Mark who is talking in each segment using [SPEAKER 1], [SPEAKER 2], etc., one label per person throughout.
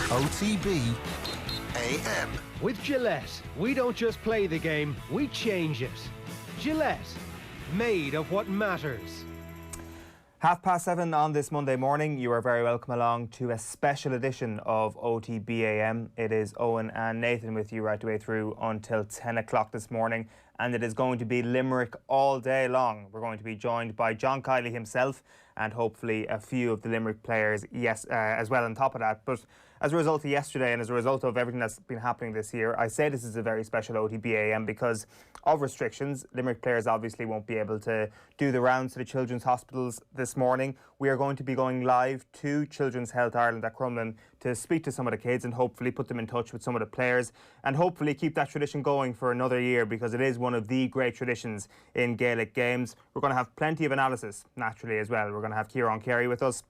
[SPEAKER 1] OTB AM.
[SPEAKER 2] With Gillette, we don't just play the game, we change it. Gillette, made of what matters.
[SPEAKER 3] 7:30 on this Monday morning. You are very welcome along to a special edition of OTB AM. It is Eoin and Nathan with you right the way through until 10 o'clock this morning, and it is going to be Limerick all day long. We're going to be joined by John Kiely himself and hopefully a few of the Limerick players, as well on top of that. But as a result of yesterday and as a result of everything that's been happening this year, I say this is a very special OTB AM because of restrictions. Limerick players obviously won't be able to do the rounds to the children's hospitals this morning. We are going to be going live to Children's Health Ireland at Crumlin to speak to some of the kids and hopefully put them in touch with some of the players and hopefully keep that tradition going for another year, because it is one of the great traditions in Gaelic games. We're going to have plenty of analysis, naturally, as well. We're going to have Ciarán Carey with us.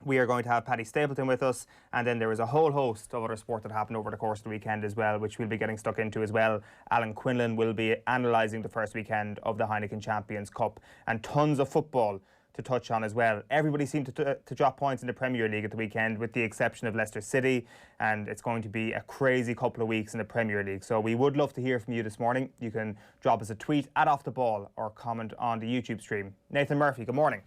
[SPEAKER 3] We are going to have Paddy Stapleton with us, and then there is a whole host of other sport that happened over the course of the weekend as well, which we'll be getting stuck into as well. Quinlan will be analysing the first weekend of the Heineken Champions Cup, and tons of football to touch on as well. Everybody seemed to drop points in the Premier League at the weekend, with the exception of Leicester City, and it's going to be a crazy couple of weeks in the Premier League. So we would love to hear from you this morning. You can drop us a tweet at Off The Ball or comment on the YouTube stream. Nathan Murphy, good morning.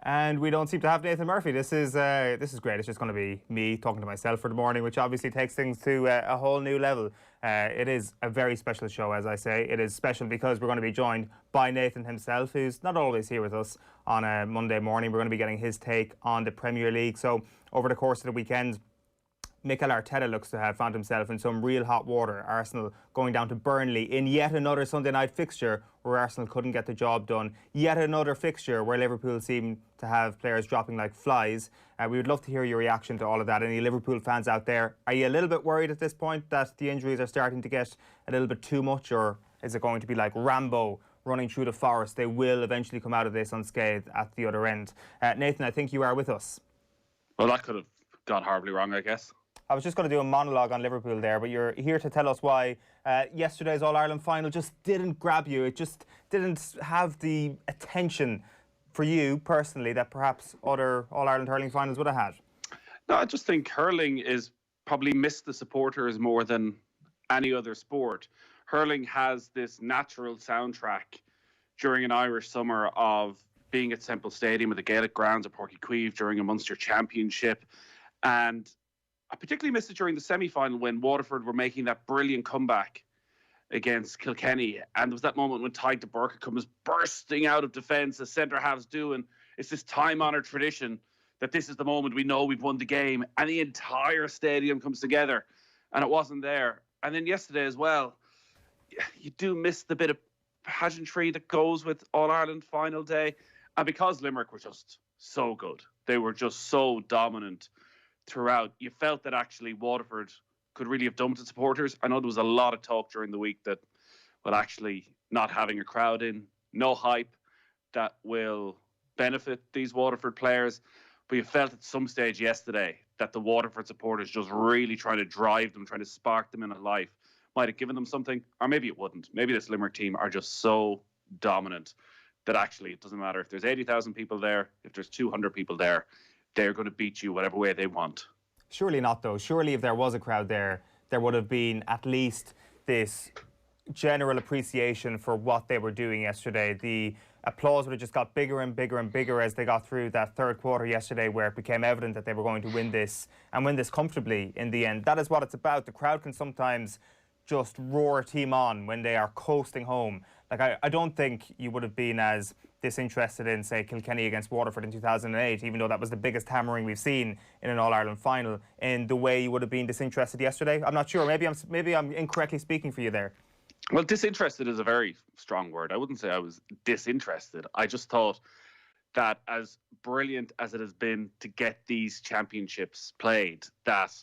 [SPEAKER 3] And we don't seem to have Nathan Murphy. This is great. It's just going to be me talking to myself for the morning, which obviously takes things to a whole new level. It is a very special show, as I say. It is special because we're going to be joined by Nathan himself, who's not always here with us on a Monday morning. We're going to be getting his take on the Premier League. So over the course of the weekend, Mikel Arteta looks to have found himself in some real hot water. Arsenal going down to Burnley in yet another Sunday night fixture where Arsenal couldn't get the job done. Yet another fixture where Liverpool seem to have players dropping like flies. We would love to hear your reaction to all of that. Any Liverpool fans out there, are you a little bit worried at this point that the injuries are starting to get a little bit too much, or is it going to be like Rambo running through the forest? They will eventually come out of this unscathed at the other end. Nathan, I think you are with us.
[SPEAKER 4] Well, that could have gone horribly wrong, I guess.
[SPEAKER 3] I was just going to do a monologue on Liverpool there, but you're here to tell us why yesterday's All-Ireland final just didn't grab you. It just didn't have the attention for you personally that perhaps other All-Ireland hurling finals would have had.
[SPEAKER 4] No, I just think hurling is probably missed the supporters more than any other sport. Hurling has this natural soundtrack during an Irish summer of being at Semple Stadium at the Gaelic grounds at Páirc Uí Chaoimh during a Munster Championship. And I particularly missed it during the semi-final when Waterford were making that brilliant comeback against Kilkenny. And there was that moment when Tadhg de Búrca comes bursting out of defence, as centre-halves do. And it's this time-honoured tradition that this is the moment we know we've won the game. And the entire stadium comes together. And it wasn't there. And then yesterday as well, you do miss the bit of pageantry that goes with All-Ireland final day. And because Limerick were just so good, they were just so dominant throughout, you felt that actually Waterford could really have dumped its supporters. I know there was a lot of talk during the week that, well, actually not having a crowd in, no hype, that will benefit these Waterford players. But you felt at some stage yesterday that the Waterford supporters just really trying to drive them, trying to spark them into life, might have given them something, or maybe it wouldn't. Maybe this Limerick team are just so dominant that actually it doesn't matter if there's 80,000 people there, if there's 200 people there, they're going to beat you whatever way they want.
[SPEAKER 3] Surely not, though. Surely if there was a crowd there, there would have been at least this general appreciation for what they were doing yesterday. The applause would have just got bigger and bigger and bigger as they got through that third quarter yesterday, where it became evident that they were going to win this and win this comfortably in the end. That is what it's about. The crowd can sometimes just roar a team on when they are coasting home. Like, I don't think you would have been as disinterested in, say, Kilkenny against Waterford in 2008, even though that was the biggest hammering we've seen in an All-Ireland final, in the way you would have been disinterested yesterday. I'm not sure. Maybe I'm incorrectly speaking for you there.
[SPEAKER 4] Well, disinterested is a very strong word. I wouldn't say I was disinterested. I just thought that as brilliant as it has been to get these championships played, that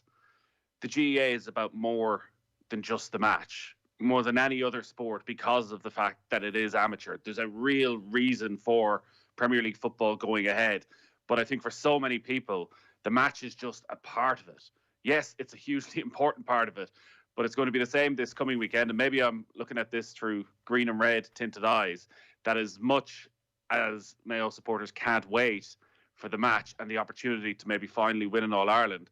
[SPEAKER 4] the GAA is about more than just the match, more than any other sport, because of the fact that it is amateur. There's a real reason for Premier League football going ahead. But I think for so many people, the match is just a part of it. Yes, it's a hugely important part of it, but it's going to be the same this coming weekend. And maybe I'm looking at this through green and red tinted eyes, that as much as Mayo supporters can't wait for the match and the opportunity to maybe finally win an All-Ireland.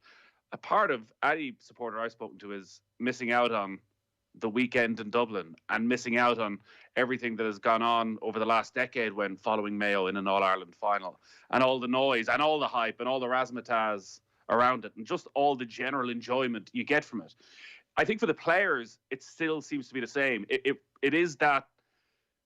[SPEAKER 4] A part of any supporter I've spoken to is missing out on the weekend in Dublin and missing out on everything that has gone on over the last decade when following Mayo in an All-Ireland final, and all the noise and all the hype and all the razzmatazz around it and just all the general enjoyment you get from it. I think for the players, it still seems to be the same. It is that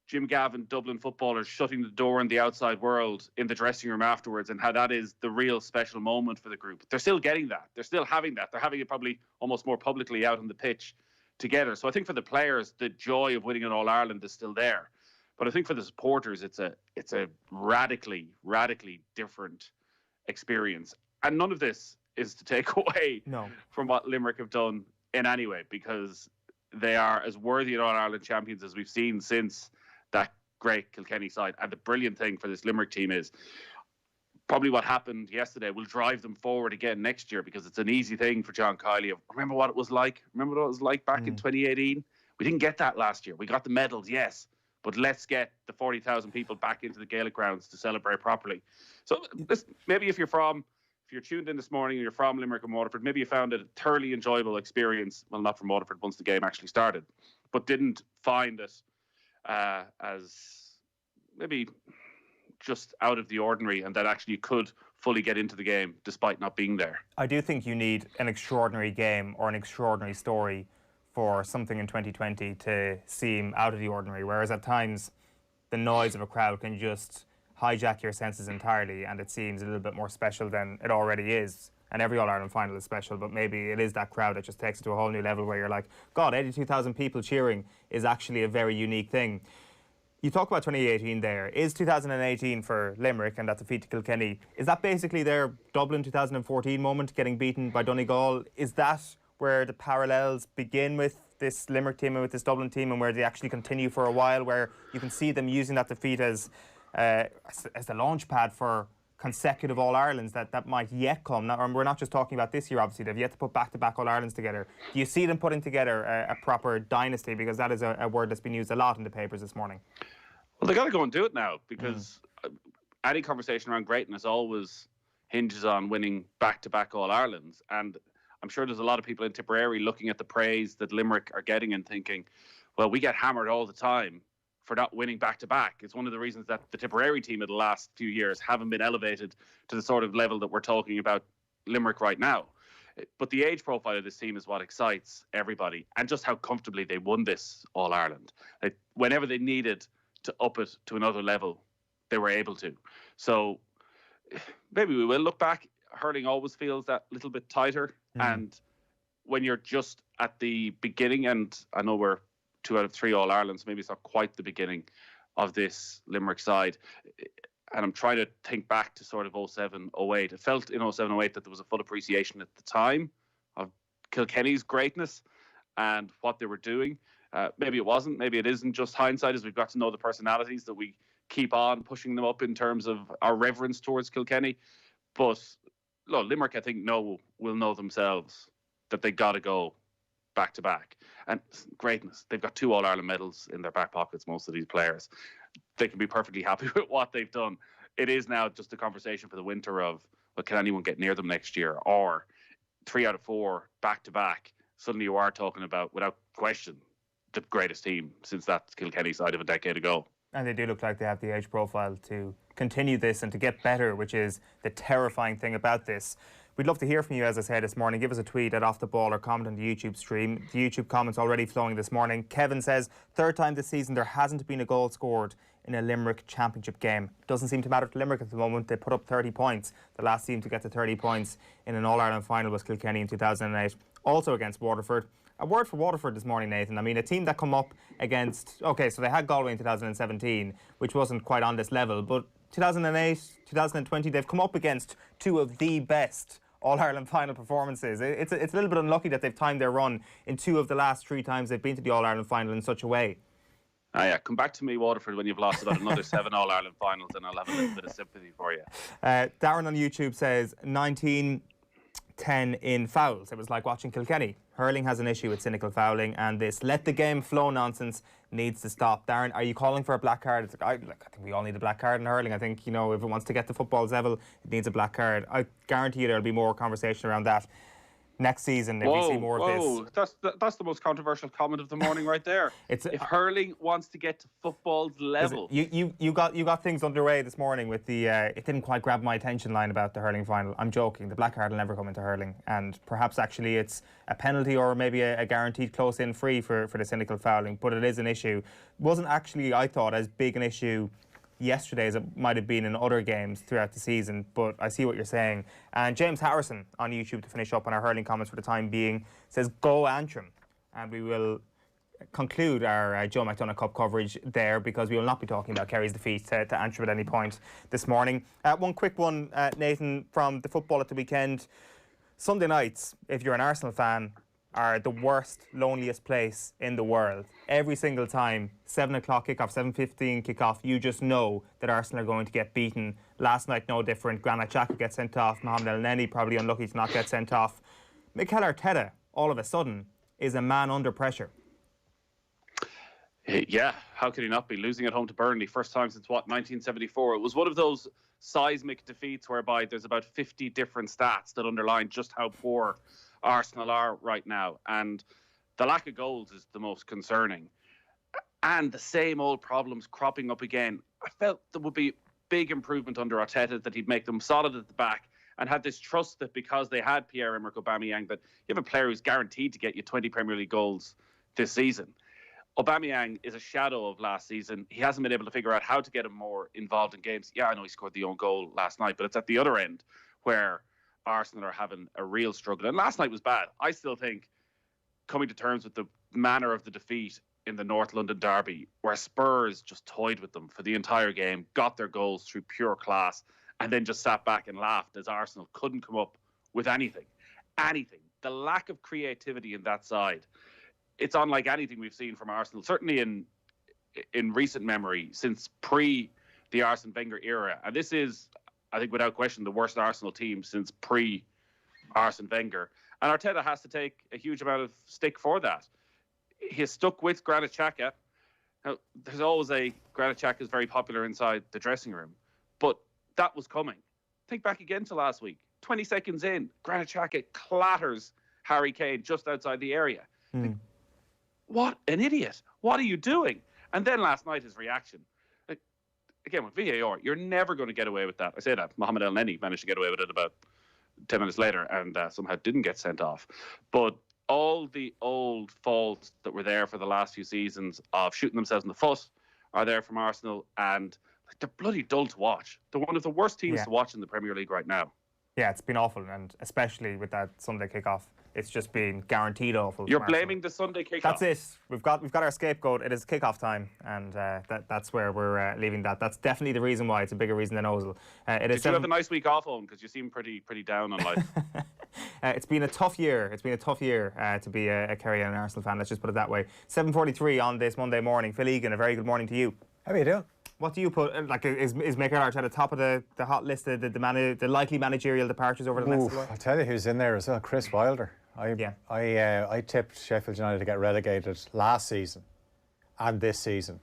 [SPEAKER 4] Jim Gavin Dublin footballers shutting the door on the outside world in the dressing room afterwards, and how that is the real special moment for the group. They're still getting that. They're still having that. They're having it probably almost more publicly out on the pitch together. So I think for the players, the joy of winning an All-Ireland is still there. But I think for the supporters, it's a radically different experience. And none of this is to take away from what Limerick have done in any way, because they are as worthy an All-Ireland champions as we've seen since that great Kilkenny side. And the brilliant thing for this Limerick team is probably what happened yesterday will drive them forward again next year, because it's an easy thing for John Kiely. Remember what it was like? Remember what it was like back in 2018? We didn't get that last year. We got the medals, yes, but let's get the 40,000 people back into the Gaelic grounds to celebrate properly. So maybe if you're tuned in this morning and you're from Limerick and Waterford, maybe you found it a thoroughly enjoyable experience. Well, not from Waterford once the game actually started, but didn't find it as maybe just out of the ordinary, and that actually you could fully get into the game despite not being there.
[SPEAKER 3] I do think you need an extraordinary game or an extraordinary story for something in 2020 to seem out of the ordinary, whereas at times the noise of a crowd can just hijack your senses entirely, and it seems a little bit more special than it already is. And every All-Ireland final is special, but maybe it is that crowd that just takes it to a whole new level where you're like, God, 82,000 people cheering is actually a very unique thing. You talk about 2018 there. Is 2018 for Limerick and that defeat to Kilkenny, is that basically their Dublin 2014 moment, getting beaten by Donegal? Is that where the parallels begin with this Limerick team and with this Dublin team, and where they actually continue for a while, where you can see them using that defeat as the launch pad for consecutive All-Irelands that might yet come? Now, we're not just talking about this year, obviously. They've yet to put back-to-back All-Irelands together. Do you see them putting together a proper dynasty? Because that is a word that's been used a lot in the papers this morning.
[SPEAKER 4] Well, they got to go and do it now, because any conversation around greatness always hinges on winning back-to-back All-Irelands. And I'm sure there's a lot of people in Tipperary looking at the praise that Limerick are getting and thinking, well, we get hammered all the time for not winning back-to-back. It's one of the reasons that the Tipperary team of the last few years haven't been elevated to the sort of level that we're talking about Limerick right now. But the age profile of this team is what excites everybody, and just how comfortably they won this All-Ireland. Whenever they needed to up it to another level, they were able to. So maybe we will look back. Hurling always feels that little bit tighter. And when you're just at the beginning, and I know we're 2 out of 3 All-Irelands, maybe it's not quite the beginning of this Limerick side. And I'm trying to think back to sort of 07, 08. It felt in 07, 08 that there was a full appreciation at the time of Kilkenny's greatness and what they were doing. Maybe it wasn't. Maybe it isn't just hindsight, as we've got to know the personalities, that we keep on pushing them up in terms of our reverence towards Kilkenny. But Limerick, I think, will know themselves that they got to go back to back. And greatness, they've got 2 All-Ireland medals in their back pockets, most of these players. They can be perfectly happy with what they've done. It is now just a conversation for the winter of, well, can anyone get near them next year? Or 3 out of 4 back to back. Suddenly you are talking about, without question, the greatest team since that Kilkenny side of a decade ago.
[SPEAKER 3] And they do look like they have the age profile to continue this and to get better, which is the terrifying thing about this. We'd love to hear from you, as I said this morning. Give us a tweet at Off The Ball or comment on the YouTube stream. The YouTube comments already flowing this morning. Kevin says, 3rd time this season there hasn't been a goal scored in a Limerick championship game. Doesn't seem to matter to Limerick at the moment. They put up 30 points. The last team to get to 30 points in an All-Ireland final was Kilkenny in 2008, also against Waterford. A word for Waterford this morning, Nathan. I mean, a team that come up against... OK, so they had Galway in 2017, which wasn't quite on this level, but 2008, 2020, they've come up against 2 of the best All-Ireland final performances. It's a little bit unlucky that they've timed their run in 2 of the last 3 times they've been to the All-Ireland final in such a way.
[SPEAKER 4] Come back to me, Waterford, when you've lost about another 7 All-Ireland finals, and I'll have a little bit of sympathy for you.
[SPEAKER 3] Darren on YouTube says 19 10 in fouls. It was like watching Kilkenny. Hurling has an issue with cynical fouling, and this let the game flow nonsense needs to stop. Darren, are you calling for a black card? It's like, I think we all need a black card in hurling. I think, if it wants to get to football's level, it needs a black card. I guarantee you there'll be more conversation around that next season if we see more of this.
[SPEAKER 4] That's the most controversial comment of the morning right there. If hurling wants to get to football's level.
[SPEAKER 3] You got things underway this morning with the it didn't quite grab my attention line about the hurling final. I'm joking. The black card will never come into hurling, and perhaps actually it's a penalty or maybe a guaranteed close-in free for the cynical fouling, but it is an issue. Wasn't actually, I thought, as big an issue yesterday as it might have been in other games throughout the season, but I see what you're saying. And James Harrison on YouTube, to finish up on our hurling comments for the time being, says go Antrim, and we will conclude our Joe McDonagh Cup coverage there, because we will not be talking about Kerry's defeat to Antrim at any point this morning. One quick one, Nathan, from the football at the weekend. Sunday nights, if you're an Arsenal fan, are the worst, loneliest place in the world. Every single time, 7 o'clock kickoff, 7:15 kickoff, you just know that Arsenal are going to get beaten. Last night, no different. Granit Xhaka gets sent off. Mohamed El Neni probably unlucky to not get sent off. Mikel Arteta, all of a sudden, is a man under pressure.
[SPEAKER 4] Yeah, how could he not be? Losing at home to Burnley, first time since, 1974. It was one of those seismic defeats whereby there's about 50 different stats that underline just how poor Arsenal are right now, and the lack of goals is the most concerning, and the same old problems cropping up again. I felt there would be big improvement under Arteta, that he'd make them solid at the back and had this trust that because they had Pierre-Emerick Aubameyang, that you have a player who's guaranteed to get you 20 Premier League goals this season. Aubameyang is a shadow of last season. He hasn't been able to figure out how to get him more involved in games. Yeah, I know he scored the own goal last night, but it's at the other end where Arsenal are having a real struggle. And last night was bad. I still think coming to terms with the manner of the defeat in the North London derby, where Spurs just toyed with them for the entire game, got their goals through pure class, and then just sat back and laughed as Arsenal couldn't come up with anything. Anything. The lack of creativity in that side, it's unlike anything we've seen from Arsenal, certainly in recent memory, since the Arsene Wenger era. And this is, I think, without question, the worst Arsenal team since pre-Arsene Wenger. And Arteta has to take a huge amount of stick for that. He has stuck with Granit Xhaka. Now, there's always Granit Xhaka is very popular inside the dressing room, but that was coming. Think back again to last week. 20 seconds in, Granit Xhaka clatters Harry Kane just outside the area. Like, what an idiot. What are you doing? And then last night, his reaction. Again, with VAR, you're never going to get away with that. I say that. Mohamed El Neni managed to get away with it about 10 minutes later and somehow didn't get sent off. But all the old faults that were there for the last few seasons of shooting themselves in the foot are there from Arsenal, and they're bloody dull to watch. They're one of the worst teams to watch in the Premier League right now. Yeah, it's been awful, and especially with that Sunday kickoff, it's just been guaranteed awful. You're blaming the Sunday kickoff. That's it. We've got our scapegoat. It is kickoff time, and that's where we're leaving that. That's definitely the reason why. It's a bigger reason than Ozil. Did you have a nice week off, Owen? Because you seem pretty down on life. It's been a tough year. It's been a tough year to be a Kerry and an Arsenal fan. Let's just put it that way. 7:43 on this Monday morning. Phil Egan, a very good morning to you.
[SPEAKER 5] How are you doing?
[SPEAKER 3] What do you put? Is Mikel Arteta top of the hot list of the likely managerial departures over the next while?
[SPEAKER 5] I'll tell you who's in there as well. Chris Wilder. I tipped Sheffield United to get relegated last season and this season.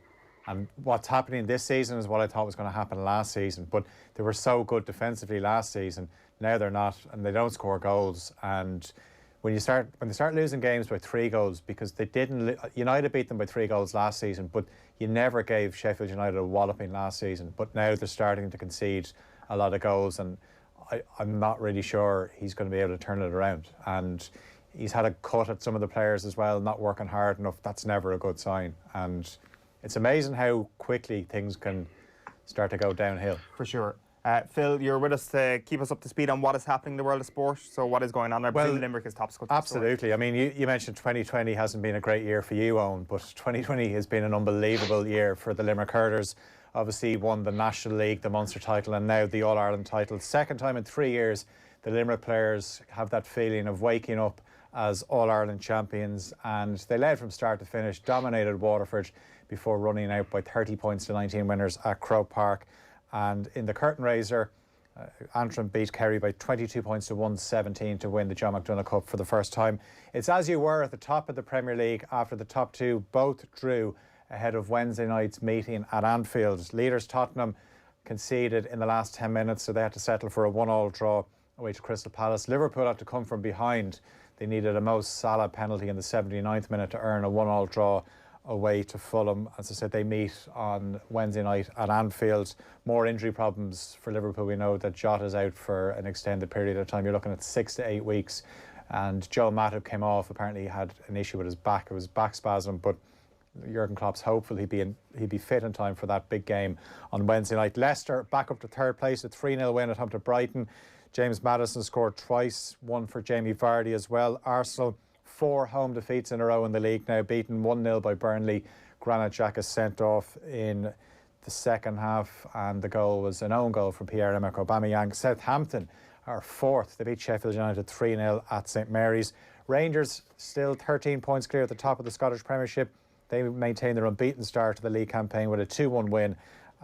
[SPEAKER 5] And what's happening this season is what I thought was going to happen last season. But they were so good defensively last season. Now they're not, and they don't score goals. And when they start losing games by 3 goals, because they didn't, United beat them by 3 goals last season, but you never gave Sheffield United a walloping last season. But now they're starting to concede a lot of goals, and I'm not really sure he's going to be able to turn it around. And he's had a cut at some of the players as well, not working hard enough. That's never a good sign. And it's amazing how quickly things can start to go downhill.
[SPEAKER 3] For sure. Phil, you're with us to keep us up to speed on what is happening in the world of sport. So what is going on? I presume Limerick is top scorer.
[SPEAKER 5] Absolutely. I mean, you mentioned 2020 hasn't been a great year for you, Eoin, but 2020 has been an unbelievable year for the Limerick Hurlers. Obviously won the National League, the Munster title, and now the All-Ireland title. Second time in 3 years, the Limerick players have that feeling of waking up as All-Ireland champions, and they led from start to finish, dominated Waterford before running out by 30 points to 19 winners at Croke Park. And in the curtain raiser, Antrim beat Kerry by 22 points to 117 to win the John McDonagh Cup for the first time. It's as you were at the top of the Premier League after the top two both drew ahead of Wednesday night's meeting at Anfield. Leaders Tottenham conceded in the last 10 minutes, so they had to settle for a 1-1 draw away to Crystal Palace. Liverpool had to come from behind. They needed a Mo Salah penalty in the 79th minute to earn a 1-1 draw away to Fulham. As I said, they meet on Wednesday night at Anfield. More injury problems for Liverpool. We know that Jota's out for an extended period of time. You're looking at 6 to 8 weeks. And Joe Matip came off. Apparently he had an issue with his back. It was back spasm, but Jurgen Klopp's hopeful he'd be fit in time for that big game on Wednesday night. Leicester back up to third place, a 3-0 win at home to Brighton. James Maddison scored twice, one for Jamie Vardy as well. Arsenal 4 home defeats in a row in the league now, beaten 1-0 by Burnley. Granit Xhaka sent off in the second half, and the goal was an own goal from Pierre-Emerick Aubameyang. Southampton are fourth. They beat Sheffield United 3-0 at St Mary's. Rangers still 13 points clear at the top of the Scottish Premiership. They maintain their unbeaten start to the league campaign with a 2-1 win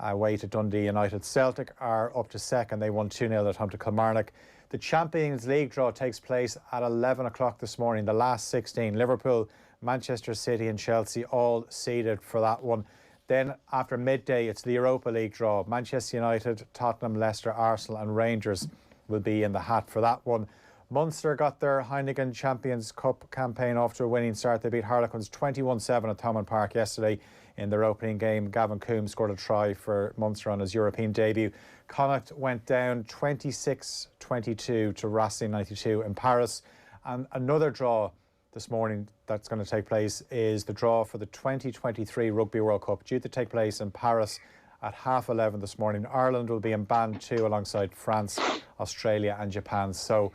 [SPEAKER 5] away to Dundee United. Celtic are up to second. They won 2-0 at home to Kilmarnock. The Champions League draw takes place at 11 o'clock this morning. The last 16, Liverpool, Manchester City and Chelsea all seeded for that one. Then after midday, it's the Europa League draw. Manchester United, Tottenham, Leicester, Arsenal and Rangers will be in the hat for that one. Munster got their Heineken Champions Cup campaign off to a winning start. They beat Harlequins 21-7 at Thomond Park yesterday in their opening game. Gavin Coombs scored a try for Munster on his European debut. Connacht went down 26-22 to Racing 92 in Paris. And another draw this morning that's going to take place is the draw for the 2023 Rugby World Cup, due to take place in Paris at 11:30 this morning. Ireland will be in Band 2 alongside France, Australia and Japan. So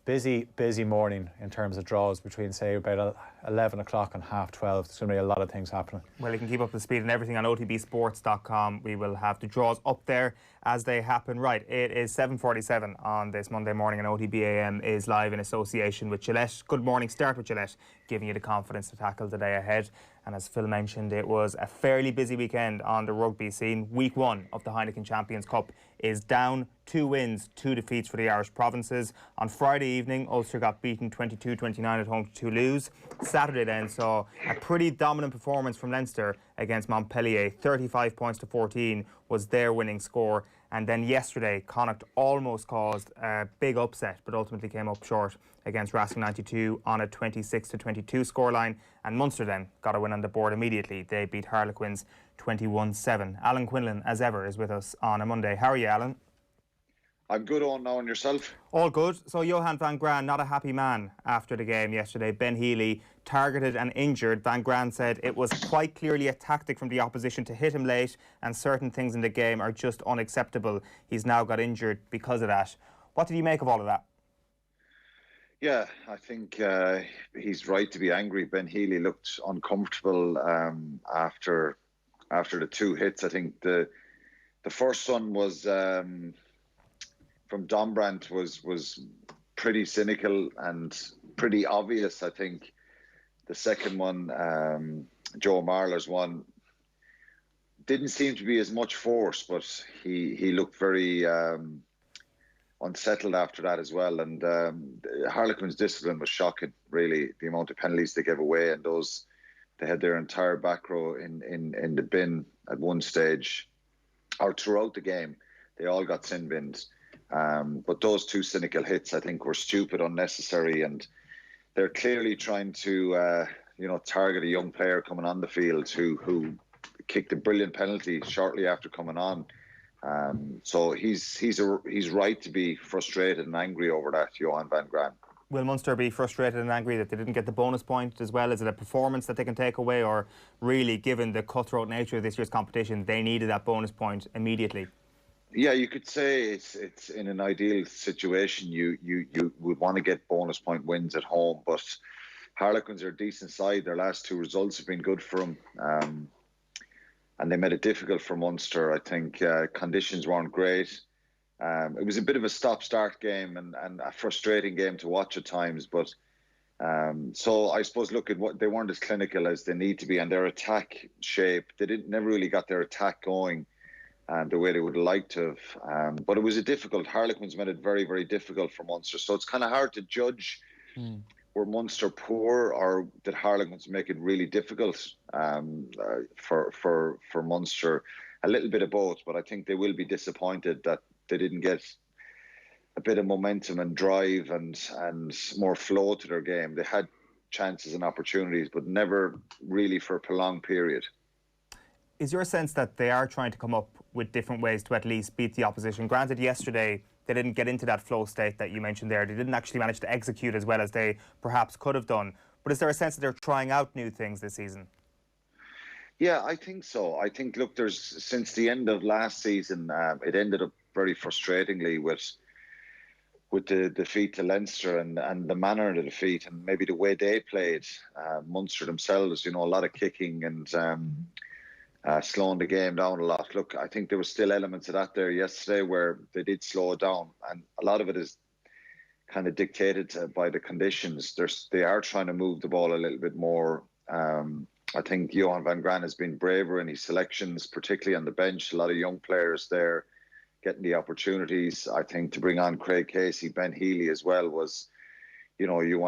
[SPEAKER 5] busy morning in terms of draws between, say, about 11 o'clock and 12:30. There's going to be a lot of things happening.
[SPEAKER 3] Well, you can keep up to speed and everything on otbsports.com. We will have the draws up there as they happen. Right, it is 7:47 on this Monday morning, and OTB AM is live in association with Gillette. Good morning. Start with Gillette, giving you the confidence to tackle the day ahead. And as Phil mentioned, it was a fairly busy weekend on the rugby scene. Week 1 of the Heineken Champions Cup is down. 2 wins, 2 defeats for the Irish provinces. On Friday evening, Ulster got beaten 22-29 at home to Toulouse. Saturday then saw a pretty dominant performance from Leinster against Montpellier. 35 points to 14 was their winning score. And then yesterday, Connacht almost caused a big upset, but ultimately came up short against Racing 92 on a 26-22 scoreline. And Munster then got a win on the board immediately. They beat Harlequins 21-7. Alan Quinlan, as ever, is with us on a Monday. How are you, Alan?
[SPEAKER 6] I'm good, Owen, now, and yourself?
[SPEAKER 3] All good. So Johan van Graan, not a happy man after the game yesterday. Ben Healy targeted and injured. Van Graan said it was quite clearly a tactic from the opposition to hit him late, and certain things in the game are just unacceptable. He's now got injured because of that. What did you make of all of that?
[SPEAKER 6] Yeah, I think he's right to be angry. Ben Healy looked uncomfortable after the 2 hits. I think the first one was from Dombrandt was pretty cynical and pretty obvious. I think the second one, Joe Marler's one, didn't seem to be as much force, but he looked very unsettled after that as well. And Harlequin's discipline was shocking, really, the amount of penalties they gave away, and they had their entire back row in the bin at one stage, or throughout the game. They all got sin bins. But those 2 cynical hits, I think, were stupid, unnecessary, and they're clearly trying to, target a young player coming on the field who kicked a brilliant penalty shortly after coming on. So he's right to be frustrated and angry over that, Johan van Graan.
[SPEAKER 3] Will Munster be frustrated and angry that they didn't get the bonus point as well? Is it a performance that they can take away, or really, given the cutthroat nature of this year's competition, they needed that bonus point immediately?
[SPEAKER 6] Yeah, you could say it's in an ideal situation. You would want to get bonus point wins at home, but Harlequins are a decent side. Their last 2 results have been good for them, and they made it difficult for Munster. I think conditions weren't great. It was a bit of a stop-start game and a frustrating game to watch at times. But so I suppose, look at what they weren't as clinical as they need to be, and their attack shape. They never really got their attack going. the way they would have liked to have. But it was Harlequins made it very, very difficult for Munster. So it's kind of hard to judge were Munster poor or did Harlequins make it really difficult for Munster. A little bit of both, but I think they will be disappointed that they didn't get a bit of momentum and drive and more flow to their game. They had chances and opportunities, but never really for a prolonged period.
[SPEAKER 3] Is your sense that they are trying to come up with different ways to at least beat the opposition? Granted, yesterday they didn't get into that flow state that you mentioned there. They didn't actually manage to execute as well as they perhaps could have done. But is there a sense that they're trying out new things this season?
[SPEAKER 6] Yeah, I think so. I think, look, since the end of last season, it ended up very frustratingly with the defeat to Leinster and the manner of the defeat and maybe the way they played. Munster themselves, a lot of kicking and slowing the game down a lot. Look, I think there were still elements of that there yesterday where they did slow it down, and a lot of it is kind of dictated by the conditions. They are trying to move the ball a little bit more. I think Johan van Graan has been braver in his selections, particularly on the bench. A lot of young players there getting the opportunities. I think to bring on Craig Casey, Ben Healy as well was, you've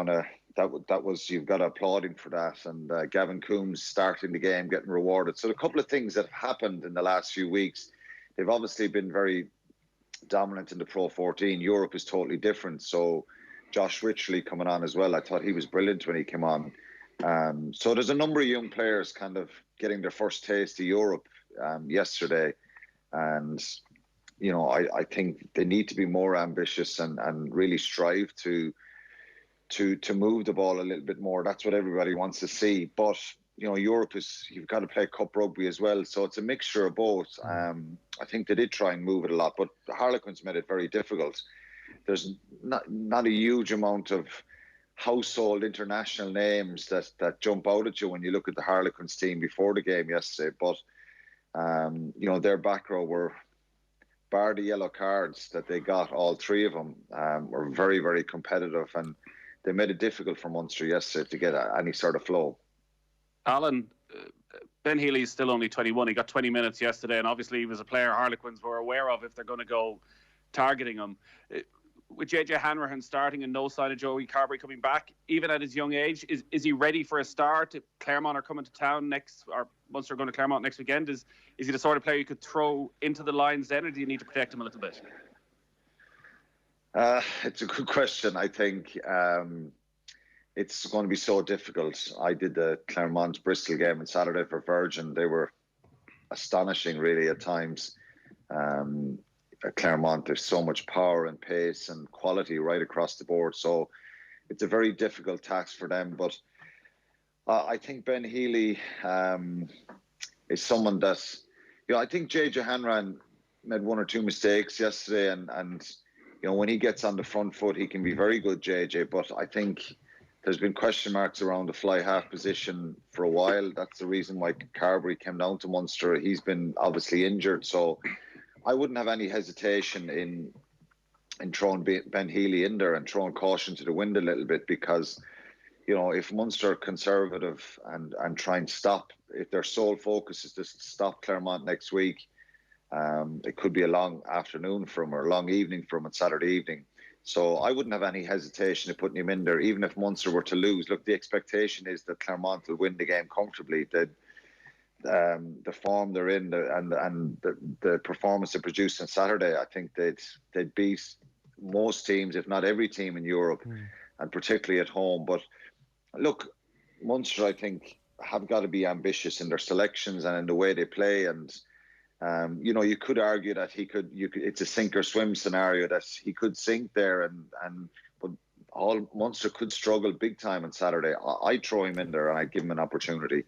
[SPEAKER 6] got to applaud him for that. And Gavin Coombs starting the game, getting rewarded. So a couple of things that have happened in the last few weeks. They've obviously been very dominant in the Pro 14. Europe is totally different. So Josh Richley coming on as well. I thought he was brilliant when he came on. So there's a number of young players kind of getting their first taste of Europe yesterday. And, I think they need to be more ambitious and really strive to move the ball a little bit more. That's what everybody wants to see. But, Europe you've got to play cup rugby as well. So it's a mixture of both. I think they did try and move it a lot, but the Harlequins made it very difficult. There's not a huge amount of household international names that jump out at you when you look at the Harlequins team before the game yesterday. But, their back row were, bar the yellow cards that they got, all three of them were very, very competitive, and they made it difficult for Munster yesterday to get any sort of flow.
[SPEAKER 4] Alan, Ben Healy is still only 21. He got 20 minutes yesterday, and obviously he was a player Harlequins were aware of if they're going to go targeting him. With JJ Hanrahan starting and no sign of Joey Carberry coming back, even at his young age, is he ready for a start? Claremont are coming to town or Munster are going to Claremont next weekend. Is he the sort of player you could throw into the lines then, or do you need to protect him a little bit?
[SPEAKER 6] It's a good question. I think it's going to be so difficult. I did the Claremont-Bristol game on Saturday for Virgin. They were astonishing, really, at times. At Claremont, there's so much power and pace and quality right across the board. So it's a very difficult task for them. But I think Ben Healy is someone that, I think JJ Hanrahan made one or two mistakes yesterday. And when he gets on the front foot, he can be very good, JJ. But I think there's been question marks around the fly half position for a while. That's the reason why Carberry came down to Munster. He's been obviously injured. So I wouldn't have any hesitation in throwing Ben Healy in there and throwing caution to the wind a little bit, because, if Munster are conservative and try and stop, if their sole focus is to stop Claremont next week, it could be a long afternoon for him or a long evening for him on Saturday evening. So I wouldn't have any hesitation in putting him in there, even if Munster were to lose. Look, the expectation is that Claremont will win the game comfortably. The form they're in and the performance they produced on Saturday, I think they'd beat most teams, if not every team in Europe, and particularly at home. But look, Munster, I think, have got to be ambitious in their selections and in the way they play. And you could argue that it's a sink or swim scenario, that he could sink there, but all Munster could struggle big time on Saturday. I'd throw him in there and I'd give him an opportunity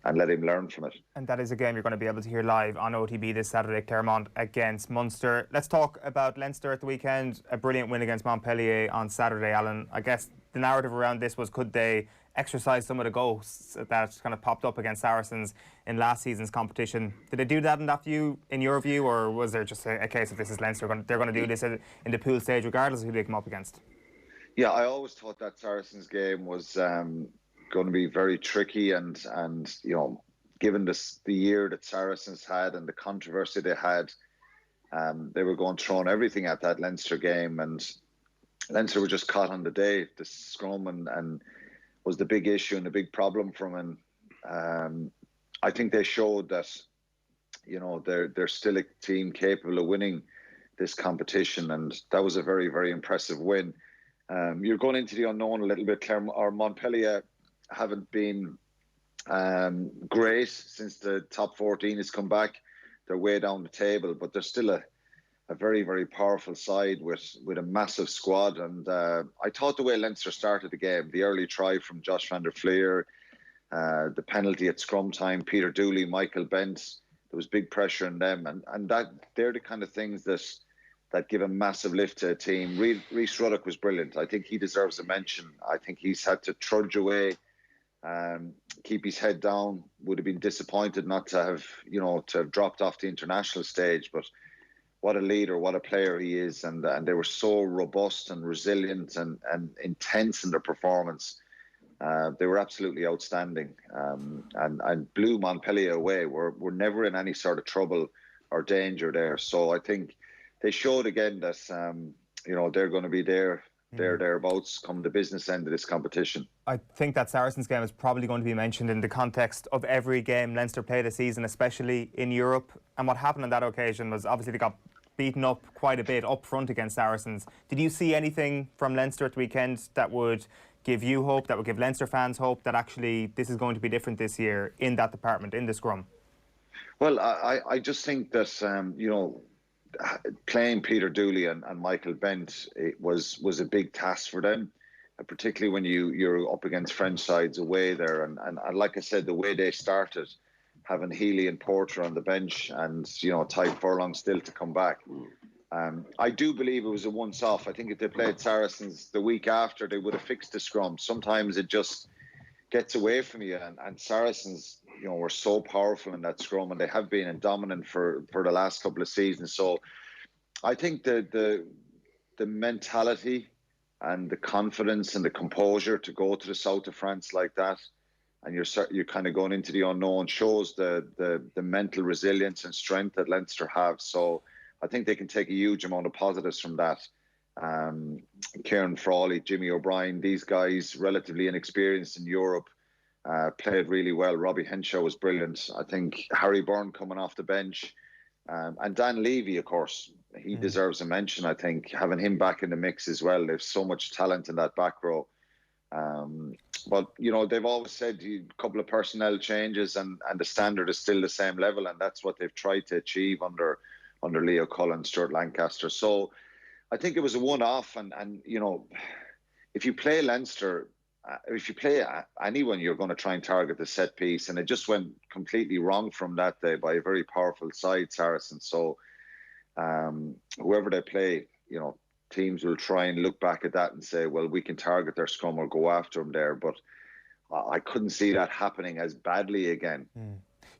[SPEAKER 6] and let him learn from it. And
[SPEAKER 3] that is a game you're going to be able to hear live on OTB this Saturday, Claremont against Munster. Let's talk about Leinster at the weekend. A brilliant win against Montpellier on Saturday, Alan. I guess the narrative around this was, could they exercise some of the ghosts that kind of popped up against Saracens in last season's competition? Did they do that in your view, or was there just a case of this is Leinster, they're going to do this in the pool stage regardless of who they come up against?
[SPEAKER 6] Yeah, I always thought that Saracens game was going to be very tricky, and given the year that Saracens had and the controversy they had, they were throwing everything at that Leinster game, and Leinster were just caught on the day. The scrum and was the big issue and the big problem from them. I think they showed that, you know, they're still a team capable of winning this competition, and that was a very, very impressive win. You're going into the unknown a little bit, Clermont or Montpellier haven't been great since the top 14 has come back. They're way down the table, but they're still a very, very powerful side with a massive squad. And I thought the way Leinster started the game, the early try from Josh van der Fleer, the penalty at scrum time, Peter Dooley, Michael Bent, there was big pressure on them, and that they're the kind of things that give a massive lift to a team. Rhys Ruddock was brilliant. I think he deserves a mention. I think he's had to trudge away, keep his head down. Would have been disappointed not to have, you know, to have dropped off the international stage, but what a leader, what a player he is. And they were so robust and resilient and intense in their performance. They were absolutely outstanding, and blew Montpellier away. We're never in any sort of trouble or danger there. So I think they showed again that, you know, they're going to be thereabouts come the business end of this competition.
[SPEAKER 3] I think that Saracens game is probably going to be mentioned in the context of every game Leinster played this season, especially in Europe. And what happened on that occasion was obviously they got beaten up quite a bit up front against Saracens. Did you see anything from Leinster at the weekend that would give you hope, that would give Leinster fans hope that actually this is going to be different this year in that department, in the scrum?
[SPEAKER 6] Well, I just think that, you know, playing Peter Dooley and Michael Bent, it was a big task for them, particularly when you're up against French sides away there. And like I said, the way they started, having Healy and Porter on the bench and, you know, Ty Furlong still to come back. I do believe it was a once-off. I think if they played Saracens the week after, they would have fixed the scrum. Sometimes it just gets away from you, and Saracens, you know, were so powerful in that scrum, and they have been dominant for the last couple of seasons. So I think the mentality and the confidence and the composure to go to the south of France like that, and you're kind of going into the unknown, shows the mental resilience and strength that Leinster have. So I think they can take a huge amount of positives from that. Kieran Frawley, Jimmy O'Brien, these guys, relatively inexperienced in Europe, played really well. Robbie Henshaw was brilliant. I think Harry Byrne coming off the bench. And Dan Levy, of course, he deserves a mention, I think, having him back in the mix as well. There's so much talent in that back row. But, you know, they've always said a couple of personnel changes and the standard is still the same level, and that's what they've tried to achieve under Leo Cullen, Stuart Lancaster. So I think it was a one-off, and you know, if you play Leinster, if you play anyone, you're going to try and target the set piece, and it just went completely wrong from that day by a very powerful side, Saracens. So whoever they play, you know, teams will try and look back at that and say, well, we can target their scrum or go after them there, but I couldn't see that happening as badly again.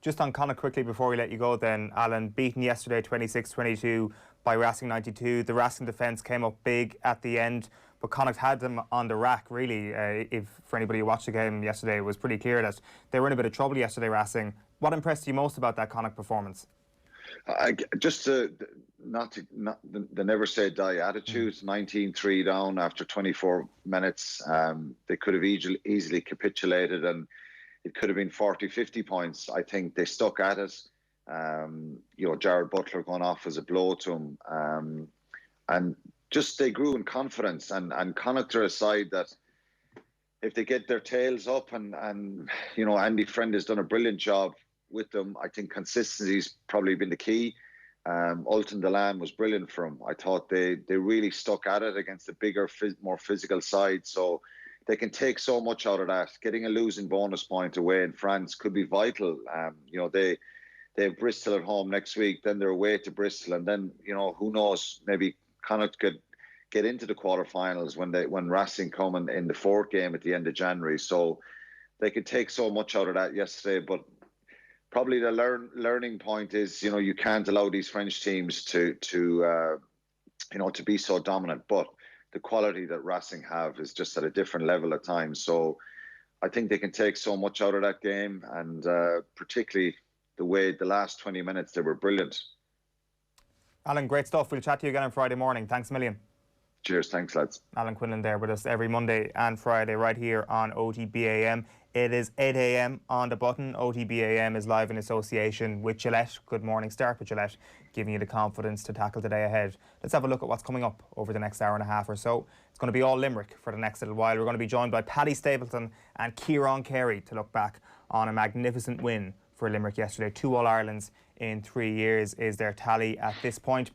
[SPEAKER 3] Just on Connacht quickly before we let you go then, Alan, beaten yesterday 26-22 by Racing 92. The Racing defence came up big at the end, but Connacht had them on the rack, really. If for anybody who watched the game yesterday, it was pretty clear that they were in a bit of trouble yesterday, Racing. What impressed you most about that Connacht performance?
[SPEAKER 6] Just the never say die attitude. 19-3 down after 24 minutes. They could have easily capitulated, and it could have been 40-50 points. I think they stuck at it. You know, Jared Butler going off was a blow to him. And just they grew in confidence. And Connacht are a side that if they get their tails up and you know, Andy Friend has done a brilliant job with them. I think consistency's probably been the key. Ultan Delan was brilliant for them. I thought they really stuck at it against a bigger, more physical side. So they can take so much out of that. Getting a losing bonus point away in France could be vital. You know, they have Bristol at home next week, then they're away to Bristol, and then, you know, who knows, maybe Connacht could get into the quarterfinals when Racing come in the fourth game at the end of January. So they could take so much out of that yesterday, but probably the learning point is, you know, you can't allow these French teams to you know, to be so dominant. But the quality that Racing have is just at a different level at times. So I think they can take so much out of that game, and particularly the way the last 20 minutes, they were brilliant.
[SPEAKER 3] Alan, great stuff. We'll chat to you again on Friday morning. Thanks a million.
[SPEAKER 6] Cheers. Thanks, lads.
[SPEAKER 3] Alan Quinlan there with us every Monday and Friday right here on OTB AM. It is 8 a.m. on the button. OTB AM is live in association with Gillette. Good morning. Start with Gillette, giving you the confidence to tackle the day ahead. Let's have a look at what's coming up over the next hour and a half or so. It's going to be all Limerick for the next little while. We're going to be joined by Paddy Stapleton and Ciarán Carey to look back on a magnificent win for Limerick yesterday. 2 All-Irelands in 3 years is their tally at this point.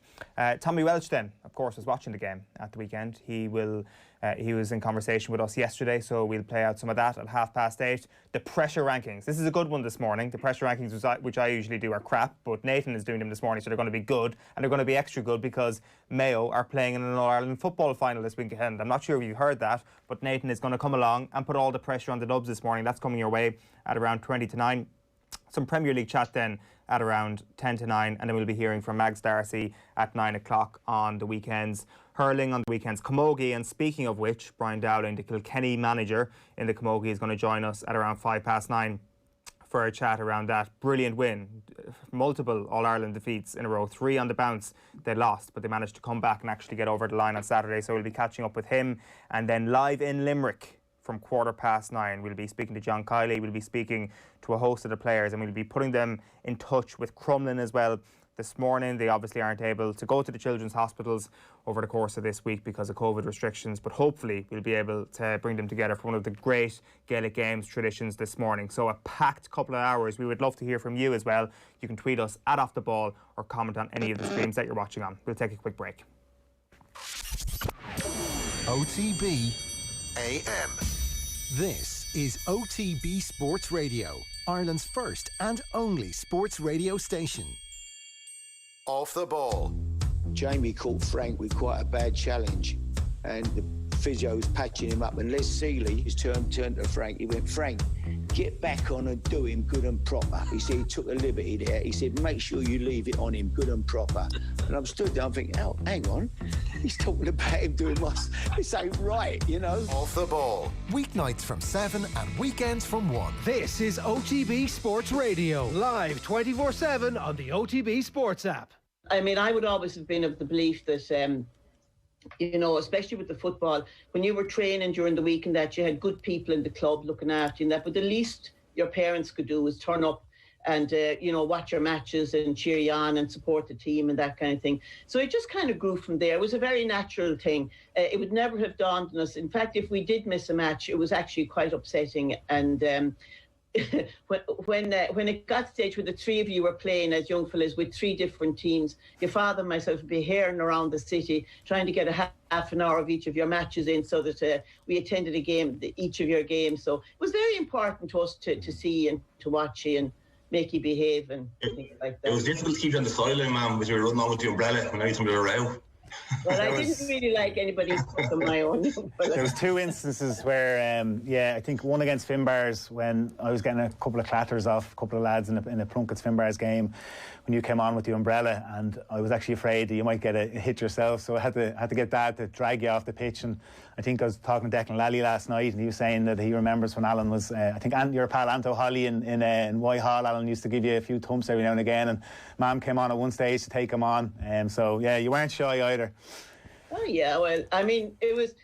[SPEAKER 3] Tommy Welch then, of course, was watching the game at the weekend. He was in conversation with us yesterday, so we'll play out some of that at 8:30. The pressure rankings. This is a good one this morning. The pressure rankings, which I usually do, are crap, but Nathan is doing them this morning, so they're going to be good, and they're going to be extra good because Mayo are playing in an All-Ireland football final this weekend. I'm not sure if you heard that, but Nathan is going to come along and put all the pressure on the Dubs this morning. That's coming your way at around 20 to 9. Some Premier League chat then at around 10 to 9, and then we'll be hearing from Mags Darcy at 9 o'clock on the weekends. Hurling on the weekends. Camogie, and speaking of which, Brian Dowling, the Kilkenny manager in the Camogie, is going to join us at around 9:05 for a chat around that. Brilliant win. Multiple All-Ireland defeats in a row. 3 on the bounce they lost, but they managed to come back and actually get over the line on Saturday, so we'll be catching up with him. And then live in Limerick from 9:15, we'll be speaking to John Kiely, we'll be speaking to a host of the players, and we'll be putting them in touch with Crumlin as well. This morning, they obviously aren't able to go to the children's hospitals over the course of this week because of COVID restrictions, but hopefully we'll be able to bring them together for one of the great Gaelic Games traditions this morning. So a packed couple of hours. We would love to hear from you as well. You can tweet us at Off The Ball or comment on any of the streams that you're watching on. We'll take a quick break.
[SPEAKER 1] OTB AM. This is OTB Sports Radio, Ireland's first and only sports radio station. Off the ball.
[SPEAKER 7] Jamie caught Frank with quite a bad challenge, and the physio was patching him up, and Les Seeley, his turned to Frank. He went, "Frank, get back on and do him good and proper." He said he took a liberty there. He said, "Make sure you leave it on him good and proper." And I'm stood there, I'm thinking, oh, hang on, he's talking about him doing this ain't right, you know.
[SPEAKER 1] Off the ball. Weeknights from 7 and weekends from 1.
[SPEAKER 2] This is OTB Sports Radio, live 24/7 on the OTB Sports app.
[SPEAKER 8] I mean, I would always have been of the belief that, you know, especially with the football, when you were training during the week and that, you had good people in the club looking after you and that, but the least your parents could do was turn up and, you know, watch your matches and cheer you on and support the team and that kind of thing. So it just kind of grew from there. It was a very natural thing. It would never have dawned on us. In fact, if we did miss a match, it was actually quite upsetting. And when it got to the stage where the 3 of you were playing as young fellas with 3 different teams, your father and myself would be herring around the city trying to get a half an hour of each of your matches in so that we attended a game, each of your games. So it was very important to us to see and to watch you and make you behave and things like that.
[SPEAKER 9] It was difficult to keep you on the sideline, man, because you were running on with the umbrella when anything was a row.
[SPEAKER 8] Well, I didn't really like anybody's on my own.
[SPEAKER 5] There was 2 instances where, I think one against Finbars when I was getting a couple of clatters off a couple of lads in a Plunkett's Finbars game when you came on with the umbrella, and I was actually afraid that you might get a hit yourself, so I had to get Dad to drag you off the pitch. And I think I was talking to Declan Lally last night, and he was saying that he remembers when Alan was, I think your pal Anto Holly in Whitehall, Alan used to give you a few thumps every now and again, and Mum came on at one stage to take him on, so yeah, you weren't shy either.
[SPEAKER 8] Oh yeah, well, I mean, it was,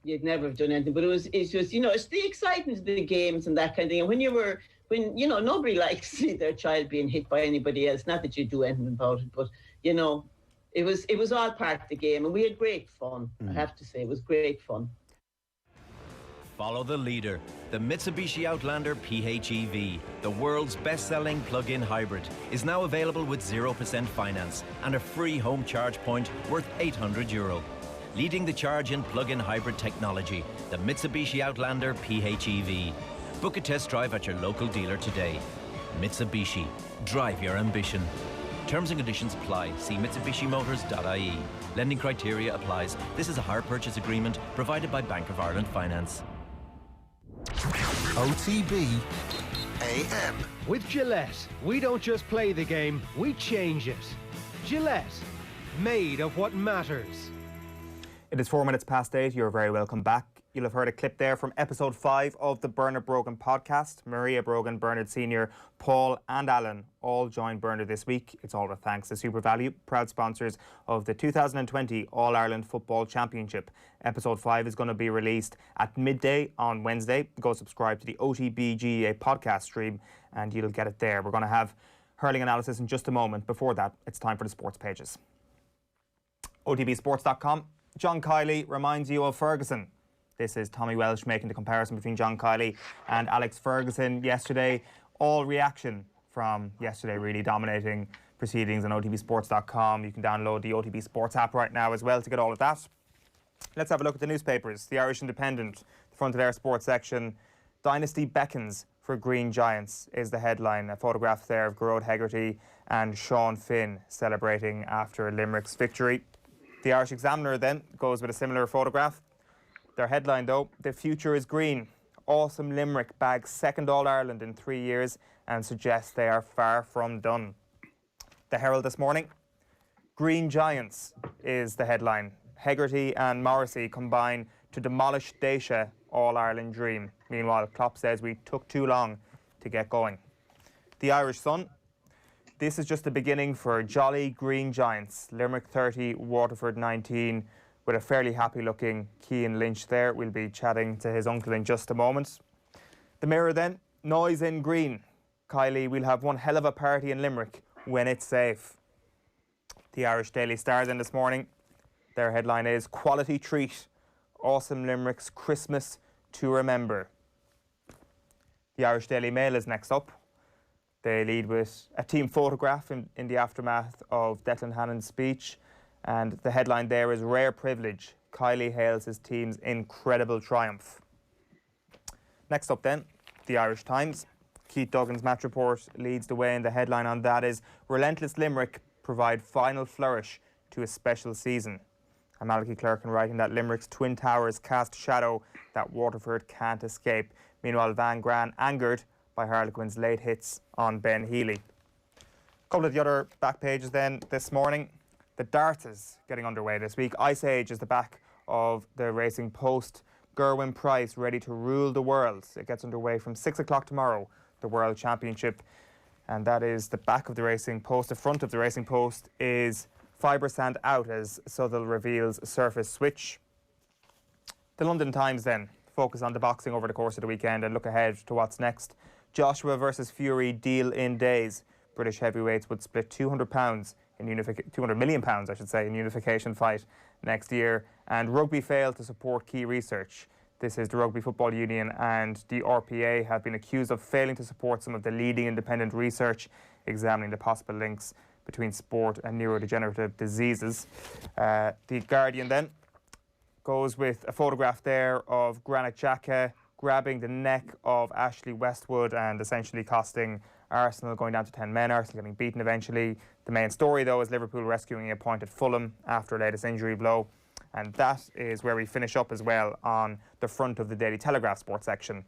[SPEAKER 8] you'd never have done anything, but it's just, you know, it's the excitement of the games and that kind of thing. And when you know, nobody likes to see their child being hit by anybody else, not that you do anything about it, but, you know, it was all part of the game, and we had great fun. I have to say, it was great fun.
[SPEAKER 10] Follow the leader, the Mitsubishi Outlander PHEV, the world's best-selling plug-in hybrid, is now available with 0% finance and a free home charge point worth €800. Leading the charge in plug-in hybrid technology, the Mitsubishi Outlander PHEV. Book a test drive at your local dealer today. Mitsubishi, drive your ambition. Terms and conditions apply. See mitsubishimotors.ie. Lending criteria applies. This is a hire purchase agreement provided by Bank of Ireland Finance.
[SPEAKER 1] OTB AM.
[SPEAKER 2] With Gillette, we don't just play the game, we change it. Gillette, made of what matters.
[SPEAKER 3] It is 4 minutes past 8. You're very welcome back. You'll have heard a clip there from episode 5 of the Bernard Brogan podcast. Maria Brogan, Bernard Senior, Paul and Alan all joined Bernard this week. It's all with thanks to SuperValu, proud sponsors of the 2020 All-Ireland Football Championship. Episode 5 is going to be released at midday on Wednesday. Go subscribe to the OTB GA podcast stream and you'll get it there. We're going to have hurling analysis in just a moment. Before that, it's time for the sports pages. OTBSports.com. John Kiely reminds you of Ferguson. This is Tommy Welsh making the comparison between John Kiely and Alex Ferguson yesterday. All reaction from yesterday really dominating proceedings on OTBSports.com. You can download the OTB Sports app right now as well to get all of that. Let's have a look at the newspapers. The Irish Independent, the front of their sports section. Dynasty beckons for Green Giants is the headline. A photograph there of Gearóid Hegarty and Sean Finn celebrating after Limerick's victory. The Irish Examiner then goes with a similar photograph. Their headline though, the future is green. Awesome Limerick bags second All-Ireland in 3 years and suggests they are far from done. The Herald this morning, Green Giants is the headline. Hegarty and Morrissey combine to demolish Daisha All-Ireland dream. Meanwhile, Klopp says we took too long to get going. The Irish Sun, this is just the beginning for jolly Green Giants. Limerick 30, Waterford 19, with a fairly happy-looking Ciarán Lynch there. We'll be chatting to his uncle in just a moment. The Mirror then, noise in green. Kiely, we'll have one hell of a party in Limerick when it's safe. The Irish Daily Star then this morning, their headline is Quality Treat, Awesome Limerick's Christmas to Remember. The Irish Daily Mail is next up. They lead with a team photograph in the aftermath of Declan Hannon's speech. And the headline there is Rare Privilege. Kiely hails his team's incredible triumph. Next up then, the Irish Times. Keith Duggan's match report leads the way, and the headline on that is Relentless Limerick provide final flourish to a special season. And Malachy Clerkin writing that Limerick's Twin Towers cast shadow that Waterford can't escape. Meanwhile, Van Gran angered by Harlequin's late hits on Ben Healy. A couple of the other back pages then this morning. The darts is getting underway this week. Ice Age is the back of the Racing Post. Gerwyn Price ready to rule the world. It gets underway from 6 o'clock tomorrow, the World Championship. And that is the back of the Racing Post. The front of the Racing Post is Fibre Sand out as Southall reveals surface switch. The London Times then focus on the boxing over the course of the weekend and look ahead to what's next. Joshua versus Fury deal in days. British heavyweights would split £200 in £200 million, I should say, in unification fight next year. And Rugby failed to support key research. This is the Rugby Football Union and the RPA have been accused of failing to support some of the leading independent research examining the possible links between sport and neurodegenerative diseases. The Guardian then goes with a photograph there of Granit Xhaka grabbing the neck of Ashley Westwood and essentially costing Arsenal going down to 10 men, Arsenal getting beaten eventually. The main story, though, is Liverpool rescuing a point at Fulham after a latest injury blow. And that is where we finish up as well on the front of the Daily Telegraph sports section.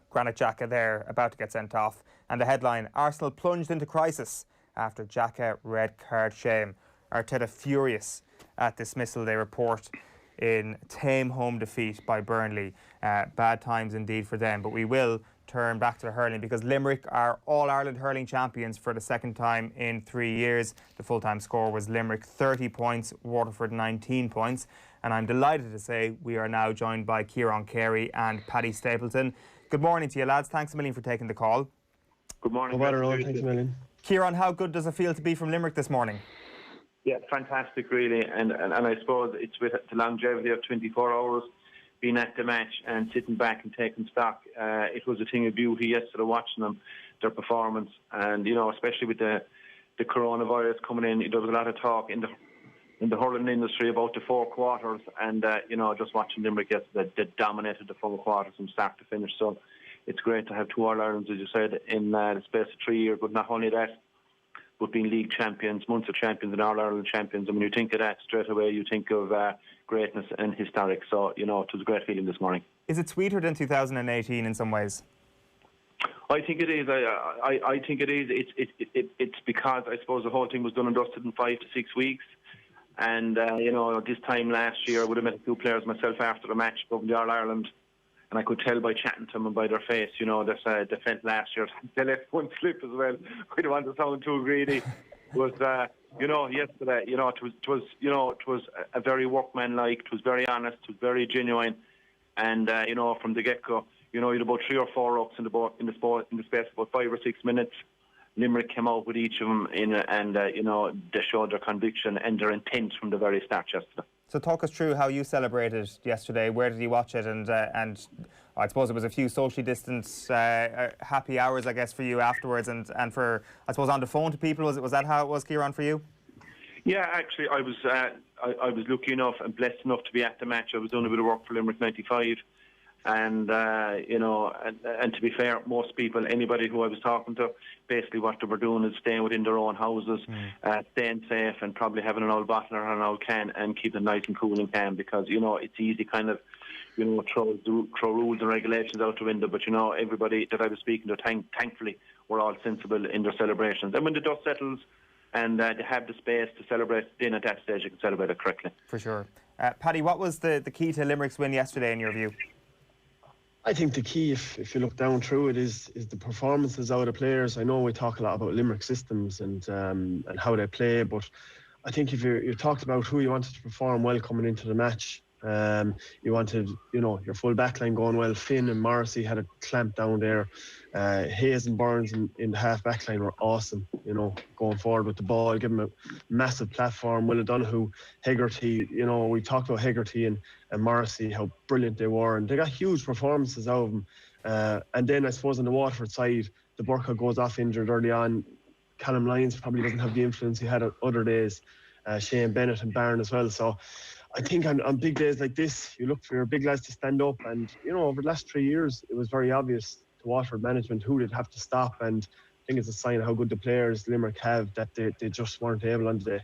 [SPEAKER 3] Granit Xhaka there, about to get sent off. And the headline, Arsenal plunged into crisis after Xhaka red card shame. Arteta furious at dismissal, they report, in tame home defeat by Burnley. Bad times indeed for them, but we will turn back to the hurling because Limerick are All-Ireland hurling champions for the second time in 3 years. The full-time score was Limerick 30 points, Waterford 19 points. And I'm delighted to say we are now joined by Ciarán Carey and Paddy Stapleton. Good morning to you, lads. Thanks a million for taking the call.
[SPEAKER 11] Good morning.
[SPEAKER 12] Good morning, thanks a million.
[SPEAKER 3] Ciarán, how good does it feel to be from Limerick this morning?
[SPEAKER 11] Yeah, fantastic, really. And I suppose it's with the longevity of 24 hours being at the match and sitting back and taking stock. It was a thing of beauty yesterday watching them, their performance. And, you know, especially with the coronavirus coming in, there was a lot of talk in the hurling industry about the 4 quarters. And, you know, just watching Limerick yesterday, they dominated the 4 quarters from start to finish. So it's great to have 2 All-Irelands, as you said, in the space of 3 years. But not only that, but being league champions, Munster champions and All-Ireland champions. And when you think of that, straight away you think of greatness and historic. So, you know, it was a great feeling this morning.
[SPEAKER 3] Is it sweeter than 2018 in some ways?
[SPEAKER 11] I think it is. I think it is. It's because I suppose the whole thing was done and dusted in 5 to 6 weeks. And, this time last year, I would have met a few players myself after the match of the All-Ireland, and I could tell by chatting to them and by their face, that they felt last year they let one slip as well. We don't want to sound too greedy. Was yesterday, it was a very workmanlike, it was very honest, it was very genuine, and from the get-go, you had about 3 or 4 ups in the space of about 5 or 6 minutes. Limerick came out with each of them they showed their conviction and their intent from the very start yesterday.
[SPEAKER 3] So talk us through how you celebrated yesterday. Where did you watch it? And I suppose it was a few socially distanced happy hours, I guess, for you afterwards, and for, I suppose, on the phone to people. Was that how it was, Ciarán, for you?
[SPEAKER 11] Yeah, actually, I was lucky enough and blessed enough to be at the match. I was doing a bit of work for Limerick 95. And, and to be fair, most people, anybody who I was talking to, basically what they were doing is staying within their own houses, staying safe and probably having an old bottle or an old can and keeping it nice and cool and calm because, it's easy kind of, throw rules and regulations out the window. But, everybody that I was speaking to, thankfully, were all sensible in their celebrations. And when the dust settles and they have the space to celebrate, then at that stage you can celebrate it correctly.
[SPEAKER 3] For sure. Paddy, what was the key to Limerick's win yesterday in your view?
[SPEAKER 12] I think the key, if you look down through it, is the performances out of players. I know we talk a lot about Limerick systems and how they play, but I think if you talked about who you wanted to perform well coming into the match, you wanted, your full backline going well. Finn and Morrissey had a clamp down there. Hayes and Burns in the half backline were awesome, going forward with the ball, give them a massive platform. Will O'Donoghue, Hegarty, we talked about Hegarty and Morrissey, how brilliant they were, and they got huge performances out of them. And then I suppose on the Waterford side, the Burka goes off injured early on. Callum Lyons probably doesn't have the influence he had on other days. Shane Bennett and Barron as well. So I think on big days like this, you look for your big lads to stand up. And, over the last 3 years, it was very obvious to Waterford management who they'd have to stop. And I think it's a sign of how good the players Limerick have that they just weren't able on the day.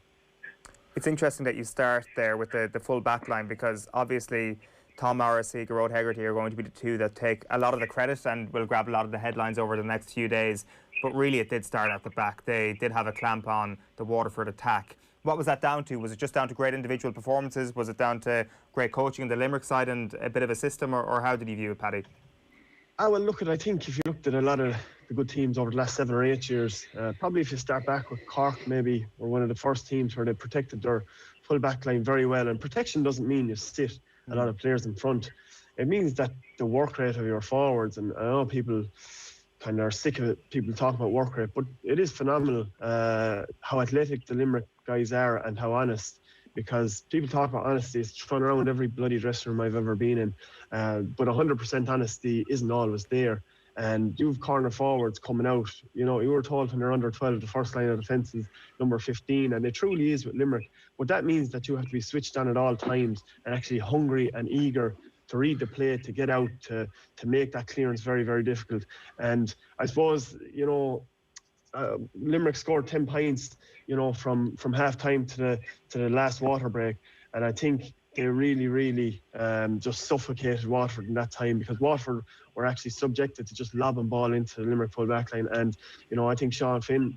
[SPEAKER 3] It's interesting that you start there with the full back line because obviously Tom Morrissey, Garrod Hegarty are going to be the two that take a lot of the credit and will grab a lot of the headlines over the next few days. But really it did start at the back. They did have a clamp on the Waterford attack. What was that down to? Was it just down to great individual performances? Was it down to great coaching on the Limerick side and a bit of a system, or how did you view it, Paddy?
[SPEAKER 12] I think if you looked at a lot of the good teams over the last 7 or 8 years, probably if you start back with Cork, maybe were one of the first teams where they protected their full back line very well. And protection doesn't mean you sit a lot of players in front. It means that the work rate of your forwards, and I know people kind of are sick of it, people talk about work rate, but it is phenomenal how athletic the Limerick guys are and how honest. Because people talk about honesty, it's thrown around every bloody dressing room I've ever been in. But 100% honesty isn't always there. And you've corner forwards coming out. You were told when they're under 12, the first line of defence is number 15, and it truly is with Limerick. But that means that you have to be switched on at all times and actually hungry and eager to read the play, to get out, to make that clearance very, very difficult. And I suppose, Limerick scored 10 points, from half time to the last water break, and I think they really, really just suffocated Waterford in that time, because Waterford were actually subjected to just lobbing ball into the Limerick full back line. And I think Sean Finn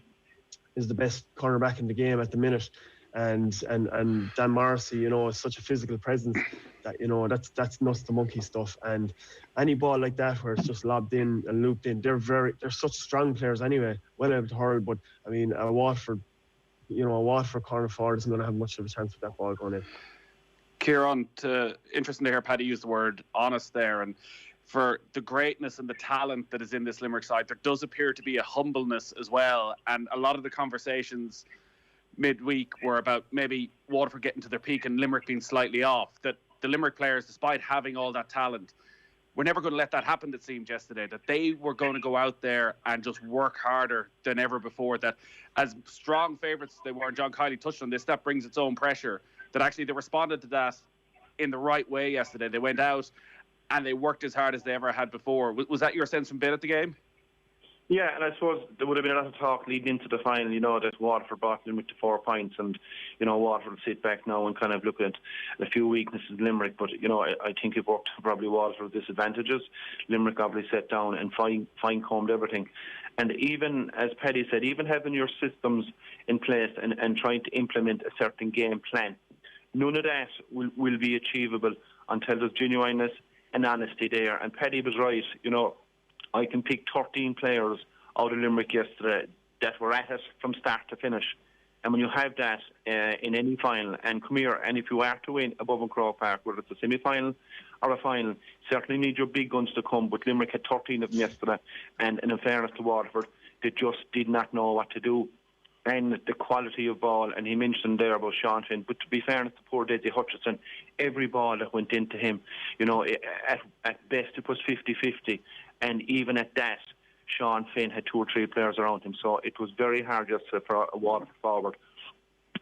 [SPEAKER 12] is the best cornerback in the game at the minute, and Dan Morrissey, is such a physical presence that that's nuts to monkey stuff. And any ball like that where it's just lobbed in and looped in, they're such strong players anyway, well able to hurl. But I mean, a Waterford corner forward isn't going to have much of a chance with that ball going in.
[SPEAKER 4] Ciarán, interesting to hear Paddy use the word honest there, and for the greatness and the talent that is in this Limerick side, there does appear to be a humbleness as well. And a lot of the conversations midweek were about maybe Waterford getting to their peak and Limerick being slightly off. That the Limerick players, despite having all that talent, were never going to let that happen, it seemed yesterday. That they were going to go out there and just work harder than ever before. That as strong favourites they were, and John Kiely touched on this, that brings its own pressure. That actually they responded to that in the right way yesterday. They went out and they worked as hard as they ever had before. Was that your sense from being at the game?
[SPEAKER 11] Yeah, and I suppose there would have been a lot of talk leading into the final, that Waterford brought Limerick to 4 points, and, Waterford will sit back now and kind of look at a few weaknesses in Limerick, but, I think it worked probably Waterford's disadvantages. Limerick obviously sat down and fine-combed everything. And even, as Paddy said, even having your systems in place and trying to implement a certain game plan, None of that will be achievable until there's genuineness and honesty there. And Paddy was right. You know, I can pick 13 players out of Limerick yesterday that were at it from start to finish. And when you have that in any final, and come here, and if you are to win above in Croke Park, whether it's a semi-final or a final, certainly need your big guns to come. But Limerick had 13 of them yesterday, and in fairness to Waterford, they just did not know what to do. And the quality of ball, and he mentioned there about Sean Finn, but to be fairness to poor Desi Hutchinson, every ball that went into him, you know, at best it was 50-50, and even at that, Sean Finn had 2 or 3 players around him, so it was very hard just for a Waterford forward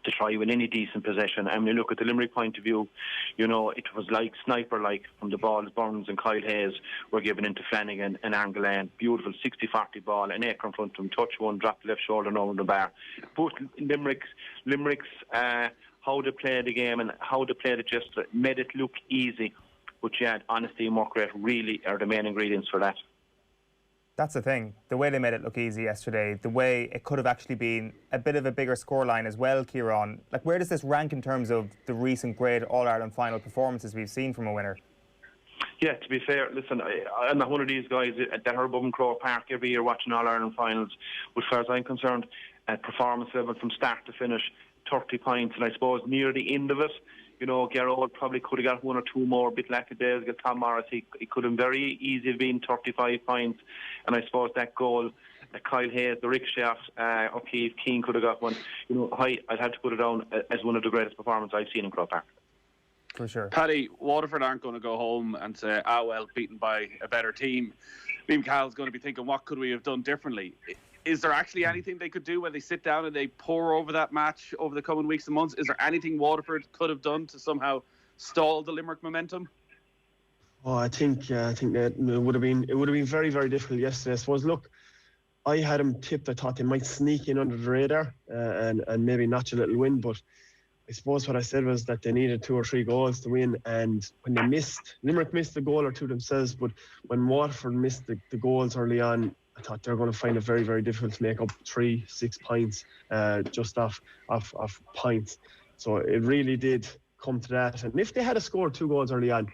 [SPEAKER 11] to try with any decent possession. And when you look at the Limerick point of view, you know, it was like sniper-like from the balls. Burns and Kyle Hayes were given into Flanagan and Angelan. Beautiful 60-40 ball, an acre in front of him, touch one, drop the left shoulder and over the bar. But Limerick's how they played the game and how they played it just made it look easy. But yeah, honesty and work rate really are the main ingredients for that.
[SPEAKER 3] That's the thing. The way they made it look easy yesterday, the way it could have actually been a bit of a bigger scoreline as well, Ciarán. Like, where does this rank in terms of the recent great All-Ireland final performances we've seen from a winner?
[SPEAKER 11] Yeah, to be fair, listen, I'm not one of these guys that are above in Croke Park every year watching All-Ireland finals. But as far as I'm concerned, at performance level from start to finish, 30 points, and I suppose near the end of it, you know, Gerald probably could have got 1 or 2 more, a bit lackadaisical. Tom Morris, he could have very easily been 35 points. And I suppose that goal, Kyle Hayes, the rickshaw, O'Keefe, Keane could have got one. You know, I'd have to put it down as one of the greatest performances I've seen in Croke Park.
[SPEAKER 3] For sure.
[SPEAKER 4] Paddy, Waterford aren't going to go home and say, well, beaten by a better team. Liam Cahill's going to be thinking, what could we have done differently? Is there actually anything they could do when they sit down and they pore over that match over the coming weeks and months? Is there anything Waterford could have done to somehow stall the Limerick momentum?
[SPEAKER 12] Oh, I think that it would have been very, very difficult yesterday. I suppose, look, I had them tipped. I thought they might sneak in under the radar and maybe notch a little win. But I suppose what I said was that they needed 2 or 3 goals to win. And when they missed, Limerick missed a goal or 2 themselves. But when Waterford missed the goals early on, I thought they were going to find it very, very difficult to make up 3-6 points just off points. So it really did come to that. And if they had scored 2 goals early on,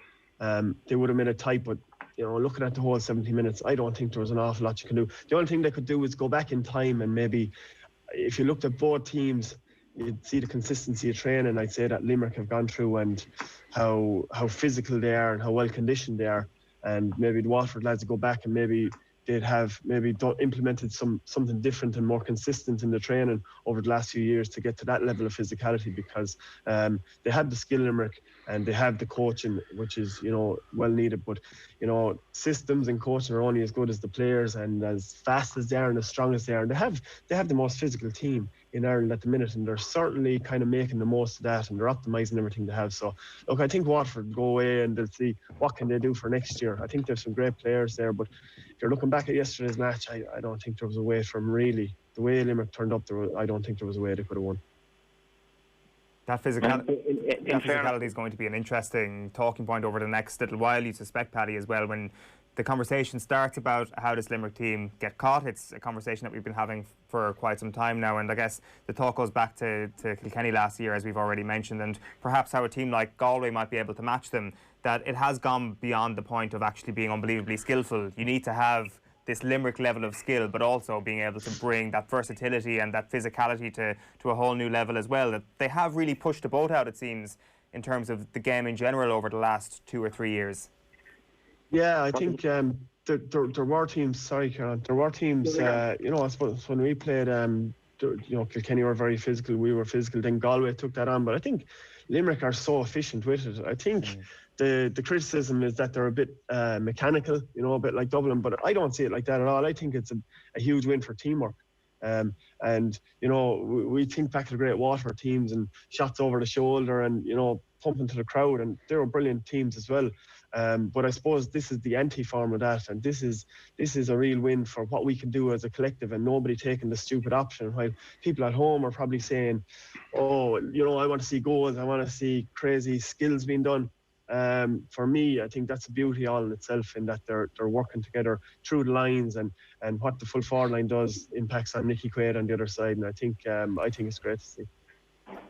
[SPEAKER 12] they would have made it tight. But you know, looking at the whole 70 minutes, I don't think there was an awful lot you can do. The only thing they could do is go back in time and maybe, if you looked at both teams, you'd see the consistency of training. I'd say that Limerick have gone through and how physical they are and how well conditioned they are. And maybe the Waterford lads go back and maybe they'd have implemented something different and more consistent in the training over the last few years to get to that level of physicality, because they have the skill, Limerick, and they have the coaching, which is, you know, well needed. But, you know, systems and coaching are only as good as the players, and as fast as they are and as strong as they are. And they have the most physical team in Ireland at the minute, and they're certainly kind of making the most of that, and they're optimising everything they have. So, look, I think Waterford go away and they'll see what can they do for next year. I think there's some great players there, but if you're looking back at yesterday's match, I don't think there was a way from really the way Limerick turned up. I don't think there was a way they could have won.
[SPEAKER 3] That physicality is going to be an interesting talking point over the next little while, you suspect, Paddy, as well, when the conversation starts about how does Limerick team get caught. It's a conversation that we've been having for quite some time now, and I guess the talk goes back to Kilkenny last year, as we've already mentioned, and perhaps how a team like Galway might be able to match them, that it has gone beyond the point of actually being unbelievably skillful. You need to have this Limerick level of skill, but also being able to bring that versatility and that physicality to a whole new level as well. That they have really pushed the boat out, it seems, in terms of the game in general over the last 2 or 3 years.
[SPEAKER 12] Yeah, I think there were teams, sorry, Ciarán, there were teams, you know, I suppose when we played, you know, Kilkenny were very physical, we were physical, then Galway took that on, but I think Limerick are so efficient with it. I think the criticism is that they're a bit mechanical, you know, a bit like Dublin, but I don't see it like that at all. I think it's a huge win for teamwork. And, you know, we think back to the great Waterford teams and shots over the shoulder and, you know, pumping to the crowd, and they were brilliant teams as well. But I suppose this is the anti-form of that, and this is a real win for what we can do as a collective, and nobody taking the stupid option, while people at home are probably saying, oh, you know, I want to see goals, I want to see crazy skills being done. For me, I think that's a beauty all in itself, in that they're working together through the lines, and what the full forward line does impacts on Nicky Quaid on the other side, and I think it's great to see.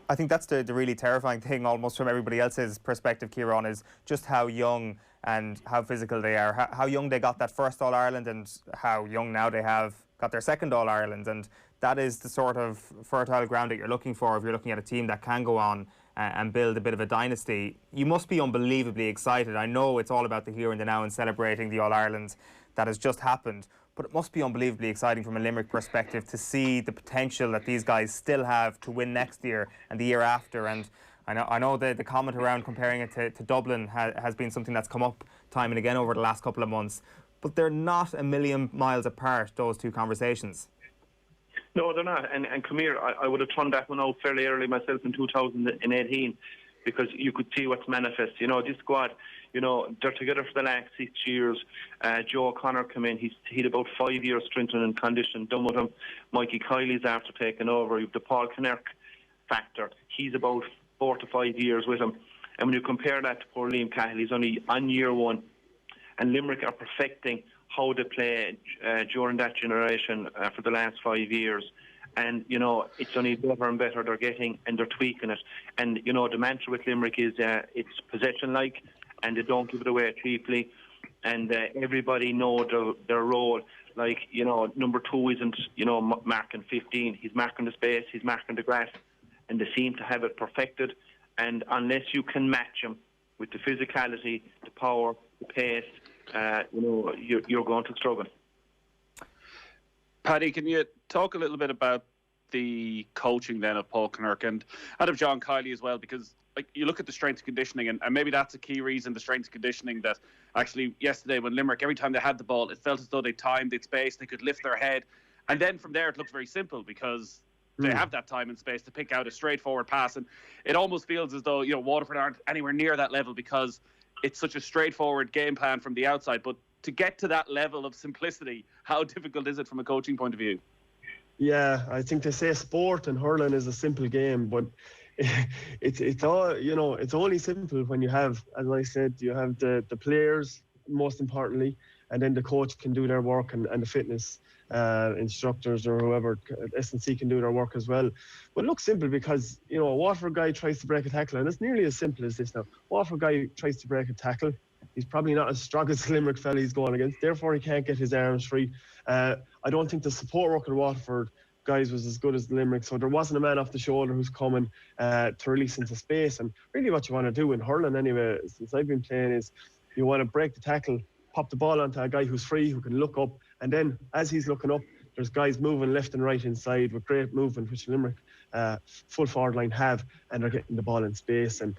[SPEAKER 3] I think that's the really terrifying thing, almost from everybody else's perspective, Ciarán, is just how young and how physical they are, how young they got that first All-Ireland and how young now they have got their second All-Ireland. And that is the sort of fertile ground that you're looking for if you're looking at a team that can go on and build a bit of a dynasty. You must be unbelievably excited. I know it's all about the here and the now and celebrating the All-Ireland that has just happened, but it must be unbelievably exciting from a Limerick perspective to see the potential that these guys still have to win next year and the year after. And I know the comment around comparing it to Dublin has been something that's come up time and again over the last couple of months, but they're not a million miles apart, those two conversations.
[SPEAKER 11] No, they're not. And come here, I would have turned that one out fairly early myself in 2018 because you could see what's manifest. You know, this squad, you know, they're together for the last 6 years. Joe O'Connor come in. He'd about 5 years strengthening and condition done with him. Mikey Kiely's after taking over. You've the Paul Kinnerk factor. He's about 4 to 5 years with him. And when you compare that to poor Liam Cahill, he's only on year one. And Limerick are perfecting how they play during that generation for the last 5 years. And, you know, it's only better and better they're getting, and they're tweaking it. And, you know, the mantra with Limerick is it's possession-like, and they don't give it away cheaply. And everybody know their role. Like, you know, number 2 isn't, you know, marking 15. He's marking the space, he's marking the grass. And they seem to have it perfected. And unless you can match him with the physicality, the power, the pace, you know, you're going to struggle.
[SPEAKER 4] Paddy, can you talk a little bit about the coaching then of Paul Kinnerk and of John Kiely as well? Because like you look at the strength and conditioning, and maybe that's a key reason, the strength and conditioning, that actually yesterday when Limerick, every time they had the ball, it felt as though they timed, they'd space, they could lift their head. And then from there it looks very simple because they have that time and space to pick out a straightforward pass. And it almost feels as though, you know, Waterford aren't anywhere near that level because it's such a straightforward game plan from the outside. But to get to that level of simplicity, how difficult is it from a coaching point of view?
[SPEAKER 12] Yeah, I think they say sport and hurling is a simple game, but it's all, you know, it's only simple when you have, as I said, you have the players, most importantly, and then the coach can do their work and the fitness instructors or whoever, S&C can do their work as well. But it looks simple because, you know, a Waterford guy tries to break a tackle, and it's nearly as simple as this now. Waterford guy tries to break a tackle. He's probably not as strong as the Limerick fella he's going against. Therefore, he can't get his arms free. I don't think the support work of the Waterford guys was as good as the Limerick. So there wasn't a man off the shoulder who's coming to release into space. And really what you want to do in hurling anyway, since I've been playing, is you want to break the tackle, pop the ball onto a guy who's free, who can look up. And then as he's looking up, there's guys moving left and right inside with great movement, which Limerick full forward line have, and they're getting the ball in space. And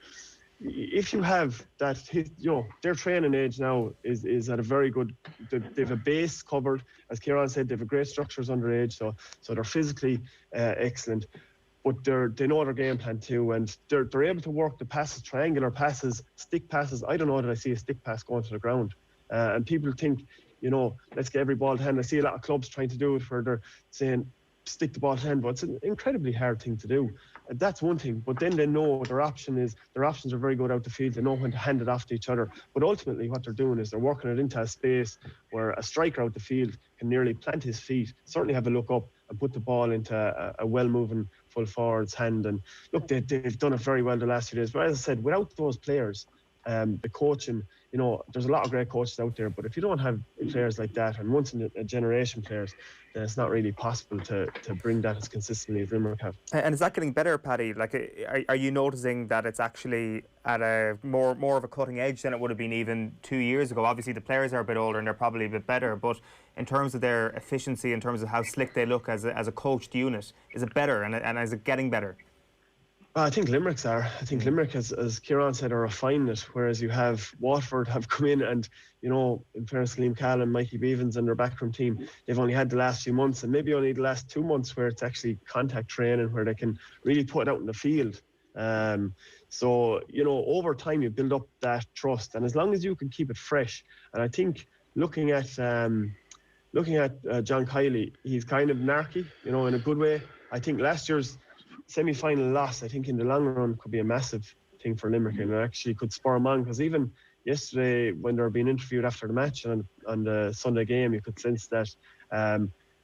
[SPEAKER 12] if you have that, you know, their training age now is at a very good, they've a base covered. As Ciarán said, they have a great structures underage, so they're physically excellent. But they know their game plan too, and they're able to work the passes, triangular passes, stick passes. I don't know that I see a stick pass going to the ground. And people think, you know, let's get every ball to hand. I see a lot of clubs trying to do it where they're saying stick the ball to hand, but it's an incredibly hard thing to do. And that's one thing, but then they know their options are very good out the field. They know when to hand it off to each other. But ultimately what they're doing is they're working it into a space where a striker out the field can nearly plant his feet, certainly have a look up and put the ball into a well-moving full forward's hand. And look, they've done it very well the last few days. But as I said, without those players, the coaching, you know, there's a lot of great coaches out there, but if you don't have players like that, and once in a generation players, then it's not really possible to bring that as consistently as Limerick have. And
[SPEAKER 3] is that getting better, Paddy? Like, are you noticing that it's actually at a more of a cutting edge than it would have been even 2 years ago? Obviously, the players are a bit older and they're probably a bit better, but in terms of their efficiency, in terms of how slick they look as a coached unit, is it better and is it getting better?
[SPEAKER 12] I think Limerick's are. I think Limerick, as Ciarán said, are refining it, whereas you have Waterford have come in and, you know, in fairness to Liam Cahill and Mikey Beavens and their backroom team, they've only had the last few months and maybe only the last 2 months where it's actually contact training, where they can really put it out in the field. So, you know, over time you build up that trust, and as long as you can keep it fresh. And I think looking at John Kiely, he's kind of narky, you know, in a good way. I think last year's semi-final loss, I think in the long run could be a massive thing for Limerick, and it actually could spur them on, because even yesterday when they were being interviewed after the match on the Sunday game, you could sense that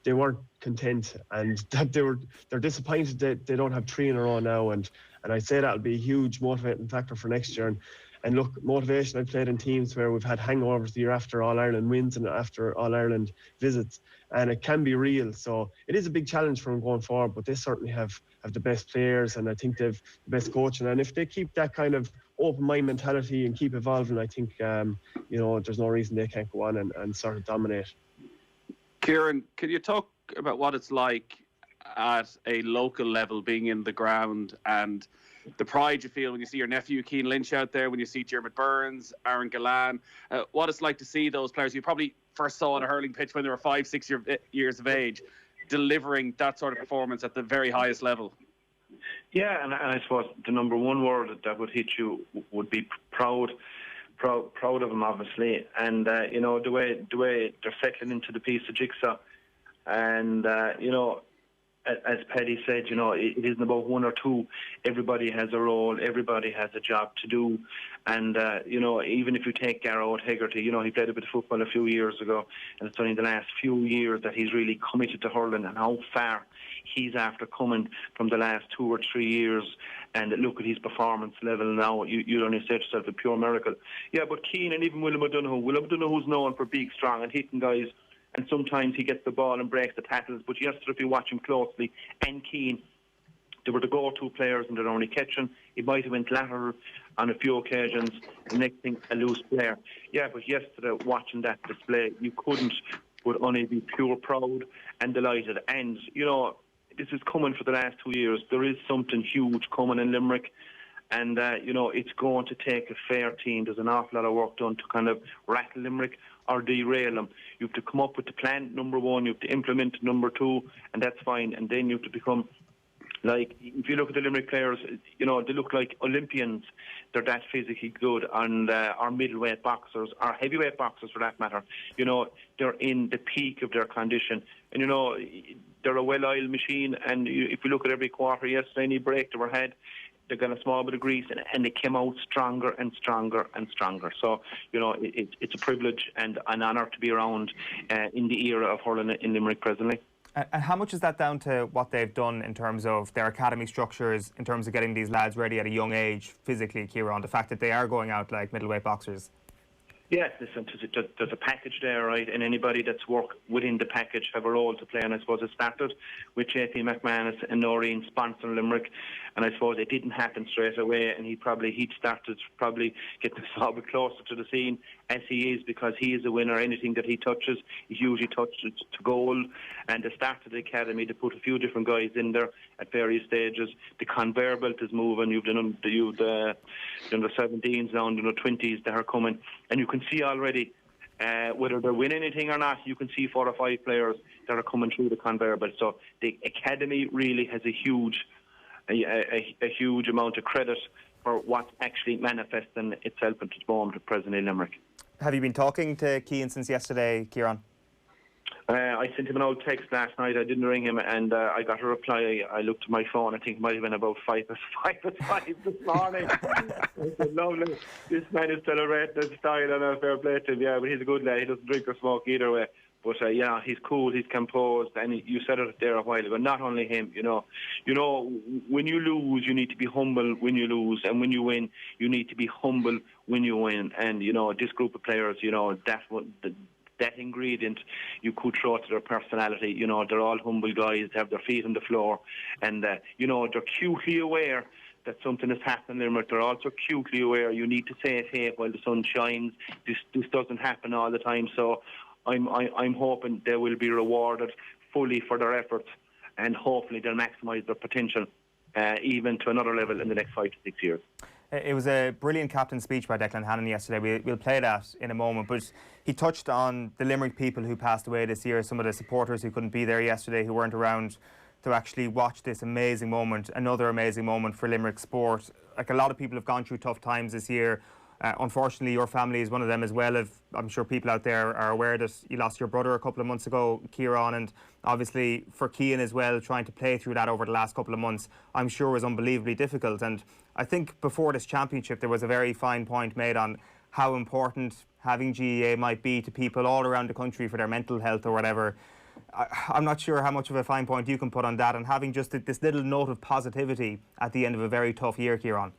[SPEAKER 12] they weren't content, and that they're disappointed that they don't have 3 in a row now, and I'd say that'll be a huge motivating factor for next year. And look, motivation, I've played in teams where we've had hangovers the year after All-Ireland wins and after All-Ireland visits, and it can be real. So it is a big challenge for them going forward, but they certainly have the best players, and I think they've the best coaching. And if they keep that kind of open mind mentality and keep evolving, I think there's no reason they can't go on and sort of dominate.
[SPEAKER 4] Ciarán, can you talk about what it's like at a local level, being in the ground, and the pride you feel when you see your nephew Cian Lynch out there, when you see Dermot Burns, Aaron Gillette, what it's like to see those players you probably first saw on a hurling pitch when they were 5-6 years of age, delivering that sort of performance at the very highest level?
[SPEAKER 11] Yeah, and I suppose the number one word that would hit you would be proud of them, obviously, and the way they're settling into the piece of jigsaw, and as Paddy said, it isn't about 1 or 2. Everybody has a role. Everybody has a job to do. And, even if you take Garrett Hegarty, he played a bit of football a few years ago, and it's only the last few years that he's really committed to hurling, and how far he's after coming from the last 2 or 3 years. And look at his performance level now. You'd only say to yourself, a pure miracle. Yeah, but Keane and even William O'Donoghu's known for big, strong and hitting guys. And sometimes he gets the ball and breaks the tackles. But yesterday, if you watch him closely, and Keane, they were the go-to players and they're only catching. He might have went lateral on a few occasions. The next thing, a loose player. Yeah, but yesterday, watching that display, you couldn't but only be pure proud and delighted. And, this is coming for the last 2 years. There is something huge coming in Limerick. And, it's going to take a fair team. There's an awful lot of work done to kind of rattle Limerick or derail them. You have to come up with the plan, number one. You have to implement number 2, and that's fine. And then you have to become, like, if you look at the Limerick players, they look like Olympians. They're that physically good. And our middleweight boxers, our heavyweight boxers for that matter, they're in the peak of their condition. And, they're a well-oiled machine. And if you look at every quarter yesterday, any break they were had, they got a small bit of grease, and they came out stronger and stronger and stronger. So, it's a privilege and an honour to be around in the era of hurling in Limerick presently.
[SPEAKER 3] And how much is that down to what they've done in terms of their academy structures, in terms of getting these lads ready at a young age, physically, Ciarán, the fact that they are going out like middleweight boxers?
[SPEAKER 11] Yes, listen, there's a package there, right? And anybody that's worked within the package have a role to play. And I suppose it started with JP McManus and Noreen sponsoring Limerick. And I suppose it didn't happen straight away. And he'd started getting a bit closer to the scene as he is, because he is a winner. Anything that he touches, he's usually touched it to goal. And they started the academy. They put a few different guys in there at various stages. The conveyor belt is moving. You've done the 17s now and the 20s that are coming. And you can see already whether they win anything or not. You can see 4 or 5 players that are coming through the conveyor belt. So the academy really has a huge amount of credit for what's actually manifesting itself at the moment at present in Limerick.
[SPEAKER 3] Have you been talking to Cian since yesterday, Ciarán?
[SPEAKER 11] I sent him an old text last night. I didn't ring him, and I got a reply. I looked at my phone. I think it might have been about 5 this morning. I said, lovely. This man is celebrating his style, and a fair play to him. Yeah, but he's a good lad. He doesn't drink or smoke either way. But he's cool, he's composed, and you said it there a while ago. Not only him, when you lose, you need to be humble when you lose, and when you win, you need to be humble when you win. And this group of players, that ingredient you could throw to their personality. They're all humble guys, have their feet on the floor, and they're acutely aware that something is happening. They're also acutely aware you need to say it here while the sun shines. This doesn't happen all the time. So I'm hoping they will be rewarded fully for their efforts, and hopefully they'll maximise their potential even to another level in the next 5 to 6 years.
[SPEAKER 3] It was a brilliant captain speech by Declan Hannon yesterday. We'll play that in a moment, but he touched on the Limerick people who passed away this year, some of the supporters who couldn't be there yesterday, who weren't around to actually watch this amazing moment, another amazing moment for Limerick sport. Like, a lot of people have gone through tough times this year. Unfortunately, your family is one of them as well. I'm sure people out there are aware that you lost your brother a couple of months ago, Ciarán, and obviously for Cian as well, trying to play through that over the last couple of months, I'm sure was unbelievably difficult. And I think before this championship, there was a very fine point made on how important having GEA might be to people all around the country for their mental health or whatever. I'm not sure how much of a fine point you can put on that, and having just this little note of positivity at the end of a very tough year, Ciarán.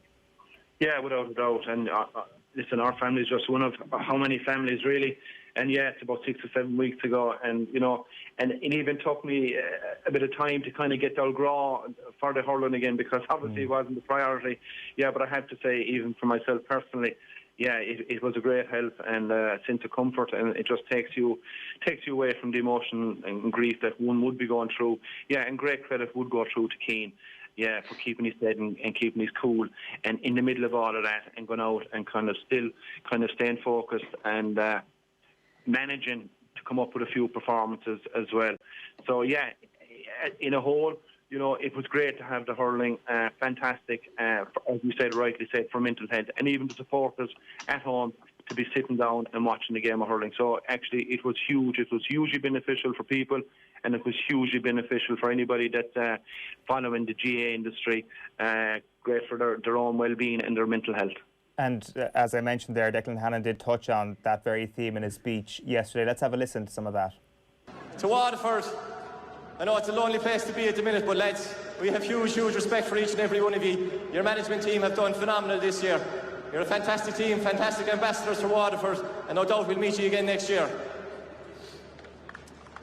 [SPEAKER 11] Yeah, without a doubt. And listen, our family is just one of how many families really. And yeah, it's about 6 or 7 weeks ago, and you know, and it even took me a bit of time to kind of get Dalgraw for the hurling again, because obviously it wasn't the priority. Yeah, but I have to say, even for myself personally, yeah, it was a great help and a sense of comfort, and it just takes you away from the emotion and grief that one would be going through. Yeah, and great credit would go through to Keane. Yeah, for keeping his head and keeping his cool, and in the middle of all of that, and going out and kind of staying focused and managing to come up with a few performances as well. So yeah, in a whole, you know, it was great to have the hurling, fantastic, as you said, rightly said, for mental health, and even the supporters at home to be sitting down and watching the game of hurling. So actually it was huge. It was hugely beneficial for people, and it was hugely beneficial for anybody that's following the GA industry. Great for their own well-being and their mental health.
[SPEAKER 3] And as I mentioned there, Declan Hannon did touch on that very theme in his speech yesterday. Let's have a listen to some of that.
[SPEAKER 13] To Waterford, I know it's a lonely place to be at the minute, but lads, we have huge respect for each and every one of you. Your management team have done phenomenal this year. You're a fantastic team, fantastic ambassadors for Waterford, and no doubt we'll meet you again next year.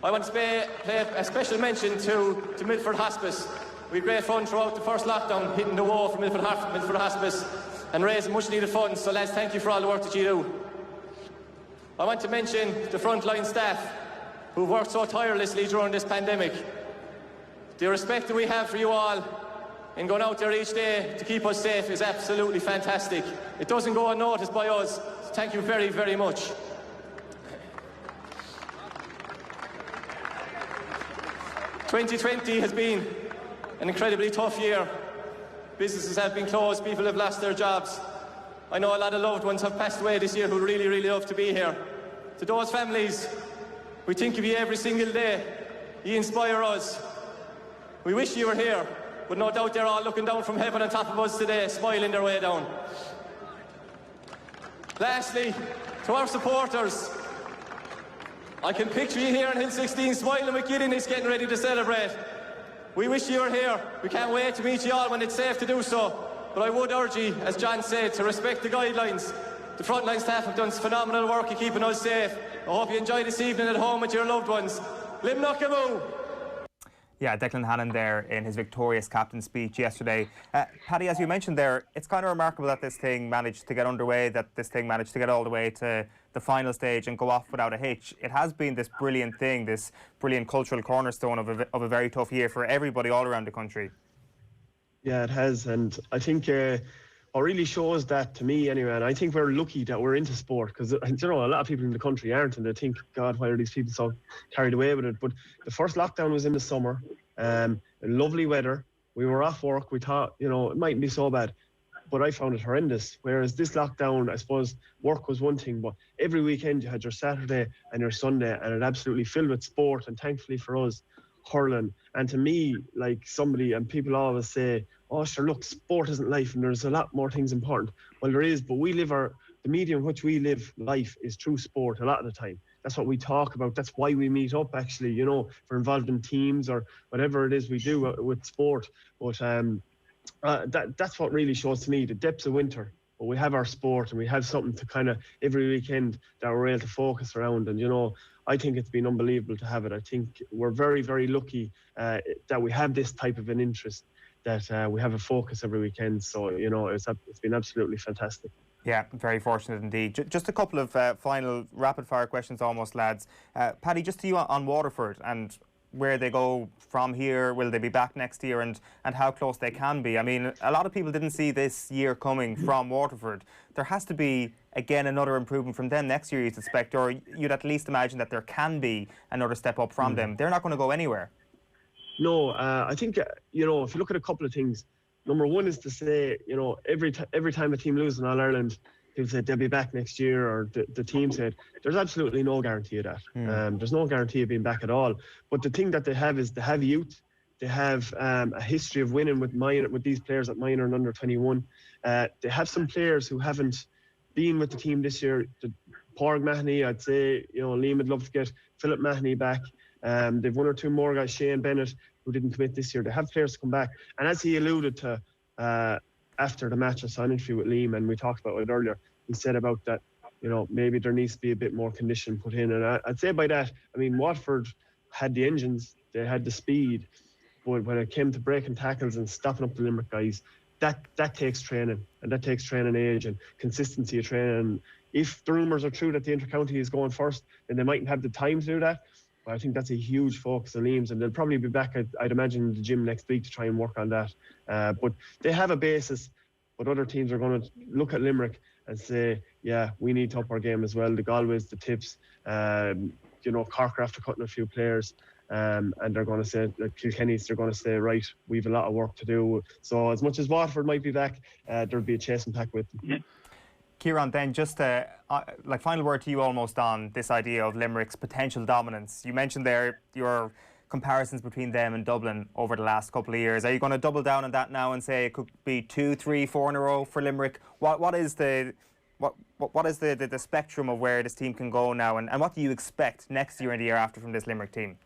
[SPEAKER 13] I want to pay a special mention to Milford Hospice. We had great fun throughout the first lockdown, hitting the wall for Milford Hospice and raising much needed funds. So lads, thank you for all the work that you do. I want to mention the frontline staff who've worked so tirelessly during this pandemic. The respect that we have for you all in going out there each day to keep us safe is absolutely fantastic. It doesn't go unnoticed by us, so thank you very, very much. ...2020 has been an incredibly tough year. Businesses have been closed, people have lost their jobs. I know a lot of loved ones have passed away this year who really, really love to be here. To those families, we think of you every single day. You inspire us. We wish you were here, but no doubt they're all looking down from heaven on top of us today, smiling their way down. Lastly, to our supporters, I can picture you here in Hill 16 smiling with giddiness, getting ready to celebrate. We wish you were here. We can't wait to meet you all when it's safe to do so. But I would urge you, as John said, to respect the guidelines. The frontline staff have done phenomenal work in keeping us safe. I hope you enjoy this evening at home with your loved ones. Limerick.
[SPEAKER 3] Yeah, Declan Hannon there in his victorious captain speech yesterday. Paddy, as you mentioned there, it's kind of remarkable that this thing managed to get underway, that this thing managed to get all the way to the final stage and go off without a hitch. It has been this brilliant thing, this brilliant cultural cornerstone of a very tough year for everybody all around the country.
[SPEAKER 12] Yeah, it has, and I think what really shows that to me anyway, and I think we're lucky that we're into sport, because you know a lot of people in the country aren't, and they think, God, why are these people so carried away with it? But the first lockdown was in the summer, lovely weather, we were off work, we thought, you know, it mightn't be so bad, but I found it horrendous. Whereas this lockdown, I suppose work was one thing, but every weekend you had your Saturday and your Sunday, and it absolutely filled with sport, and thankfully for us, hurling. And to me, like somebody, and people always say, oh sure, look, sport isn't life and there's a lot more things important. Well, there is, but the medium in which we live life is through sport a lot of the time. That's what we talk about. That's why we meet up, actually, you know, if we're involved in teams or whatever it is we do with sport. But that's what really shows to me the depths of winter. But we have our sport, and we have something to kind of every weekend that we're able to focus around. And, you know, I think it's been unbelievable to have it. I think we're very, very lucky that we have this type of an interest, that we have a focus every weekend. So, you know, it's been absolutely fantastic.
[SPEAKER 3] Yeah, very fortunate indeed. Just a couple of final rapid-fire questions almost, lads. Paddy, just to you on Waterford and where they go from here. Will they be back next year, and how close they can be? I mean, a lot of people didn't see this year coming from Waterford. There has to be, again, another improvement from them next year, you'd expect, or you'd at least imagine that there can be another step up from them. They're not going to go anywhere.
[SPEAKER 12] No, I think, you know, if you look at a couple of things, number one is to say, you know, every time a team loses in All-Ireland, people say they'll be back next year, or the team said, there's absolutely no guarantee of that. There's no guarantee of being back at all. But the thing that they have is they have youth. They have a history of winning with these players at minor and under 21. They have some players who haven't been with the team this year. Pádraig Mahoney, I'd say, you know, Liam would love to get Philip Mahoney back. They've one or two more guys, Shane Bennett, who didn't commit this year. They have players to come back. And as he alluded to after the match, I saw an interview with Liam, and we talked about it earlier. He said about that, maybe there needs to be a bit more condition put in. And I'd say by that, I mean, Watford had the engines, they had the speed, but when it came to breaking tackles and stopping up the Limerick guys, that takes training, and that takes training age and consistency of training. If the rumours are true that the inter-county is going first, then they mightn't have the time to do that. But I think that's a huge focus on Liam's, and they'll probably be back, I'd imagine, in the gym next week to try and work on that. But they have a basis, but other teams are going to look at Limerick and say, yeah, we need to up our game as well. The Galways, the Tips, Cork are after cutting a few players. And they're going to say, Kilkenny's, they're going to say, right, we've a lot of work to do. So as much as Waterford might be back, there'll be a chasing pack with them. Yeah.
[SPEAKER 3] Ciarán, then just final word to you almost on this idea of Limerick's potential dominance. You mentioned there your comparisons between them and Dublin over the last couple of years. Are you going to double down on that now and say it could be 2, 3, 4 in a row for Limerick? What is the spectrum of where this team can go now, and what do you expect next year and the year after from this Limerick team?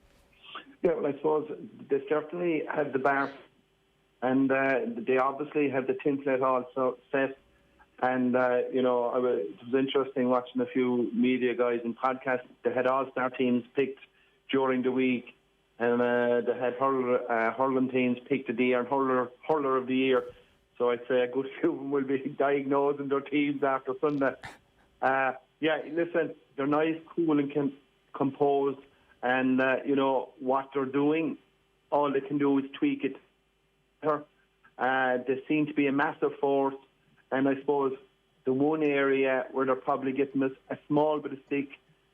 [SPEAKER 11] Yeah, well, I suppose they certainly have the bar, and they obviously have the template also set. And, it was interesting watching a few media guys and podcasts. They had all-star teams picked during the week, and they had hurling teams picked of the year and hurler of the year. So I'd say a good few of them will be diagnosing their teams after Sunday. Listen, they're nice, cool and composed. And, what they're doing, all they can do is tweak it. They seem to be a massive force. And I suppose the one area where they're probably getting a small bit of stick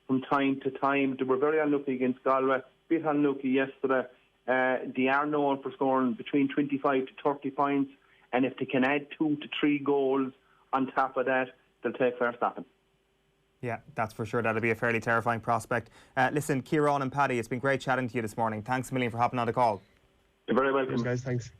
[SPEAKER 11] from time to time, they were very unlucky against Galway, bit unlucky yesterday. They are known for scoring between 25 to 30 points. And if they can add 2 to 3 goals on top of that, they'll take fair stopping.
[SPEAKER 3] Yeah, that's for sure. That'll be a fairly terrifying prospect. Listen, Ciarán and Paddy, it's been great chatting to you this morning. Thanks a million for hopping on the call.
[SPEAKER 11] You're very welcome.
[SPEAKER 12] Cheers, guys. Thanks.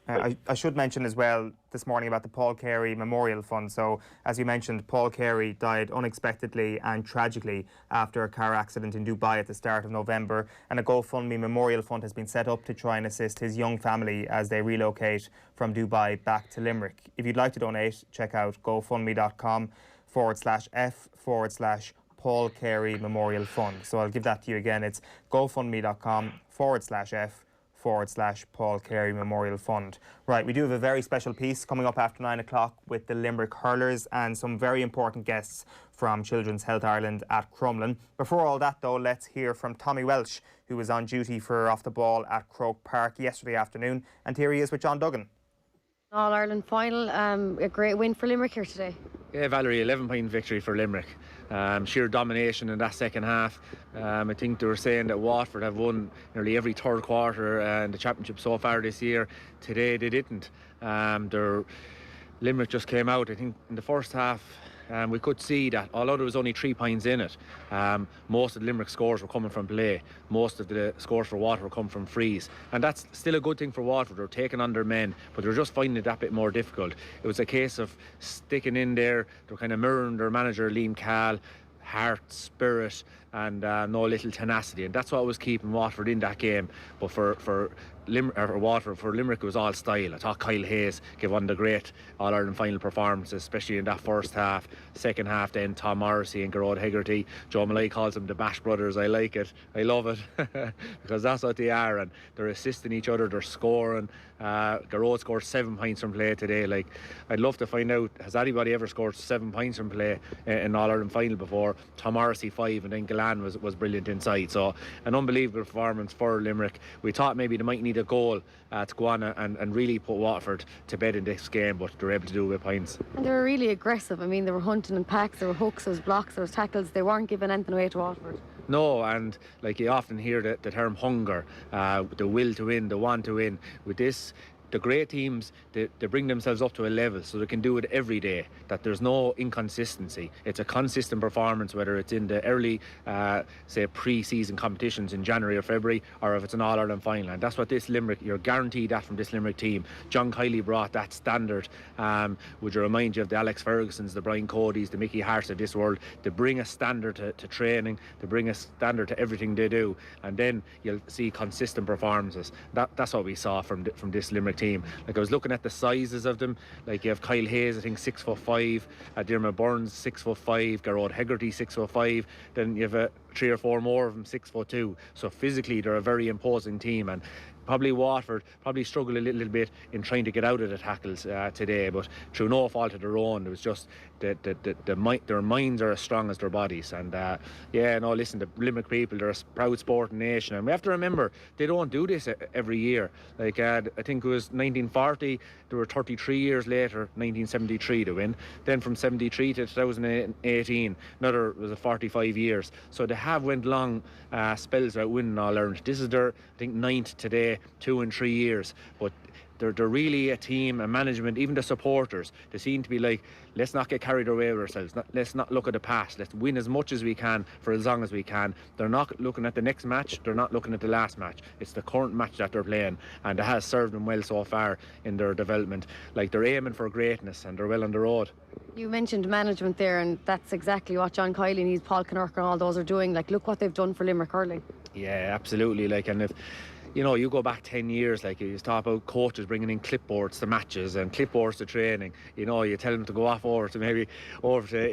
[SPEAKER 3] I should mention as well this morning about the Paul Carey Memorial Fund. So, as you mentioned, Paul Carey died unexpectedly and tragically after a car accident in Dubai at the start of November. And a GoFundMe Memorial Fund has been set up to try and assist his young family as they relocate from Dubai back to Limerick. If you'd like to donate, check out gofundme.com/F/Paul Carey Memorial Fund. So I'll give that to you again. It's gofundme.com/F/Paul Carey Memorial Fund. Right, we do have a very special piece coming up after 9 o'clock with the Limerick Hurlers and some very important guests from Children's Health Ireland at Crumlin. Before all that, though, let's hear from Tommy Welsh, who was on duty for Off the Ball at Croke Park yesterday afternoon. And here he is with John Duggan.
[SPEAKER 14] All-Ireland final, a great win for Limerick here today.
[SPEAKER 15] Yeah, Valerie, 11-point victory for Limerick. Sheer domination in that second half. I think they were saying that Watford have won nearly every third quarter in the championship so far this year. Today they didn't. Limerick just came out, I think, in the first half. We could see that, although there was only 3 points in it, most of the Limerick scores were coming from play. Most of the scores for Waterford were coming from frees. And that's still a good thing for Waterford. They're taking on their men, but they're just finding it that bit more difficult. It was a case of sticking in there. They're kind of mirroring their manager, Liam Cahill, heart, spirit, and no little tenacity. And that's what was keeping Waterford in that game. But for Waterford, for Limerick, it was all style. I thought Kyle Hayes gave one of the great All-Ireland final performances, especially in that first half. Second half, then Tom Morrissey and Garrod Hegarty. Joe Malay calls them the Bash Brothers. I like it. I love it because that's what they are, and they're assisting each other. They're scoring. Garrod scored 7 points from play today. Like, I'd love to find out, has anybody ever scored 7 points from play in an All-Ireland final before? Tom Morrissey 5, and then Gillette was brilliant inside. So an unbelievable performance for Limerick. We thought maybe they might need a goal to go on and really put Waterford to bed in this game, but they were able to do it with points.
[SPEAKER 14] And they were really aggressive. I mean, they were hunting in packs, there were hooks, there was blocks, there was tackles. They weren't giving anything away to Waterford.
[SPEAKER 15] No, and like you often hear the term hunger, the will to win, the want to win. With this, the great teams, they bring themselves up to a level so they can do it every day, that there's no inconsistency. It's a consistent performance, whether it's in the early, say, pre-season competitions in January or February, or if it's an All-Ireland final. And that's what this Limerick, you're guaranteed that from this Limerick team. John Kiely brought that standard. Would you remind you of the Alex Fergusons, the Brian Codys, the Mickey Harts of this world? They bring a standard to training, they bring a standard to everything they do, and then you'll see consistent performances. That's what we saw from this Limerick team. Like, I was looking at the sizes of them. Like, you have Kyle Hayes, I think 6'5", Dermot Burns 6'5", Garrod Hegarty 6'5", then you have 3 or 4 more of them 6'2". So physically they're a very imposing team, and probably Waterford probably struggled a little bit in trying to get out of the tackles today, but through no fault of their own. It was just their minds are as strong as their bodies. And listen, the Limerick people, they're a proud sporting nation, and we have to remember they don't do this every year. Like, I think it was 1940, there were 33 years later, 1973 to win. Then from 73 to 2018, another was 45 years. So they have went long spells without winning All-Ireland. This is their, I think, 9th today, 2 in 3 years. But they're really a team, a management, even the supporters, they seem to be like, let's not get carried away with ourselves. Let's not look at the past. Let's win as much as we can for as long as we can. They're not looking at the next match. They're not looking at the last match. It's the current match that they're playing, and it has served them well so far in their development. Like, they're aiming for greatness, and they're well on the road.
[SPEAKER 14] You mentioned management there, and that's exactly what John Kiely and Paul Kinnerk and all those are doing. Like, look what they've done for Limerick Hurling.
[SPEAKER 15] Yeah, absolutely. Like, and if you go back 10 years, like, you talk about coaches bringing in clipboards to matches and clipboards to training. You tell them to go off over to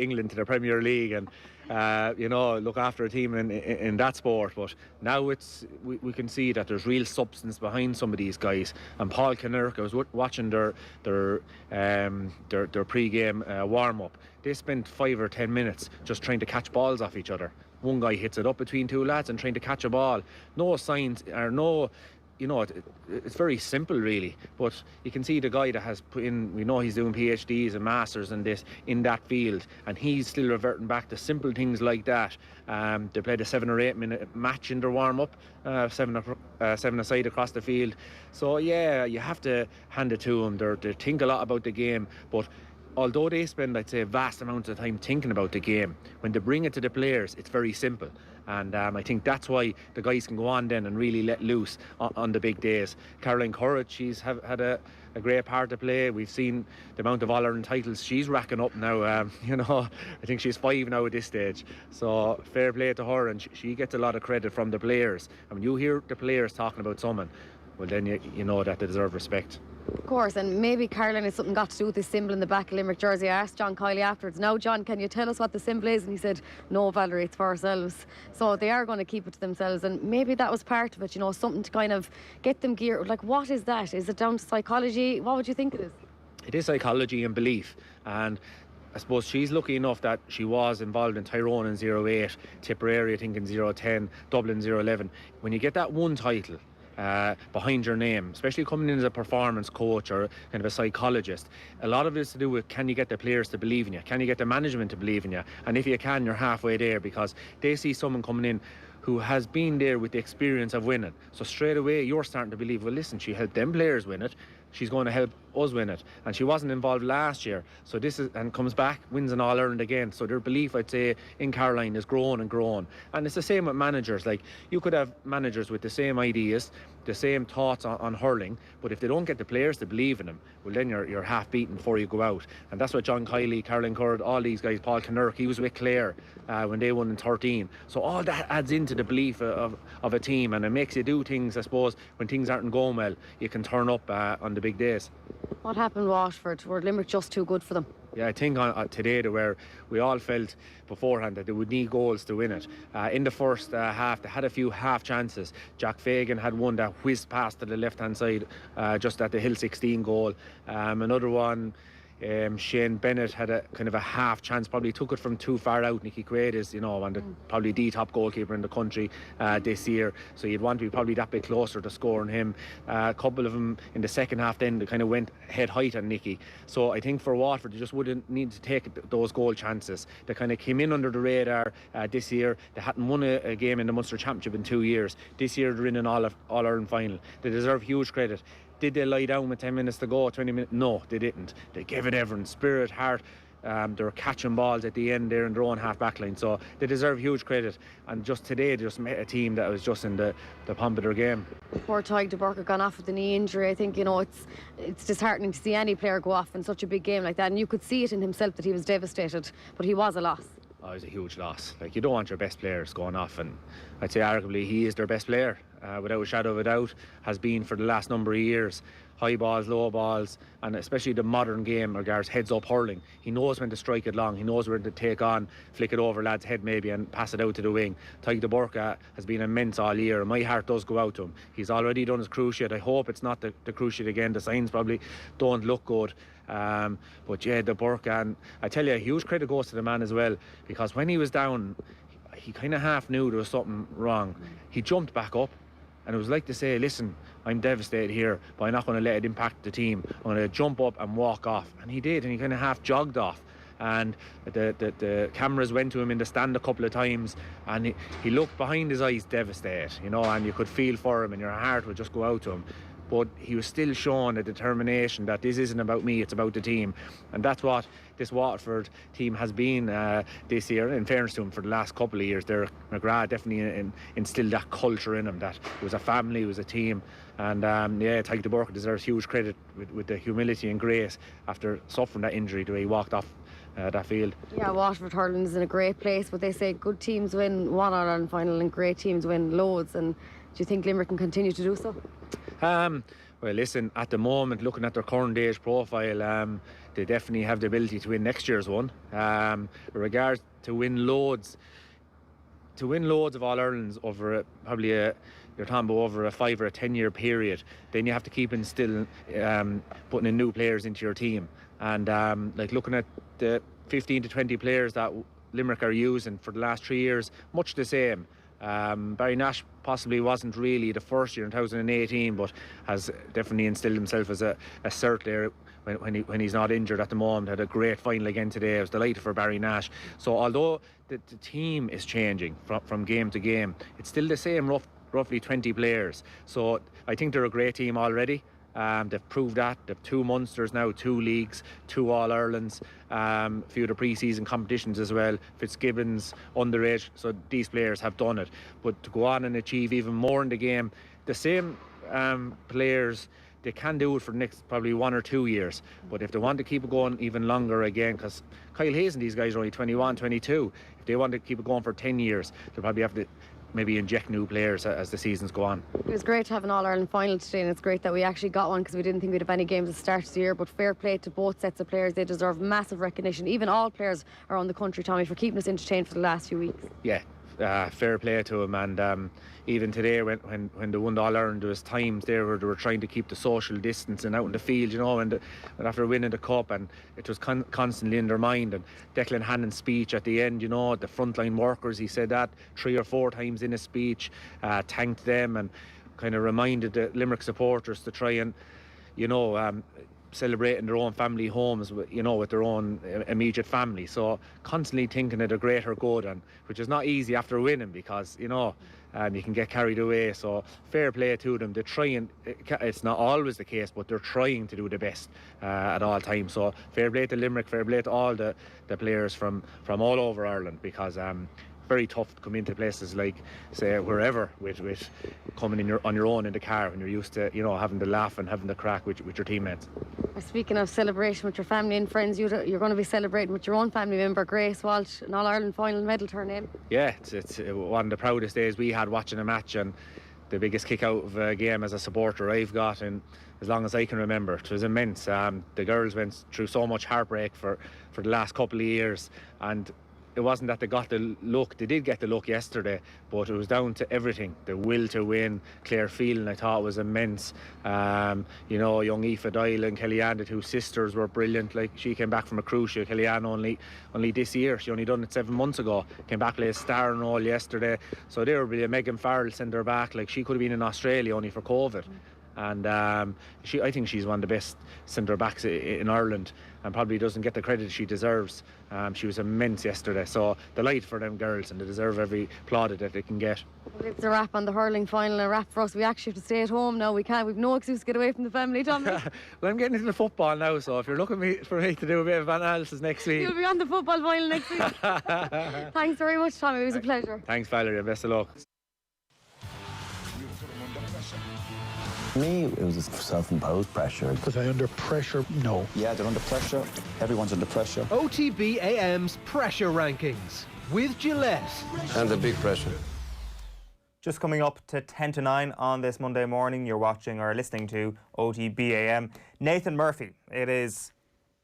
[SPEAKER 15] England, to the Premier League, and look after a team in that sport. But now we can see that there's real substance behind some of these guys. And Paul Kinnerk, I was watching their pre-game warm-up. They spent 5 or 10 minutes just trying to catch balls off each other. One guy hits it up between 2 lads and trying to catch a ball. No signs, or no, it's very simple really. But you can see the guy that has put in, we know he's doing PhDs and masters in that field, and he's still reverting back to simple things like that. They played a 7 or 8 minute match in their warm-up, 7 aside across the field. So yeah, you have to hand it to them. They think a lot about the game, but although they spend, I'd say, vast amounts of time thinking about the game, when they bring it to the players, it's very simple. And I think that's why the guys can go on then and really let loose on the big days. Caroline Currett, she's had a great part to play. We've seen the amount of All-Ireland titles she's racking up now. I think she's 5 now at this stage. So fair play to her, and she gets a lot of credit from the players. And when you hear the players talking about someone, well, then you know that they deserve respect.
[SPEAKER 14] Of course, and maybe Caroline has something got to do with this symbol in the back of Limerick jersey. I asked John Kiely afterwards, now John, can you tell us what the symbol is? And he said, no, Valerie, it's for ourselves. So they are going to keep it to themselves, and maybe that was part of it, something to kind of get them geared. Like, what is that? Is it down to psychology? What would you think it is?
[SPEAKER 15] It is psychology and belief, and I suppose she's lucky enough that she was involved in Tyrone in 08, Tipperary I think in 010, Dublin 011. When you get that one title behind your name, especially coming in as a performance coach or kind of a psychologist, a lot of it is to do with, can you get the players to believe in you? Can you get the management to believe in you? And if you can, you're halfway there, because they see someone coming in who has been there with the experience of winning. So straight away you're starting to believe, well listen, she helped them players win it, she's going to help us win it. And she wasn't involved last year, so this is, and comes back, wins an All-Ireland again. So their belief, I'd say, in Caroline is growing and growing. And it's the same with managers. Like, you could have managers with the same ideas, the same thoughts on hurling, but if they don't get the players to believe in them, well then you're half beaten before you go out. And that's what John Kiely, Caroline Curd, all these guys, Paul Kinnerk, he was with Clare when they won in 13. So all that adds into the belief of a team, and it makes you do things, I suppose, when things aren't going well, you can turn up on the big days.
[SPEAKER 14] What happened, Waterford? Were Limerick just too good for them?
[SPEAKER 15] Yeah, I think today we all felt beforehand that they would need goals to win it. In the first half, they had a few half chances. Jack Fagan had one that whizzed past to the left-hand side, just at the Hill 16 goal. Another one, Shane Bennett had a kind of a half chance, probably took it from too far out. Nicky Quaid is, probably the top goalkeeper in the country this year, so you'd want to be probably that bit closer to scoring him. A couple of them in the second half then, they kind of went head height on Nicky. So I think for Waterford, they just wouldn't need to take those goal chances. They kind of came in under the radar this year. They hadn't won a game in the Munster Championship in 2 years. This year they're in an All-Ireland final. They deserve huge credit. Did they lie down with 10 minutes to go, 20 minutes? No, they didn't. They gave it everything, spirit, heart. They were catching balls at the end there in their own half back line, so they deserve huge credit. And just today, they just met a team that was just in the pomp of their game.
[SPEAKER 14] Poor Tyg de Burke gone off with a knee injury. I think, it's disheartening to see any player go off in such a big game like that, and you could see it in himself that he was devastated, but he was a loss.
[SPEAKER 15] Oh, it was a huge loss. Like, you don't want your best players going off, and I'd say arguably he is their best player, without a shadow of a doubt, has been for the last number of years. High balls, low balls, and especially the modern game regards heads-up hurling. He knows when to strike it long, he knows where to take on, flick it over lad's head maybe and pass it out to the wing. Tyg de Burke has been immense all year, and my heart does go out to him. He's already done his cruciate. I hope it's not the cruciate again. The signs probably don't look good. But yeah, de Burke, and I tell you, a huge credit goes to the man as well, because when he was down, he kind of half knew there was something wrong. He jumped back up, and it was like to say, listen, I'm devastated here, but I'm not going to let it impact the team. I'm going to jump up and walk off. And he did, and he kind of half jogged off. And the cameras went to him in the stand a couple of times, and he looked behind his eyes devastated, and you could feel for him, and your heart would just go out to him. But he was still showing a determination that this isn't about me, it's about the team. And that's what this Waterford team has been this year, in fairness to him, for the last couple of years. McGrath definitely instilled that culture in him, that it was a family, it was a team. And Tyg de Burke deserves huge credit with the humility and grace after suffering that injury, the way he walked off that field.
[SPEAKER 14] Yeah, Waterford hurling is in a great place, but they say good teams win one All-Ireland final and great teams win loads. And do you think Limerick can continue to do so?
[SPEAKER 15] Well, listen, at the moment, looking at their current age profile, they definitely have the ability to win next year's one. In regards to win loads of All-Irelands over you're talking about over a 5 or a 10 year period, then you have to keep instilling, putting in new players into your team. And like looking at the 15 to 20 players that Limerick are using for the last 3 years, much the same. Barry Nash possibly wasn't really the first year in 2018, but has definitely instilled himself as a cert there when he's not injured at the moment. Had a great final again today. I was delighted for Barry Nash. So although the team is changing from game to game, it's still the same roughly 20 players. So I think they're a great team already. They've proved that. They've 2 Munsters now, 2 leagues, 2 All-Irelands, a few of the pre-season competitions as well, Fitzgibbons, underage, so these players have done it. But to go on and achieve even more in the game, the same players, they can do it for the next probably 1 or 2 years. But if they want to keep it going even longer again, because Kyle Hayes and these guys are only 21, 22, if they want to keep it going for 10 years, they'll probably have to maybe inject new players as the seasons go on.
[SPEAKER 14] It was great to have an All-Ireland final today, and it's great that we actually got one, because we didn't think we'd have any games at the start of the year. But fair play to both sets of players. They deserve massive recognition. Even all players around the country, Tommy, for keeping us entertained for the last few weeks. Yeah,
[SPEAKER 15] fair play to him. And even today when they won the All-Ireland, there was times there where they were trying to keep the social distancing out in the field, and after winning the cup, and it was constantly in their mind. And Declan Hannon's speech at the end, the frontline workers, he said that 3 or 4 times in his speech, thanked them and kind of reminded the Limerick supporters to try and celebrate in their own family homes, with their own immediate family. So constantly thinking of the greater good, and which is not easy after winning, because you can get carried away. So fair play to them. They're trying. It's not always the case, but they're trying to do the best at all times. So fair play to Limerick. Fair play to all the players from all over Ireland, because very tough to come into places like, say, wherever, with coming on your own in the car when you're used to having the laugh and having the crack with your teammates.
[SPEAKER 14] Speaking of celebration with your family and friends, you're going to be celebrating with your own family member, Grace Walsh, an All-Ireland final medal to her name. Yeah, it's one of the proudest days we had watching a match, and the biggest kick out of a game as a supporter I've got in as long as I can remember. It was immense. The girls went through so much heartbreak for the last couple of years, and it wasn't that they got the look. They did get the look yesterday, but it was down to everything. The will to win. Claire Phelan, I thought, was immense. Young Aoife Doyle and Kellyanne, the 2 sisters, were brilliant. Like, she came back from a cruciate. Kellyanne only this year. She only done it 7 months ago. Came back like a star and all yesterday. So they were brilliant. Megan Farrell sent her back. Like, she could have been in Australia only for COVID.
[SPEAKER 15] and I think she's one of the best centre backs in Ireland, and probably doesn't get the credit she deserves. She was immense yesterday, so delight for them girls, and they deserve every plaudit that they can get.
[SPEAKER 14] It's a wrap on the hurling final, a wrap for us. We actually have to stay at home now. We've no excuse to get away from the family, Tommy.
[SPEAKER 15] Well, I'm getting into the football now, so if you're looking for me to do a bit of analysis next week,
[SPEAKER 14] you'll be on the football final next week. Thanks very much, Tommy. It was a pleasure.
[SPEAKER 15] Thanks, Valerie. Best of luck.
[SPEAKER 16] For me, it was a self-imposed pressure.
[SPEAKER 17] Was I under pressure? No.
[SPEAKER 16] Yeah, they're under pressure. Everyone's under pressure.
[SPEAKER 2] OTB AM's pressure rankings with Gillette.
[SPEAKER 18] And the big pressure.
[SPEAKER 3] Just coming up to 10 to 9 on this Monday morning, you're watching or listening to OTB AM. Nathan Murphy. It is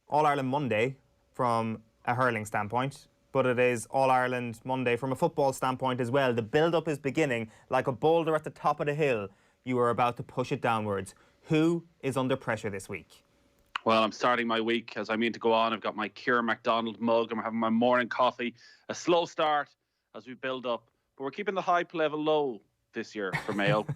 [SPEAKER 3] All-Ireland Monday from a hurling standpoint, but it is All-Ireland Monday from a football standpoint as well. The build-up is beginning like a boulder at the top of the hill. You are about to push it downwards. Who is under pressure this week?
[SPEAKER 4] Well, I'm starting my week as I mean to go on. I've got my Ciarán McDonald mug. I'm having my morning coffee. A slow start as we build up. But we're keeping the hype level low this year for Mayo.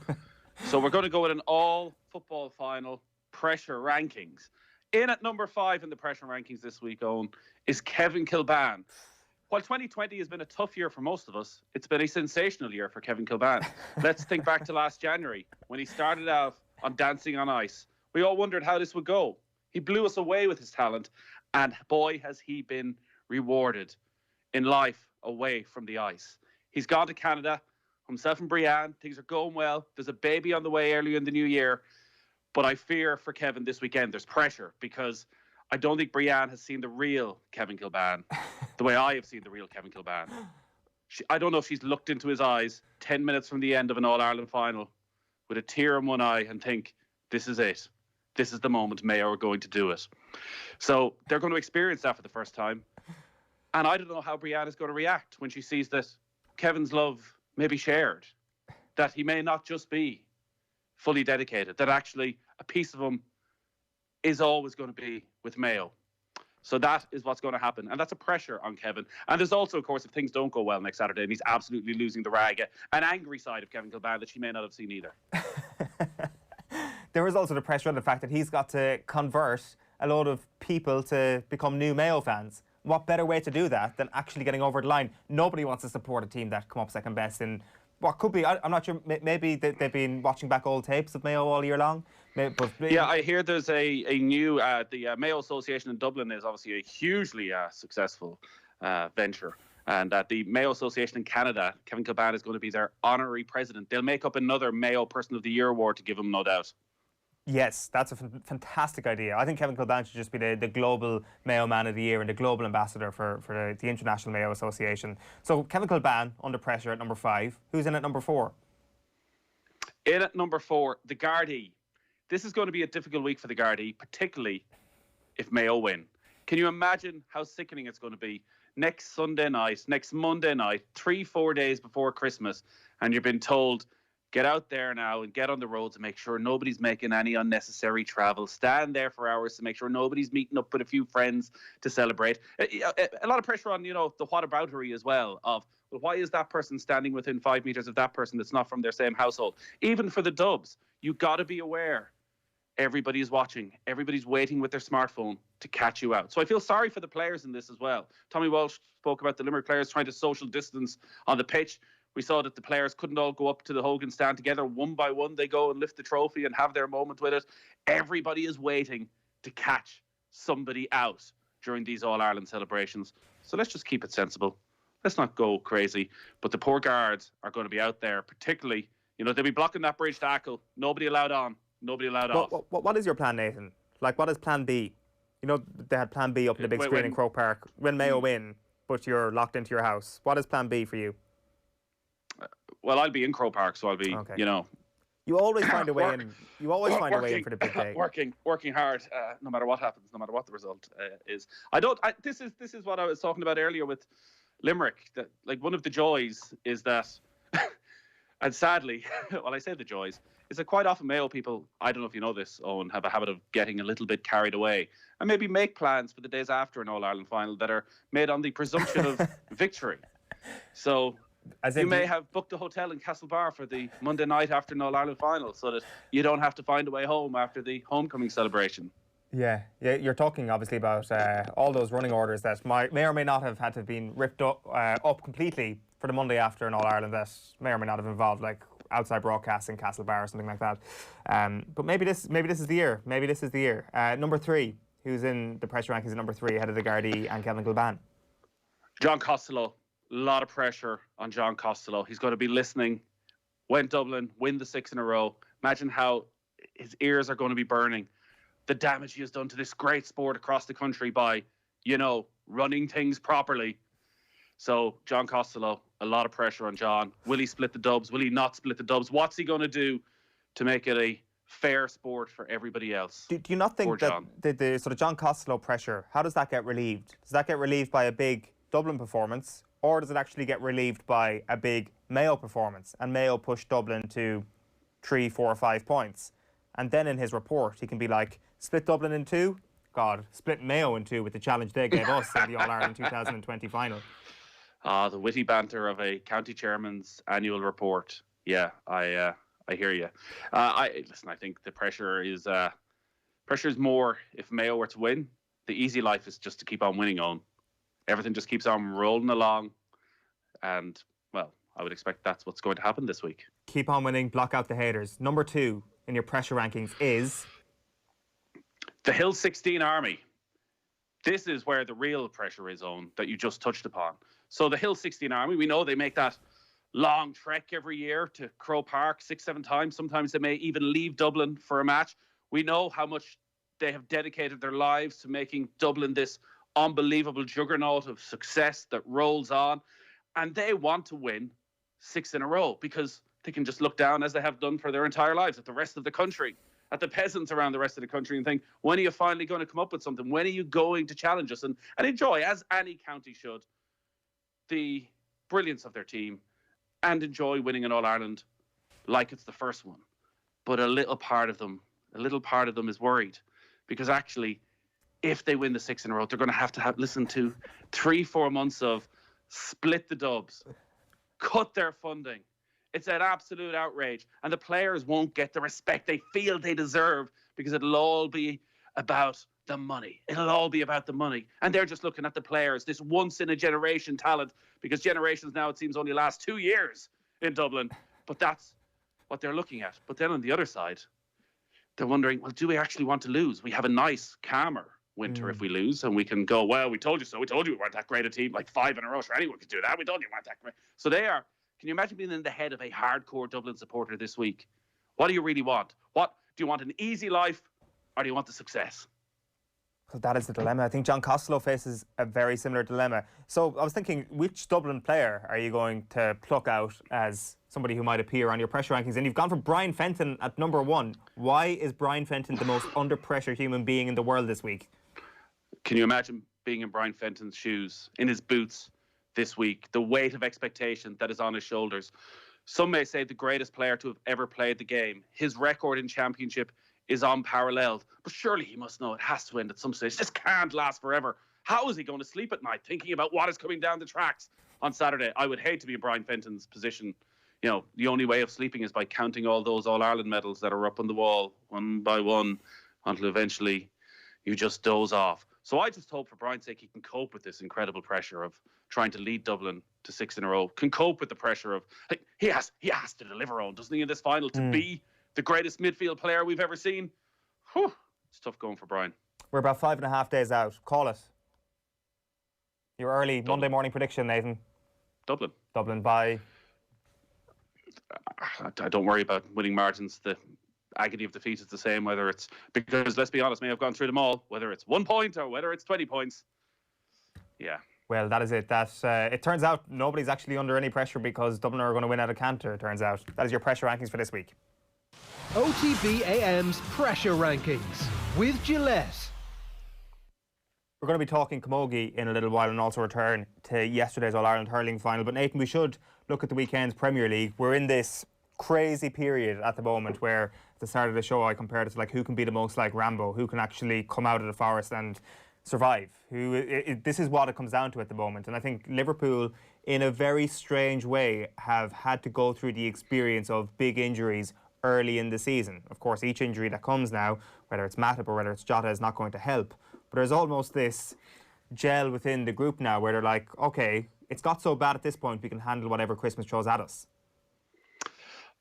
[SPEAKER 4] So we're going to go with an all-football final pressure rankings. In at number 5 in the pressure rankings this week, Eoin, is Kevin Kilbane. While 2020 has been a tough year for most of us, it's been a sensational year for Kevin Kilbane. Let's think back to last January when he started out on Dancing on Ice. We all wondered how this would go. He blew us away with his talent, and boy, has he been rewarded in life away from the ice. He's gone to Canada, himself and Brianne. Things are going well. There's a baby on the way early in the new year. But I fear for Kevin this weekend, there's pressure because I don't think Brianne has seen the real Kevin Kilbane the way I have seen the real Kevin Kilbane. I don't know if she's looked into his eyes 10 minutes from the end of an All-Ireland final with a tear in one eye and think, this is it. This is the moment Mayo are going to do it. So they're going to experience that for the first time. And I don't know how Brianne is going to react when she sees that Kevin's love may be shared, that he may not just be fully dedicated, that actually a piece of him is always going to be with Mayo. So that is what's going to happen. And that's a pressure on Kevin. And there's also, of course, if things don't go well next Saturday and he's absolutely losing the rag, an angry side of Kevin Kilbane that she may not have seen either.
[SPEAKER 3] There is also the pressure on the fact that he's got to convert a lot of people to become new Mayo fans. What better way to do that than actually getting over the line? Nobody wants to support a team that come up second best in what could be, I'm not sure, maybe they've been watching back old tapes of Mayo all year long.
[SPEAKER 4] Yeah, I hear there's a new, the Mayo Association in Dublin is obviously a hugely successful venture. And at the Mayo Association in Canada, Kevin Kilbane is going to be their honorary president. They'll make up another Mayo Person of the Year award to give him, no doubt.
[SPEAKER 3] Yes, that's a fantastic idea. I think Kevin Kilbane should just be the global Mayo Man of the Year and the global ambassador for the International Mayo Association. So Kevin Kilbane under pressure at number 5. Who's in at number 4?
[SPEAKER 4] In at number 4, the Gardaí. This is going to be a difficult week for the Gardaí, particularly if Mayo win. Can you imagine how sickening it's going to be next Sunday night, next Monday night, 3-4 days before Christmas, and you've been told, get out there now and get on the roads and make sure nobody's making any unnecessary travel. Stand there for hours to make sure nobody's meeting up with a few friends to celebrate. A lot of pressure on, the whataboutery as well of, well, why is that person standing within 5 meters of that person that's not from their same household? Even for the Dubs, you got to be aware. Everybody's watching. Everybody's waiting with their smartphone to catch you out. So I feel sorry for the players in this as well. Tommy Walsh spoke about the Limerick players trying to social distance on the pitch. We saw that the players couldn't all go up to the Hogan stand together. One by one, they go and lift the trophy and have their moment with it. Everybody is waiting to catch somebody out during these All-Ireland celebrations. So let's just keep it sensible. Let's not go crazy. But the poor guards are going to be out there, particularly, they'll be blocking that bridge tackle. Nobody allowed on. Nobody allowed off.
[SPEAKER 3] What is your plan, Nathan? Like, what is plan B? They had plan B up in the big screen in Croke Park. When Mayo win, but you're locked into your house. What is plan B for you?
[SPEAKER 4] Well, I'll be in Croke Park, so I'll be,
[SPEAKER 3] okay. You always find a way in. You always find a way in for the big day.
[SPEAKER 4] Working hard, no matter what happens, no matter what the result is. This is what I was talking about earlier with Limerick. That one of the joys is that, and sadly, well, I say the joys, is that quite often Mayo people, I don't know if you know this, Eoin, have a habit of getting a little bit carried away and maybe make plans for the days after an All-Ireland final that are made on the presumption of victory. So You may have booked a hotel in Castlebar for the Monday night after an All-Ireland final so that you don't have to find a way home after the homecoming celebration.
[SPEAKER 3] Yeah, you're talking obviously about all those running orders that may or may not have had to have been ripped up completely for the Monday after an All-Ireland that may or may not have involved like outside broadcasting, Castlebar or something like that. But maybe this is the year. Maybe this is the year. Number 3, who's in the pressure rankings at number 3 ahead of the Gardaí and Kevin Kilban?
[SPEAKER 4] John Costello. A lot of pressure on John Costello. He's going to be listening. Went Dublin, win the 6 in a row. Imagine how his ears are going to be burning. The damage he has done to this great sport across the country by, running things properly. So, John Costello, a lot of pressure on John. Will he split the dubs? Will he not split the dubs? What's he going to do to make it a fair sport for everybody else?
[SPEAKER 3] Do you not think that the sort of John Costello pressure, how does that get relieved? Does that get relieved by a big Dublin performance? Or does it actually get relieved by a big Mayo performance? And Mayo pushed Dublin to 3, 4, 5 points. And then in his report, he can be like, split Dublin in 2? God, split Mayo in 2 with the challenge they gave us in the All-Ireland 2020 final.
[SPEAKER 4] The witty banter of a county chairman's annual report. Yeah, I hear you. Listen, I think the pressure is more if Mayo were to win. The easy life is just to keep on winning on. Everything just keeps on rolling along. And, well, I would expect that's what's going to happen this week.
[SPEAKER 3] Keep on winning, block out the haters. Number 2 in your pressure rankings is...
[SPEAKER 4] the Hill 16 Army. This is where the real pressure is on that you just touched upon. So the Hill 16 Army, we know they make that long trek every year to Crow Park 6-7 times. Sometimes they may even leave Dublin for a match. We know how much they have dedicated their lives to making Dublin this unbelievable juggernaut of success that rolls on. And they want to win 6 in a row because they can just look down, as they have done for their entire lives, at the rest of the country, at the peasants around the rest of the country, and think, when are you finally going to come up with something? When are you going to challenge us? And enjoy, as any county should, the brilliance of their team and enjoy winning an All-Ireland like it's the first one. But a little part of them is worried because actually, if they win the 6 in a row, they're going to have listen to 3-4 months of split the dubs, cut their funding. It's an absolute outrage. And the players won't get the respect they feel they deserve because it'll all be about the money. It'll all be about the money. And they're just looking at the players, this once-in-a-generation talent, because generations now, it seems, only last 2 years in Dublin. But that's what they're looking at. But then on the other side, they're wondering, well, do we actually want to lose? We have a nice, calmer winter if we lose, and we can go, well, we told you so. We told you we weren't that great a team, like 5 in a row. Sure, anyone could do that. We told you we weren't that great. So they are. Can you imagine being in the head of a hardcore Dublin supporter this week? What do you really want? What do you want, an easy life, or do you want the success?
[SPEAKER 3] Well, that is the dilemma. I think John Costello faces a very similar dilemma. So I was thinking, which Dublin player are you going to pluck out as somebody who might appear on your pressure rankings? And you've gone for Brian Fenton at number 1. Why is Brian Fenton the most under pressure human being in the world this week?
[SPEAKER 4] Can you imagine being in Brian Fenton's shoes, in his boots this week, the weight of expectation that is on his shoulders? Some may say the greatest player to have ever played the game. His record in championship is unparalleled, but surely he must know it has to end at some stage. This can't last forever. How is he going to sleep at night thinking about what is coming down the tracks on Saturday? I would hate to be in Brian Fenton's position. You know, the only way of sleeping is by counting all those All-Ireland medals that are up on the wall one by one until eventually you just doze off. So I just hope for Brian's sake he can cope with this incredible pressure of trying to lead Dublin to 6 in a row, can cope with the pressure of, like, he has to deliver on, doesn't he, in this final to be the greatest midfield player we've ever seen. Whew, it's tough going for Brian.
[SPEAKER 3] We're about 5.5 days out. Call it. Your early
[SPEAKER 4] Dublin.
[SPEAKER 3] Monday morning prediction, Nathan.
[SPEAKER 4] Dublin.
[SPEAKER 3] Dublin by?
[SPEAKER 4] I don't worry about winning margins. The agony of defeat is the same, whether it's, because let's be honest, may have gone through them all, whether it's 1 point or whether it's 20 points. Yeah.
[SPEAKER 3] Well, that is it. It turns out nobody's actually under any pressure because Dublin are going to win out of canter, it turns out. That is your pressure rankings for this week.
[SPEAKER 2] OTB AM's pressure rankings with Gillette.
[SPEAKER 3] We're going to be talking Camogie in a little while and also return to yesterday's All-Ireland hurling final. But Nathan, we should look at the weekend's Premier League. We're in this crazy period at the moment where at the start of the show I compared it to like who can be the most like Rambo, who can actually come out of the forest and survive. This is what it comes down to at the moment. And I think Liverpool, in a very strange way, have had to go through the experience of big injuries early in the season. Of course, each injury that comes now, whether it's Matip or whether it's Jota, is not going to help. But there's almost this gel within the group now where they're like, OK, it's got so bad at this point, we can handle whatever Christmas throws at us.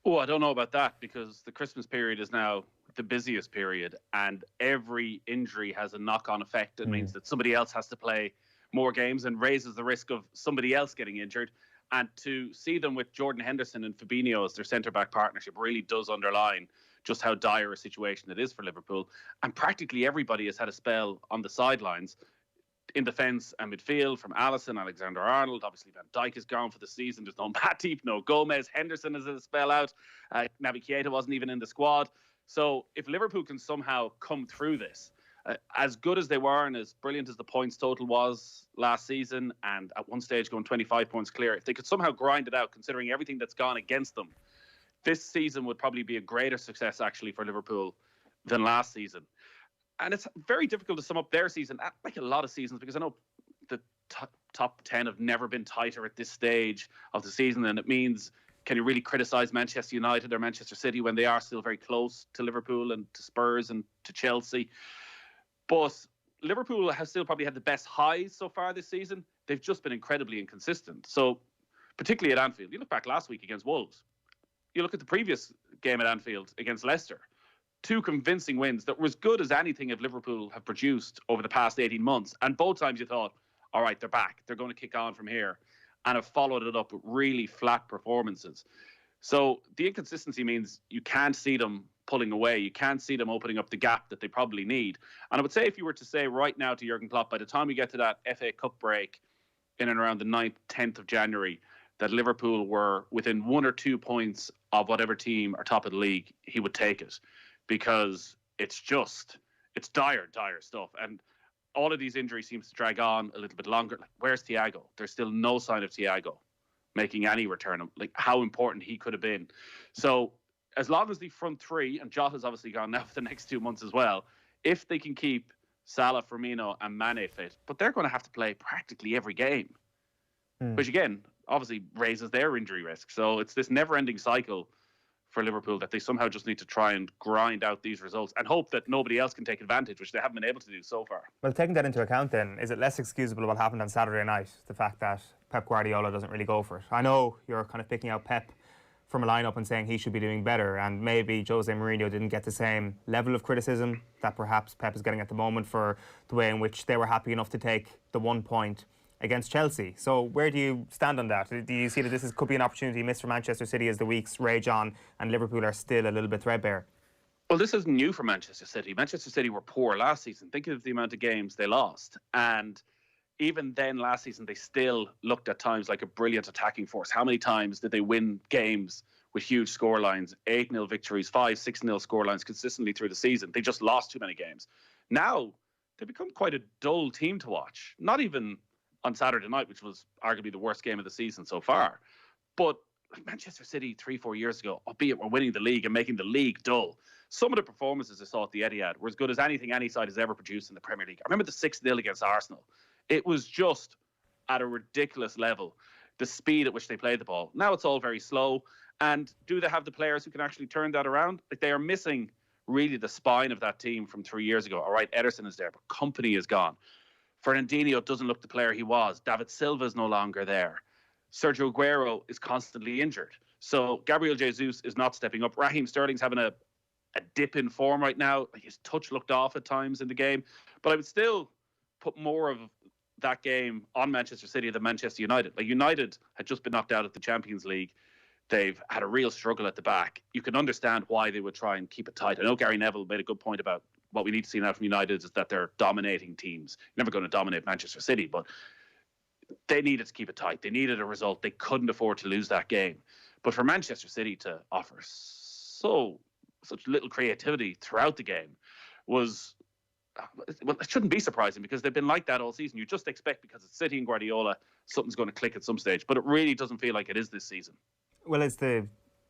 [SPEAKER 4] Oh, I don't know about that, because the Christmas period is now the busiest period, and every injury has a knock-on effect. It means that somebody else has to play more games and raises the risk of somebody else getting injured. And to see them with Jordan Henderson and Fabinho as their centre-back partnership really does underline just how dire a situation it is for Liverpool. And practically everybody has had a spell on the sidelines in defence and midfield, from Alisson, Alexander-Arnold. Obviously, Van Dijk is gone for the season. There's no Matip, no Gomez. Henderson has a spell out. Naby Keita wasn't even in the squad. So if Liverpool can somehow come through this, as good as they were and as brilliant as the points total was last season, and at one stage going 25 points clear, if they could somehow grind it out, considering everything that's gone against them, this season would probably be a greater success, actually, for Liverpool than last season. And it's very difficult to sum up their season, like a lot of seasons, because I know the top 10 have never been tighter at this stage of the season. And it means, can you really criticise Manchester United or Manchester City when they are still very close to Liverpool and to Spurs and to Chelsea? But Liverpool has still probably had the best highs so far this season. They've just been incredibly inconsistent. So particularly at Anfield, you look back last week against Wolves. You look at the previous game at Anfield against Leicester. 2 convincing wins that were as good as anything of Liverpool have produced over the past 18 months. And both times you thought, all right, they're back. They're going to kick on from here. And have followed it up with really flat performances. So the inconsistency means you can't see them pulling away. You can't see them opening up the gap that they probably need. And I would say, if you were to say right now to Jurgen Klopp, by the time we get to that FA Cup break in and around the 9th, 10th of January, that Liverpool were within 1 or 2 points of whatever team are top of the league, he would take it. Because it's dire stuff. And all of these injuries seems to drag on a little bit longer. Like, where's Thiago? There's still no sign of Thiago making any return. Like, how important he could have been. So as long as the front three, and Jota's obviously gone now for the next 2 months as well, if they can keep Salah, Firmino and Mane fit, but they're going to have to play practically every game, which again, obviously raises their injury risk. So it's this never-ending cycle for Liverpool that they somehow just need to try and grind out these results and hope that nobody else can take advantage, which they haven't been able to do so far.
[SPEAKER 3] Well, taking that into account then, is it less excusable what happened on Saturday night, the fact that Pep Guardiola doesn't really go for it? I know you're kind of picking out Pep from a lineup and saying he should be doing better, and maybe Jose Mourinho didn't get the same level of criticism that perhaps Pep is getting at the moment for the way in which they were happy enough to take the 1 point against Chelsea. So where do you stand on that? Do you see that this could be an opportunity missed for Manchester City as the weeks rage on and Liverpool are still a little bit threadbare?
[SPEAKER 4] Well, this isn't new for Manchester City. Manchester City were poor last season. Think of the amount of games they lost. And even then last season, they still looked at times like a brilliant attacking force. How many times did they win games with huge scorelines, 8-0 victories, 5-6-0 scorelines consistently through the season? They just lost too many games. Now, they've become quite a dull team to watch. Not even on Saturday night, which was arguably the worst game of the season so far. But Manchester City 3-4 years ago, albeit we're winning the league and making the league dull, some of the performances I saw at the Etihad were as good as anything any side has ever produced in the Premier League. I remember the 6-0 against Arsenal. It was just at a ridiculous level, the speed at which they played the ball. Now it's all very slow. And do they have the players who can actually turn that around? Like, they are missing really the spine of that team from 3 years ago. All right, Ederson is there, but Company is gone. Fernandinho doesn't look the player he was. David Silva is no longer there. Sergio Aguero is constantly injured. So Gabriel Jesus is not stepping up. Raheem Sterling's having a dip in form right now. Like, his touch looked off at times in the game. But I would still put more of that game on Manchester City than Manchester United. Like, United had just been knocked out of the Champions League. They've had a real struggle at the back. You can understand why they would try and keep it tight. I know Gary Neville made a good point about what we need to see now from United is that they're dominating teams. You're never going to dominate Manchester City, but they needed to keep it tight. They needed a result. They couldn't afford to lose that game. But for Manchester City to offer such little creativity throughout the game was, well, it shouldn't be surprising because they've been like that all season. You just expect, because it's City and Guardiola, something's going to click at some stage. But it really doesn't feel like it is this season.
[SPEAKER 3] Well, it's the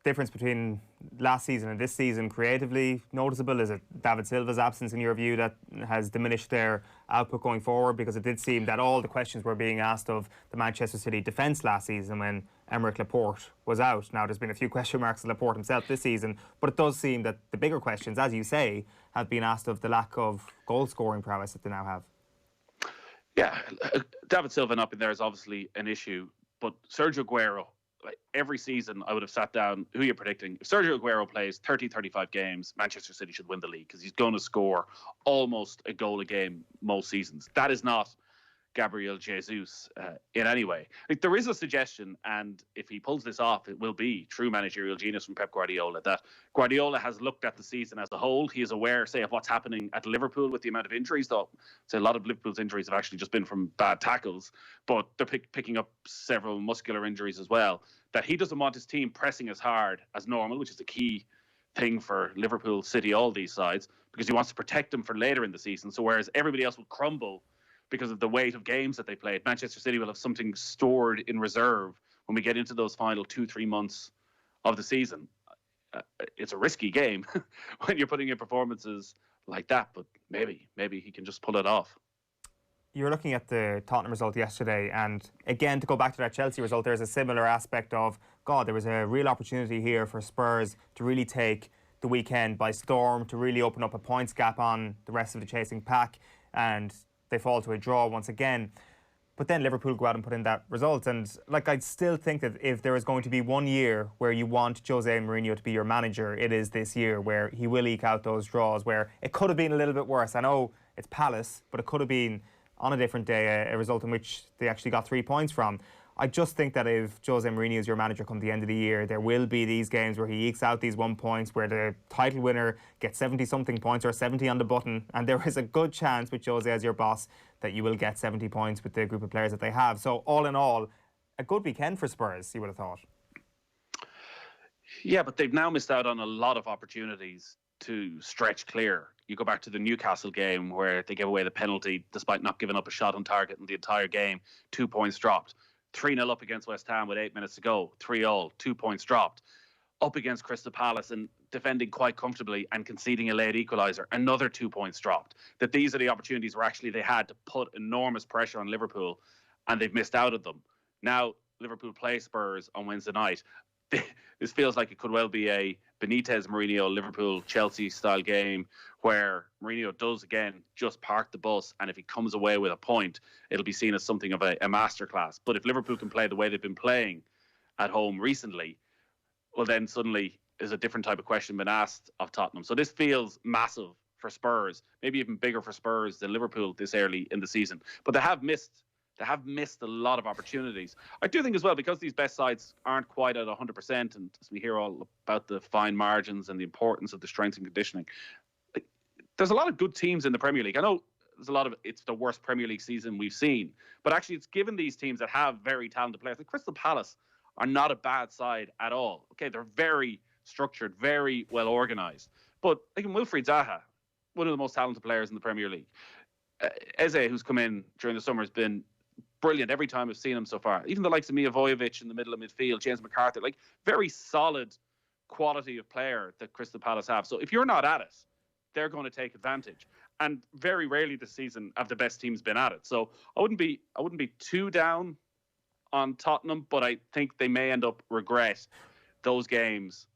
[SPEAKER 3] difference between last season and this season creatively noticeable? Is it David Silva's absence, in your view, that has diminished their output going forward? Because it did seem that all the questions were being asked of the Manchester City defence last season when Aymeric Laporte was out. Now, there's been a few question marks on Laporte himself this season, but it does seem that the bigger questions, as you say, have been asked of the lack of goal-scoring prowess that they now have.
[SPEAKER 4] Yeah, David Silva not being there is obviously an issue, but Sergio Aguero, like every season I would have sat down, who are you predicting? If Sergio Aguero plays 30-35 games, Manchester City should win the league because he's going to score almost a goal a game most seasons. That is not Gabriel Jesus in any way. Like, there is a suggestion, and if he pulls this off, it will be true managerial genius from Pep Guardiola, that Guardiola has looked at the season as a whole. He is aware, say, of what's happening at Liverpool with the amount of injuries, though. So a lot of Liverpool's injuries have actually just been from bad tackles, but they're picking up several muscular injuries as well. That he doesn't want his team pressing as hard as normal, which is the key thing for Liverpool, City, all these sides, because he wants to protect them for later in the season. So whereas everybody else will crumble because of the weight of games that they played, Manchester City will have something stored in reserve when we get into those final 2-3 months of the season. It's a risky game when you're putting in performances like that, but maybe he can just pull it off.
[SPEAKER 3] You're looking at the Tottenham result yesterday, and again, to go back to that Chelsea result, there's a similar aspect of, God, there was a real opportunity here for Spurs to really take the weekend by storm, to really open up a points gap on the rest of the chasing pack, and they fall to a draw once again. But then Liverpool go out and put in that result. And like, I still think that if there is going to be 1 year where you want Jose Mourinho to be your manager, it is this year, where he will eke out those draws, where it could have been a little bit worse. I know it's Palace, but it could have been on a different day a result in which they actually got 3 points from. I just think that if Jose Mourinho is your manager come the end of the year, there will be these games where he ekes out these 1 points, where the title winner gets 70-something points or 70 on the button, and there is a good chance with Jose as your boss that you will get 70 points with the group of players that they have. So all in all, a good weekend for Spurs, you would have thought.
[SPEAKER 4] Yeah, but they've now missed out on a lot of opportunities to stretch clear. You go back to the Newcastle game where they gave away the penalty despite not giving up a shot on target in the entire game. 2 points dropped. 3-0 up against West Ham with 8 minutes to go. 3-3, 2 points dropped. Up against Crystal Palace and defending quite comfortably and conceding a late equaliser. Another 2 points dropped. That these are the opportunities where actually they had to put enormous pressure on Liverpool, and they've missed out on them. Now Liverpool play Spurs on Wednesday night. This feels like it could well be a Benitez, Mourinho, Liverpool, Chelsea style game where Mourinho does again just park the bus, and if he comes away with a point, it'll be seen as something of a masterclass. But if Liverpool can play the way they've been playing at home recently, well, then suddenly there's a different type of question been asked of Tottenham. So this feels massive for Spurs, maybe even bigger for Spurs than Liverpool this early in the season. But they have missed a lot of opportunities. I do think as well, because these best sides aren't quite at 100%, and as we hear all about the fine margins and the importance of the strength and conditioning, there's a lot of good teams in the Premier League. I know it's the worst Premier League season we've seen, but actually it's given these teams that have very talented players. Like Crystal Palace are not a bad side at all. Okay, they're very structured, very well organised. But like Wilfried Zaha, one of the most talented players in the Premier League. Eze, who's come in during the summer, has been brilliant every time I've seen him so far. Even the likes of Mijovic in the middle of midfield, James McCarthy, like very solid quality of player that Crystal Palace have. So if you're not at it, they're going to take advantage. And very rarely this season have the best teams been at it. So I wouldn't be too down on Tottenham, but I think they may end up regret those games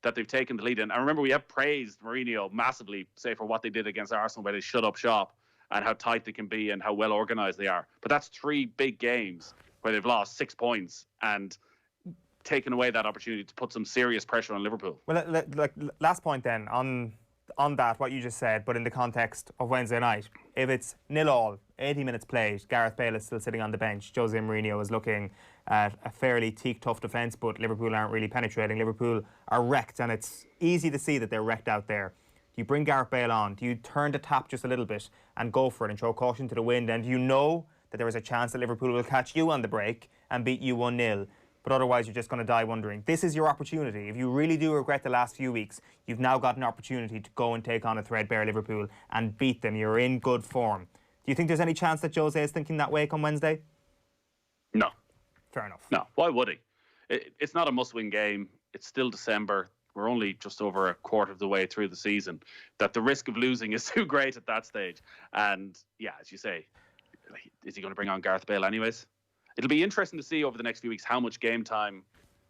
[SPEAKER 4] that they've taken the lead in. And remember, we have praised Mourinho massively, say, for what they did against Arsenal, where they shut up shop, and how tight they can be and how well organised they are. But that's 3 big games where they've lost 6 points and taken away that opportunity to put some serious pressure on Liverpool.
[SPEAKER 3] Well, like last point then, on that, what you just said, but in the context of Wednesday night, if it's 0-0, 80 minutes played, Gareth Bale is still sitting on the bench, Jose Mourinho is looking at a fairly teak-tough defence, but Liverpool aren't really penetrating. Liverpool are wrecked, and it's easy to see that they're wrecked out there. Do you bring Gareth Bale on? Do you turn the tap just a little bit and go for it and throw caution to the wind? And you know that there is a chance that Liverpool will catch you on the break and beat you 1-0. But otherwise, you're just going to die wondering. This is your opportunity. If you really do regret the last few weeks, you've now got an opportunity to go and take on a threadbare Liverpool and beat them. You're in good form. Do you think there's any chance that Jose is thinking that way come Wednesday?
[SPEAKER 4] No.
[SPEAKER 3] Fair enough.
[SPEAKER 4] No. Why would he? It's not a must-win game. it's still December. We're only just over a quarter of the way through the season, that the risk of losing is too great at that stage. And yeah, as you say, is he going to bring on Gareth Bale anyways? It'll be interesting to see over the next few weeks how much game time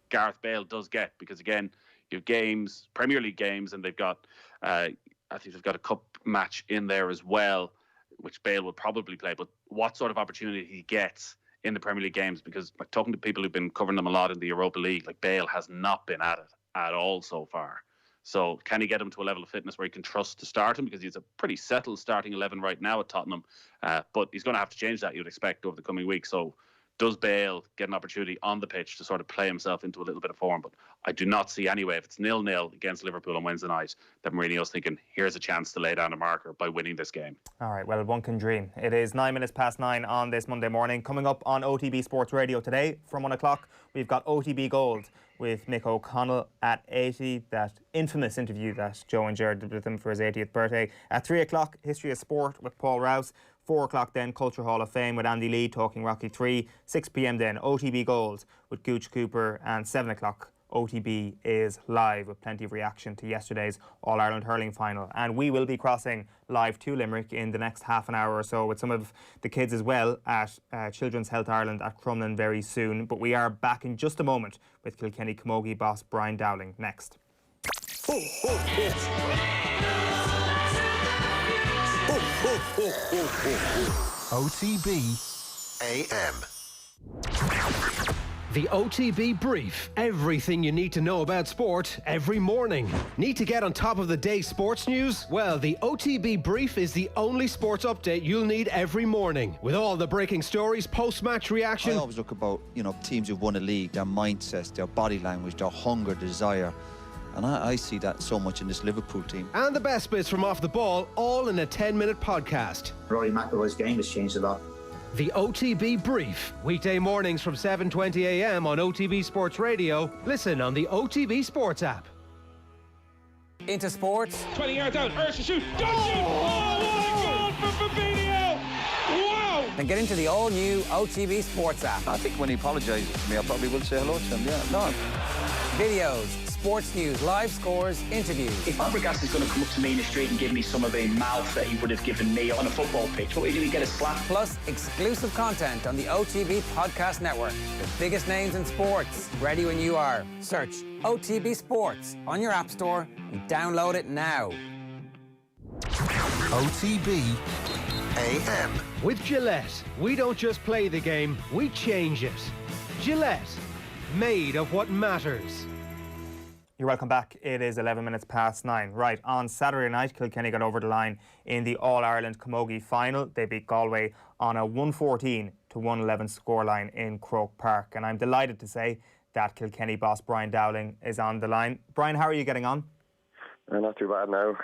[SPEAKER 4] Gareth Bale does get, because again, you have games, Premier League games, and they've got, I think they've got a cup match in there as well, which Bale will probably play. But what sort of opportunity he gets in the Premier League games, because like, talking to people who've been covering them a lot in the Europa League, like Bale has not been at it at all so far. So can he get him to a level of fitness where he can trust to start him? Because he's a pretty settled starting 11 right now at Tottenham. But he's going to have to change that, you'd expect, over the coming weeks. So does Bale get an opportunity on the pitch to sort of play himself into a little bit of form? But I do not see anyway, if it's 0-0 against Liverpool on Wednesday night, that Mourinho's thinking, here's a chance to lay down a marker by winning this game.
[SPEAKER 3] All right, well, one can dream. It is 9:09 on this Monday morning. Coming up on OTB Sports Radio today from 1 o'clock, we've got OTB Gold with Mick O'Connell at 80, that infamous interview that Joe and Jared did with him for his 80th birthday. At 3 o'clock, History of Sport with Paul Rouse. 4 o'clock then, Culture Hall of Fame with Andy Lee talking Rocky 3. 6 p.m. then, OTB Gold with Gooch Cooper. And 7 o'clock, OTB is live with plenty of reaction to yesterday's All-Ireland Hurling final. And we will be crossing live to Limerick in the next half an hour or so with some of the kids as well at Children's Health Ireland at Crumlin very soon. But we are back in just a moment with Kilkenny Camogie boss Brian Dowling next.
[SPEAKER 1] OTB AM.
[SPEAKER 2] The OTB Brief. Everything you need to know about sport every morning. Need to get on top of the day's sports news? Well, the OTB Brief is the only sports update you'll need every morning. With all the breaking stories, post-match reaction.
[SPEAKER 18] I always look about, teams who've won a league, their mindsets, their body language, their hunger, desire. And I see that so much in this Liverpool team.
[SPEAKER 2] And the best bits from off the ball, all in a 10-minute podcast.
[SPEAKER 19] Rory McIlroy's game has changed a lot.
[SPEAKER 2] The OTB Brief. Weekday mornings from 7:20 a.m. on OTB Sports Radio. Listen on the OTB Sports app.
[SPEAKER 20] Into sports.
[SPEAKER 21] 20 yards out. Ursh to shoot. Don't shoot. Oh, what a goal for Fabinho. Wow.
[SPEAKER 20] Then get into the all-new OTB Sports app.
[SPEAKER 18] I think when he apologises to me, I probably will say hello to him. Yeah, no.
[SPEAKER 20] Videos, sports news, live scores, interviews.
[SPEAKER 19] If Fabregas is going to come up to me in the street and give me some of the mouth that he would have given me on a football pitch, what do we get a slap?
[SPEAKER 20] Plus, exclusive content on the OTB Podcast Network. The biggest names in sports. Ready when you are. Search OTB Sports on your app store and download it now.
[SPEAKER 1] OTB AM.
[SPEAKER 2] With Gillette, we don't just play the game, we change it. Gillette, made of what matters.
[SPEAKER 3] You're welcome back. It is 9:11. Right, on Saturday night, Kilkenny got over the line in the All-Ireland Camogie final. They beat Galway on a 114-111 scoreline in Croke Park. And I'm delighted to say that Kilkenny boss Brian Dowling is on the line. Brian, how are you getting on?
[SPEAKER 22] Not too bad now.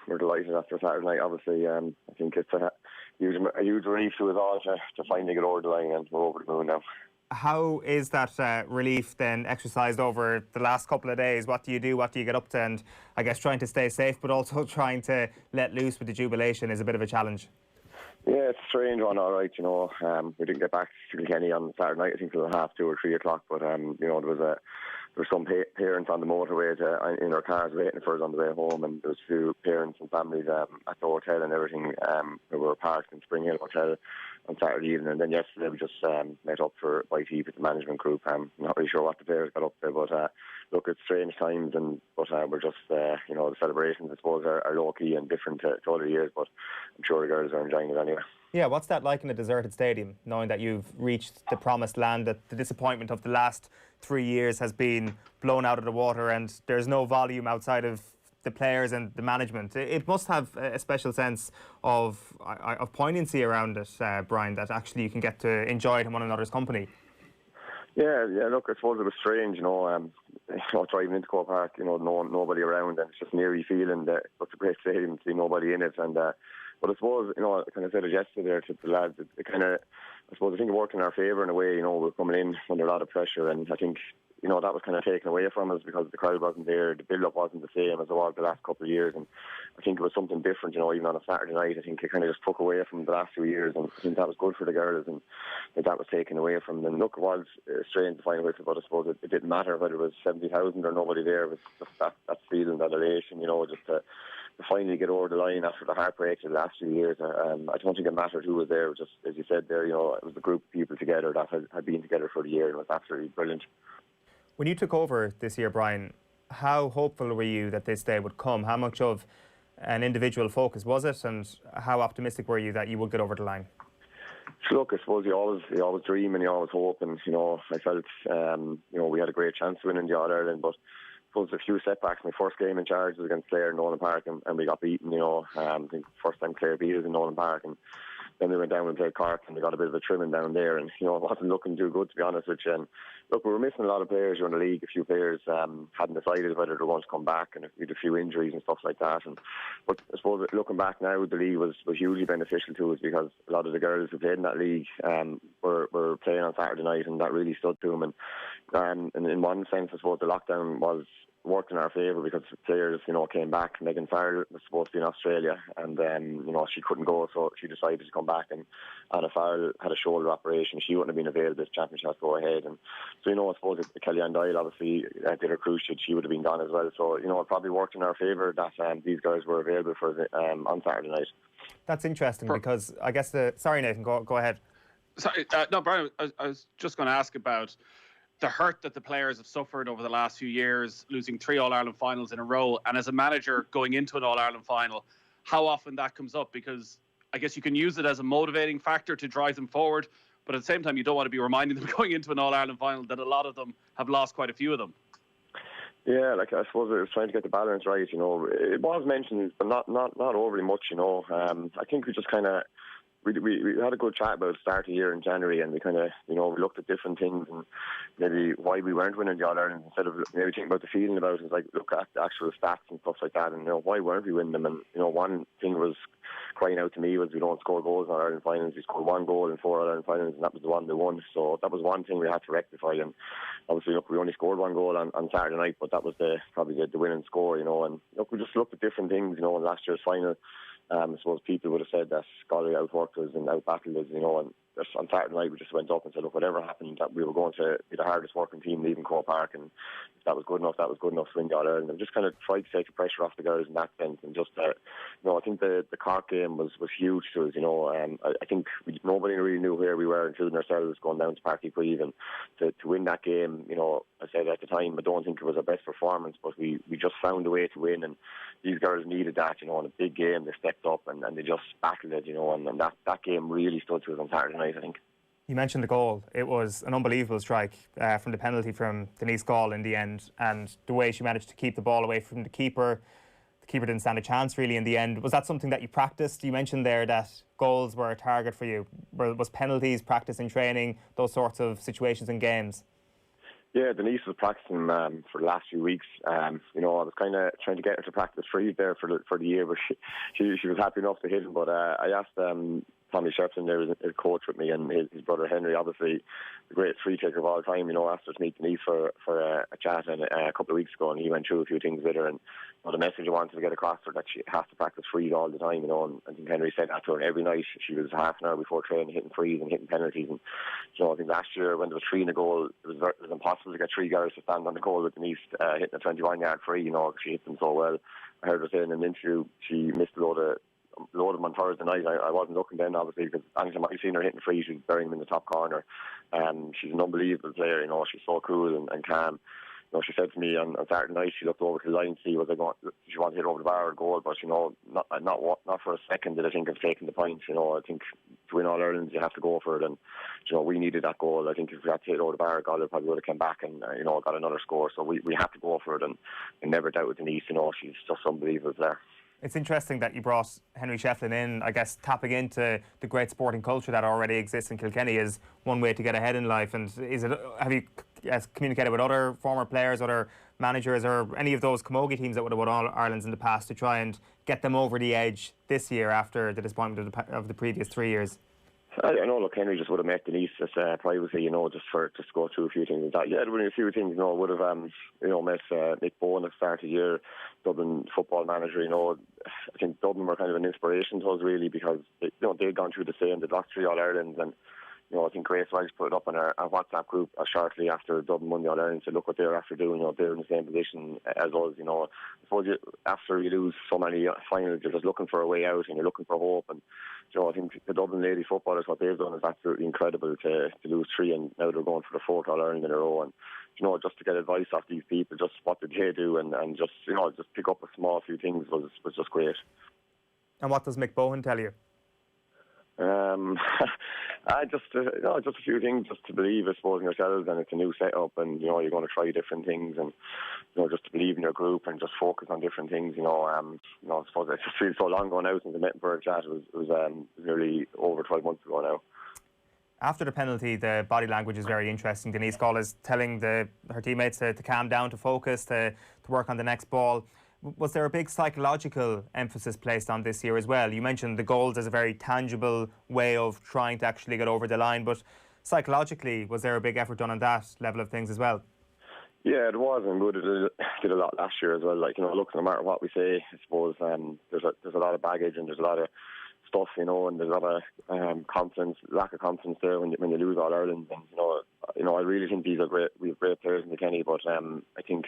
[SPEAKER 22] We're delighted after Saturday night. Obviously, I think it's a huge relief to us all to finally get over the line, and we're over the moon now.
[SPEAKER 3] How is that relief then exercised over the last couple of days? What do you do? What do you get up to? And I guess trying to stay safe, but also trying to let loose with the jubilation is a bit of a challenge.
[SPEAKER 22] Yeah, it's a strange one, all right. We didn't get back to Kilkenny on Saturday night. I think it was 2:30 or 3 o'clock. But there were some parents on the motorway in their cars waiting for us on the way home, and there was a few parents and families at the hotel and everything who were parked in Spring Hill Hotel on Saturday evening. And then yesterday we just met up by tea with the management group. Not really sure what the players got up to, but look, it's strange times, but we're just the celebrations I suppose are low key and different to other years, but I'm sure the girls are enjoying it anyway.
[SPEAKER 3] Yeah, what's that like in a deserted stadium, knowing that you've reached the promised land, that the disappointment of the last 3 years has been blown out of the water and there's no volume outside of the players and the management? It must have a special sense of poignancy around it, Brian, that actually you can get to enjoy it in one another's company.
[SPEAKER 22] Yeah, look, I suppose it was strange, driving into Croke Park, nobody around, and it's just an eerie feeling that it's a great stadium to see nobody in it. And but I suppose, I kind of said it yesterday there to the lads, I think it worked in our favour in a way. We're coming in under a lot of pressure, and I think you know, that was kind of taken away from us because the crowd wasn't there, the build-up wasn't the same as it was the last couple of years, and I think it was something different, you know, even on a Saturday night. I think it kind of just took away from the last few years, and I think that was good for the girls, and that was taken away from them. Look, it was strange to find whistle, but I suppose it didn't matter whether it was 70,000 or nobody there. It was just that feeling, that elation, you know, just to finally get over the line after the heartbreak of the last few years. I don't think it mattered who was there. It was just, as you said there, you know, it was the group of people together that had been together for the year, and it was absolutely brilliant.
[SPEAKER 3] When you took over this year, Brian, how hopeful were you that this day would come? How much of an individual focus was it, and how optimistic were you that you would get over the line?
[SPEAKER 22] So look, I suppose you always dream and you always hope, and you know, I felt you know, we had a great chance of winning the All-Ireland, but I suppose a few setbacks. My first game in charge was against Clare in Nolan Park, and we got beaten, you know. I think first time Clare beat us in Nolan Park, and then we went down and played Cork, and we got a bit of a trimming down there, and you know, it wasn't looking too good, to be honest with you. And look, we were missing a lot of players during the league. A few players hadn't decided whether they were going to come back, and we had a few injuries and stuff like that. But I suppose looking back now, the league was hugely beneficial to us, because a lot of the girls who played in that league were playing on Saturday night, and that really stood to them. And in one sense, I suppose the lockdown worked in our favour, because players, you know, came back. Megan Farrell was supposed to be in Australia, and you know, she couldn't go, so she decided to come back. And Anna Farrell had a shoulder operation; she wouldn't have been available if the championship had to go ahead. And so, you know, I suppose Kellyanne Doyle obviously did her cruise ship; she would have been gone as well. So, you know, it probably worked in our favour that these guys were available for on Saturday night.
[SPEAKER 3] That's interesting, because I guess sorry, Nathan, go ahead.
[SPEAKER 4] Sorry, no, Brian, I was just going to ask about the hurt that the players have suffered over the last few years, losing 3 All-Ireland finals in a row, and as a manager going into an All-Ireland final, how often that comes up, because I guess you can use it as a motivating factor to drive them forward, but at the same time you don't want to be reminding them going into an All-Ireland final that a lot of them have lost quite a few of them.
[SPEAKER 22] Yeah, like, I suppose it was trying to get the balance right, you know. It was mentioned, but not overly much, you know. I think we just kind of we had a good chat about the start of the year in January, and we kind of, you know, we looked at different things and maybe why we weren't winning the All-Ireland, instead of maybe thinking about the feeling about it. It's like, look at the actual stats and stuff like that, and, you know, why weren't we winning them? And, you know, one thing was crying out to me was we don't score goals in All-Ireland finals. We scored 1 goal in 4 All-Ireland finals, and that was the one they won. So that was one thing we had to rectify. And obviously, look, we only scored 1 goal on Saturday night, but that was probably the winning score, you know. And look, we just looked at different things, you know, in last year's final. I suppose people would have said that Galway outworked us and outbattled us, you know, and just on Saturday night we just went up and said, look, whatever happened, that we were going to be the hardest working team leaving Croke Park, and if that was good enough, that was good enough to win the All-Ireland. And just kind of tried to take the pressure off the girls in that sense, and just, you know, I think the Cork game was huge to us, you know. I think nobody really knew where we were, including ourselves, going down to Parky Creeve, and to win that game, you know, I said at the time, I don't think it was our best performance, but we just found a way to win, and these girls needed that, you know. In a big game, they stepped up and they just battled it, you know, and that game really stood to us on Saturday night, I think.
[SPEAKER 3] You mentioned the goal. It was an unbelievable strike from the penalty from Denise Gall in the end, and the way she managed to keep the ball away from the keeper. The keeper didn't stand a chance really in the end. Was that something that you practiced? You mentioned there that goals were a target for you. Was penalties practice in training, those sorts of situations in games?
[SPEAKER 22] Yeah, Denise was practicing for the last few weeks. You know, I was kind of trying to get her to practice free there for the year, but she was happy enough to hit him. But I asked Tommy Shepton there, was a coach with me, and his brother Henry, obviously the greatest free taker of all time, you know, asked her to meet Denise for a chat a couple of weeks ago, and he went through a few things with her, and you know, the message I wanted to get across to her that she has to practice frees all the time, you know. And I think Henry said that to her every night. She was half an hour before training hitting frees and hitting penalties. And you know, I think last year when there was 3 in a goal, it was impossible to get 3 girls to stand on the goal with Denise hitting a 21-yard free, you know, because she hit them so well. I heard her saying in an interview she missed a load of them on Thursday night. I wasn't looking then, obviously, because anytime I've seen her hitting free, she's burying them in the top corner. She's an unbelievable player, you know. She's so cool and calm. You know, she said to me on Saturday night, she looked over to the line to see was she wanted to hit over the bar or goal, but you know, not for a second did I think of taking the points. You know, I think to win All Ireland you have to go for it, and you know, we needed that goal. I think if we had to hit over the bar, Galway probably would have come back and you know, got another score. So we had to go for it, and never doubt Denise. You know, she's just unbelievable player.
[SPEAKER 3] It's interesting that you brought Henry Shefflin in. I guess tapping into the great sporting culture that already exists in Kilkenny is one way to get ahead in life. And have you communicated with other former players, other managers, or any of those Camogie teams that would have won All-Irelands in the past to try and get them over the edge this year after the disappointment of the previous 3 years?
[SPEAKER 22] I know, look, Henry just would have met Denise privately, just to go through a few things like that. Yeah, there were a few things, would have, met Nick Bowen at the start of the year, Dublin football manager, I think Dublin were kind of an inspiration to us, really, because, they'd gone through the same, they'd lost 3 All-Irelands, and, I think Grace Walsh put it up on our WhatsApp group shortly after Dublin won the All-Ireland, said, look what they're after doing, they're in the same position as us, I suppose after you lose so many finals, you're just looking for a way out and you're looking for hope, and, I think the Dublin lady footballers, what they've done is absolutely incredible to lose 3, and now they're going for the 4th All-Ireland in a row, and, just to get advice off these people, just what did they do, and just, just pick up a small few things was just great.
[SPEAKER 3] And what does Mick Bowen tell you?
[SPEAKER 22] Just a few things, just to believe, I suppose, in yourselves, and it's a new setup, and you're going to try different things, and just to believe in your group and just focus on different things. I suppose it just feels so long ago now since the Mettenberg chat. It was nearly over 12 months ago now.
[SPEAKER 3] After the penalty, the body language is very interesting. Denise Gall is telling her teammates to calm down, to focus, to work on the next ball. Was there a big psychological emphasis placed on this year as well? You mentioned the goals as a very tangible way of trying to actually get over the line, but psychologically, was there a big effort done on that level of things as well?
[SPEAKER 22] Yeah, it was, and we did a lot last year as well. Look, no matter what we say, I suppose there's a lot of baggage and there's a lot of stuff, and there's a lot of lack of confidence there when you lose All Ireland. And I really think we have great players in Kilkenny, but I think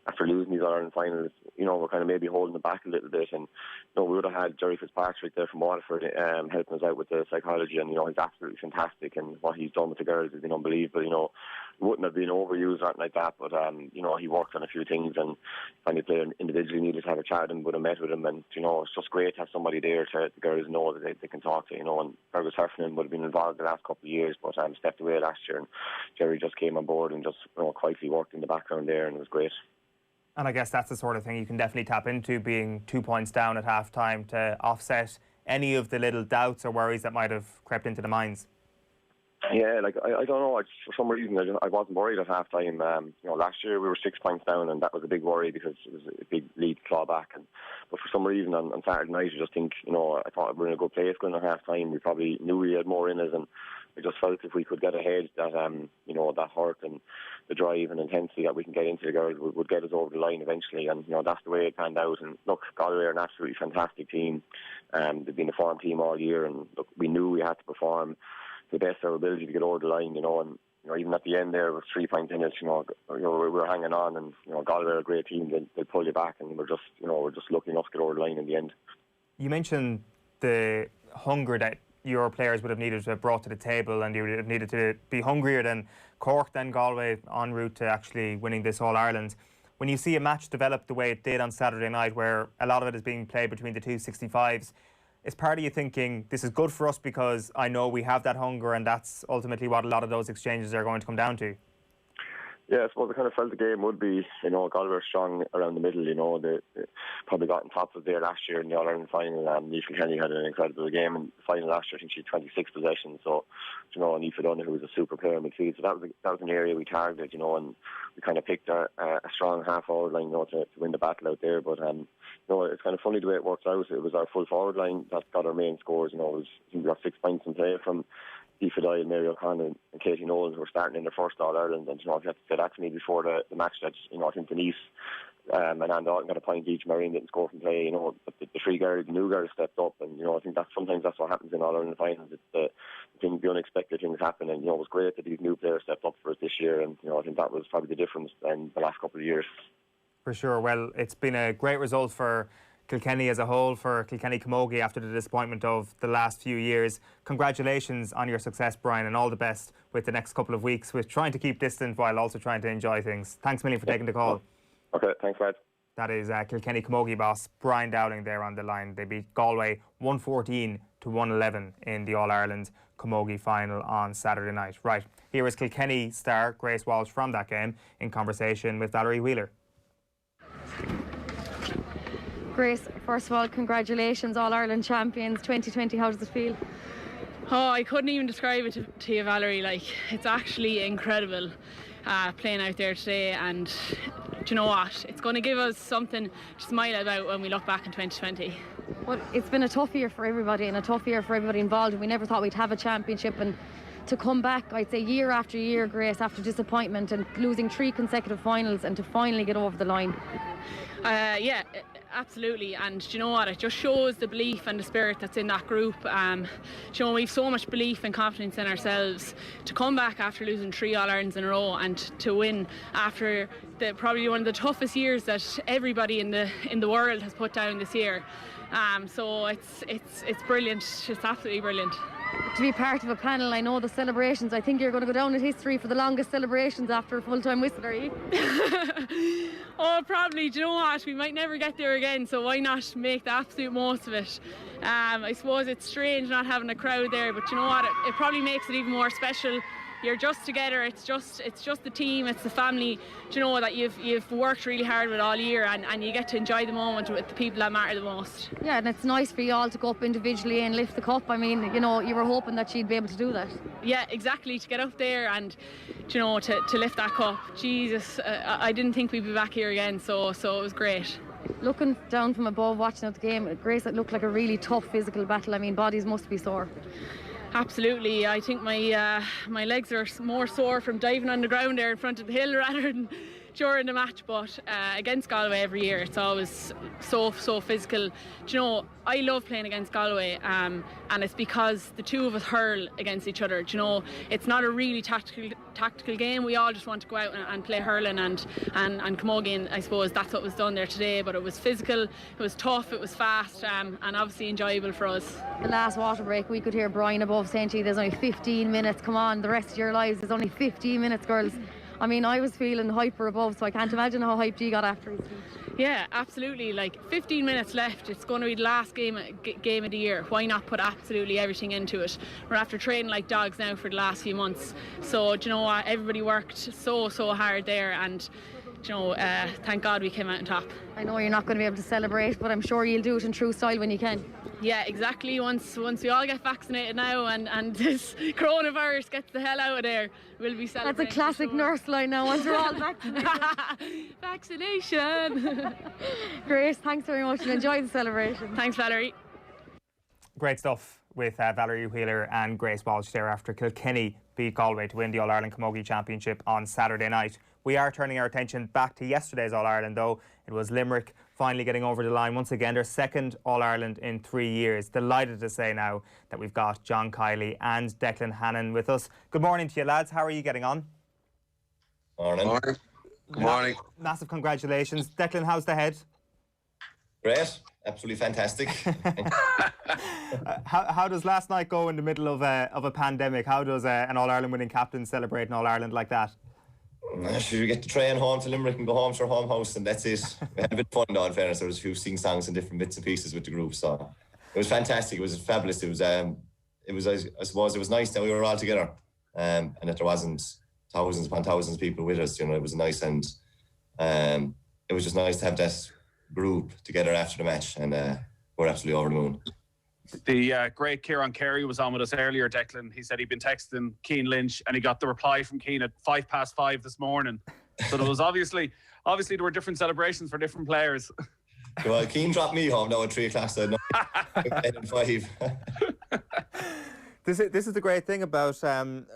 [SPEAKER 22] after losing these All Ireland finals, we're kind of maybe holding them back a little bit. And we would have had Jerry Fitzpatrick there from Waterford helping us out with the psychology, and he's absolutely fantastic, and what he's done with the girls has been unbelievable. He wouldn't have been overused or anything like that, but he worked on a few things, and any player individually needed to have a chat with him, would have met with him, and it's just great to have somebody there to the girls know that they can talk to. And Fergus Heffernan would have been involved the last couple of years, but stepped away last year, and Jerry just came on board and just quietly worked in the background there, and it was great.
[SPEAKER 3] And I guess that's the sort of thing you can definitely tap into, being 2 points down at half-time, to offset any of the little doubts or worries that might have crept into the minds.
[SPEAKER 22] Yeah, I don't know. For some reason, I wasn't worried at half-time. Last year we were 6 points down, and that was a big worry because it was a big lead claw back. But for some reason, on Saturday night, I just think, I thought we were in a good place going at half-time. We probably knew we had more in us, and I just felt if we could get ahead, that that heart and the drive and intensity that we can get into the girls would get us over the line eventually. And that's the way it panned out. And look, Galway are an absolutely fantastic team. They've been a form team all year, and look, we knew we had to perform to the best of our ability to get over the line. And even at the end there with 3 points in it, we were hanging on, and Galway are a great team. They pull you back, and we're just lucky enough to get over the line in the end.
[SPEAKER 3] You mentioned the hunger that your players would have needed to have brought to the table, and you would have needed to be hungrier than Cork, then Galway, en route to actually winning this All-Ireland. When you see a match develop the way it did on Saturday night, where a lot of it is being played between the two 65s, is part of you thinking, this is good for us because I know we have that hunger, and that's ultimately what a lot of those exchanges are going to come down to?
[SPEAKER 22] Yeah, I suppose I kind of felt the game would be, Galway were strong around the middle, they probably got on top of there last year in the All-Ireland final. Niamh Kilkenny had an incredible game in the final last year. I think she had 26 possessions, so, Niamh O'Donoghue, who was a super player in midfield, so that was an area we targeted, and we kind of picked a strong half-forward line, to win the battle out there, but, it's kind of funny the way it works out. It was our full forward line that got our main scores, I think we got 6 points in play from Aoife Dye, Mary O'Connor and Katie Nolan, who were starting in their first All-Ireland. And, if you had to say that to me before the match, that, I think Denise and Anne Dalton got a point each. Marion didn't score from play, but the three girls, the new girls stepped up. And, I think sometimes that's what happens in All-Ireland finals. It's the unexpected things happen. And, it was great that these new players stepped up for us this year. And, I think that was probably the difference in the last couple of years.
[SPEAKER 3] For sure. Well, it's been a great result for Kilkenny as a whole, for Kilkenny Camogie, after the disappointment of the last few years. Congratulations on your success, Brian, and all the best with the next couple of weeks, with trying to keep distant while also trying to enjoy things. Thanks a million for taking the call.
[SPEAKER 22] Okay, thanks, lad.
[SPEAKER 3] That is Kilkenny Camogie boss Brian Dowling there on the line. They beat Galway 114 to 111 in the All-Ireland Camogie final on Saturday night. Right, here is Kilkenny star Grace Walsh from that game in conversation with Valerie Wheeler.
[SPEAKER 14] Grace, first of all, congratulations, All-Ireland champions 2020. How does it feel?
[SPEAKER 6] Oh, I couldn't even describe it to you, Valerie. It's actually incredible playing out there today, and do you know what? It's going to give us something to smile about when we look back in 2020.
[SPEAKER 14] But it's been a tough year for everybody and a tough year for everybody involved. And we never thought we'd have a championship, and to come back, I'd say year after year, Grace, after disappointment and losing 3 consecutive finals, and to finally get over the line.
[SPEAKER 6] Yeah, absolutely. And do you know what? It just shows the belief and the spirit that's in that group. Do you know, we've so much belief and confidence in ourselves. To come back after losing 3 All-Irelands in a row and to win after probably one of the toughest years that everybody in the world has put down this year. So it's brilliant. It's absolutely brilliant.
[SPEAKER 14] To be part of a panel, I know the celebrations. I think you're going to go down in history for the longest celebrations after a full-time whistle, are you?
[SPEAKER 6] Oh, probably. Do you know what? We might never get there again, so why not make the absolute most of it? I suppose it's strange not having a crowd there, but you know what? It probably makes it even more special. You're just together. It's just the team. It's the family. Do you know that you've worked really hard with all year, and you get to enjoy the moment with the people that matter the most.
[SPEAKER 14] Yeah, and it's nice for you all to go up individually and lift the cup. I mean, you know, you were hoping that she'd be able to do that.
[SPEAKER 6] Yeah, exactly. To get up there and, you know, to lift that cup. Jesus, I didn't think we'd be back here again. So it was great.
[SPEAKER 14] Looking down from above, watching out the game, Grace, it looked like a really tough physical battle. I mean, bodies must be sore.
[SPEAKER 6] Absolutely. I think my legs are more sore from diving on the ground there in front of the hill rather than during the match, but against Galway every year it's always so physical. Do you know, I love playing against Galway, and it's because the two of us hurl against each other. Do you know, it's not a really tactical game. We all just want to go out and play hurling and camogie, and I suppose that's what was done there today. But it was physical, it was tough, it was fast, and obviously enjoyable for us.
[SPEAKER 14] The last water break, we could hear Brian above saying to you, there's only 15 minutes, come on, the rest of your lives, there's only 15 minutes, girls. I mean, I was feeling hyper above, so I can't imagine how hyped you got after his speech.
[SPEAKER 6] Yeah, absolutely. Like 15 minutes left. It's going to be the last game of the year. Why not put absolutely everything into it? We're after training like dogs now for the last few months. So, do you know what? Everybody worked so hard there, and you know, thank God we came out on top.
[SPEAKER 14] I know you're not going to be able to celebrate, but I'm sure you'll do it in true style when you can.
[SPEAKER 6] Yeah, exactly. Once we all get vaccinated now and this coronavirus gets the hell out of there, we'll be celebrating.
[SPEAKER 14] That's a classic nurse line now, once we're all vaccinated.
[SPEAKER 6] Vaccination!
[SPEAKER 14] Grace, thanks very much and enjoy the celebration.
[SPEAKER 6] Thanks, Valerie.
[SPEAKER 3] Great stuff with Valerie Wheeler and Grace Walsh there after Kilkenny beat Galway to win the All-Ireland Camogie Championship on Saturday night. We are turning our attention back to yesterday's All-Ireland though. It was Limerick finally getting over the line once again, their second All-Ireland in 3 years. Delighted to say now that we've got John Kiely and Declan Hannon with us. Good morning to you lads, how are you getting on?
[SPEAKER 7] Morning. Good morning.
[SPEAKER 3] Massive congratulations. Declan, how's the head?
[SPEAKER 7] Great, absolutely fantastic.
[SPEAKER 3] How does last night go in the middle of a pandemic? How does an All-Ireland winning captain celebrate an All-Ireland like that?
[SPEAKER 7] Should we get the train home to Limerick and go home to our home house, and that's it. We had a bit of fun though, in fairness. There was a few sing-songs and different bits and pieces with the group, so it was fantastic. It was fabulous. It was I suppose it was nice that we were all together, and that there wasn't thousands upon thousands of people with us. You know, it was nice, and it was just nice to have that group together after the match, and we're absolutely over the moon.
[SPEAKER 4] The great Ciarán Carey was on with us earlier, Declan. He said he'd been texting Cian Lynch and he got the reply from Cian at 5:05 this morning. So there was obviously there were different celebrations for different players.
[SPEAKER 7] Well, Cian dropped me home now at 3 o'clock, so no, 5.
[SPEAKER 3] This is the great thing about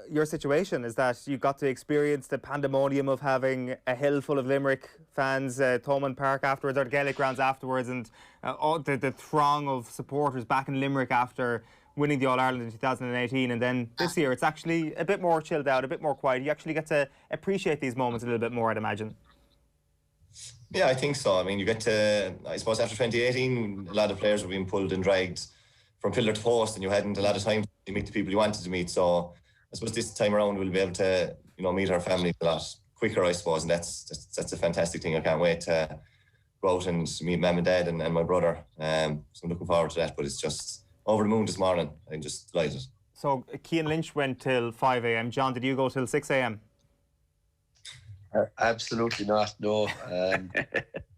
[SPEAKER 3] your situation, is that you got to experience the pandemonium of having a hill full of Limerick fans, Thomond Park afterwards, or the Gaelic grounds afterwards, and all the throng of supporters back in Limerick after winning the All-Ireland in 2018. And then this year it's actually a bit more chilled out, a bit more quiet. You actually get to appreciate these moments a little bit more, I'd imagine.
[SPEAKER 7] Yeah, I think so. I mean, you get to, I suppose after 2018, a lot of players were being pulled and dragged from pillar to post, and you hadn't a lot of time to meet the people you wanted to meet. So I suppose this time around we'll be able to, you know, meet our family a lot quicker, I suppose, and that's a fantastic thing. I can't wait to go out and meet Mum and Dad and my brother. So I'm looking forward to that, but it's just over the moon this morning. I'm just delighted. So
[SPEAKER 3] Cian Lynch went till 5 a.m. John, did you go till 6 a.m?
[SPEAKER 7] Absolutely not, no. I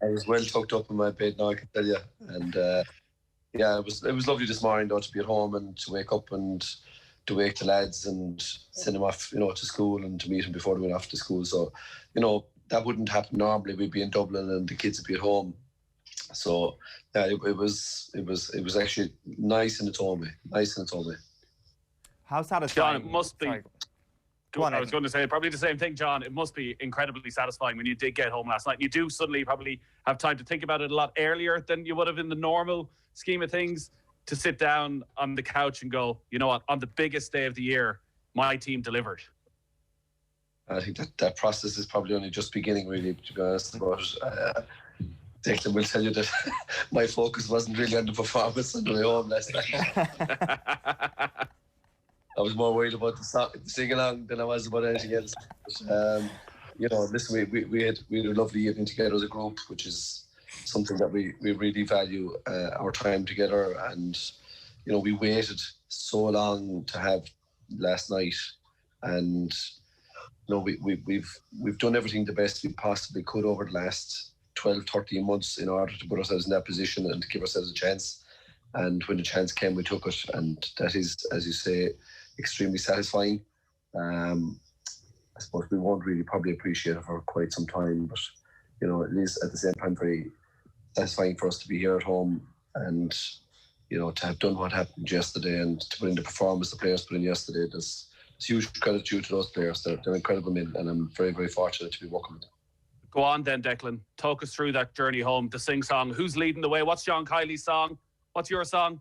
[SPEAKER 7] was well tucked up in my bed now, I can tell you. And yeah, it was lovely this morning though to be at home and to wake up and to wake the lads and send them off, you know, to school and to meet them before they went off to school. So, you know, that wouldn't happen normally. We'd be in Dublin and the kids would be at home.
[SPEAKER 5] So yeah, it was actually nice in its own way.
[SPEAKER 3] How satisfying?
[SPEAKER 4] John, it must be.
[SPEAKER 3] Sorry. Go on,
[SPEAKER 4] I was going to say probably the same thing, John. It must be incredibly satisfying when you did get home last night. You do suddenly probably have time to think about it a lot earlier than you would have in the normal scheme of things, to sit down on the couch and go, you know what, on the biggest day of the year, my team delivered.
[SPEAKER 5] I think that process is probably only just beginning, really, to be honest. But Declan will tell you that my focus wasn't really on the performance on the way home last night. I was more worried about the sing-along than I was about anything else. But, you know, listen, we had a lovely evening together as a group, which is something that we really value, our time together. And, you know, we waited so long to have last night. And, you know, we've done everything the best we possibly could over the last 12, 13 months in order to put ourselves in that position and to give ourselves a chance. And when the chance came, we took it. And that is, as you say, extremely satisfying. I suppose we won't really probably appreciate it for quite some time, but you know, it is at the same time very satisfying for us to be here at home and, you know, to have done what happened yesterday and to put in the performance the players put in yesterday. There's huge credit due to those players. They're incredible men, and I'm very, very fortunate to be working with them.
[SPEAKER 4] Go on then, Declan. Talk us through that journey home, the sing-song. Who's leading the way? What's John Kiely's song? What's your song?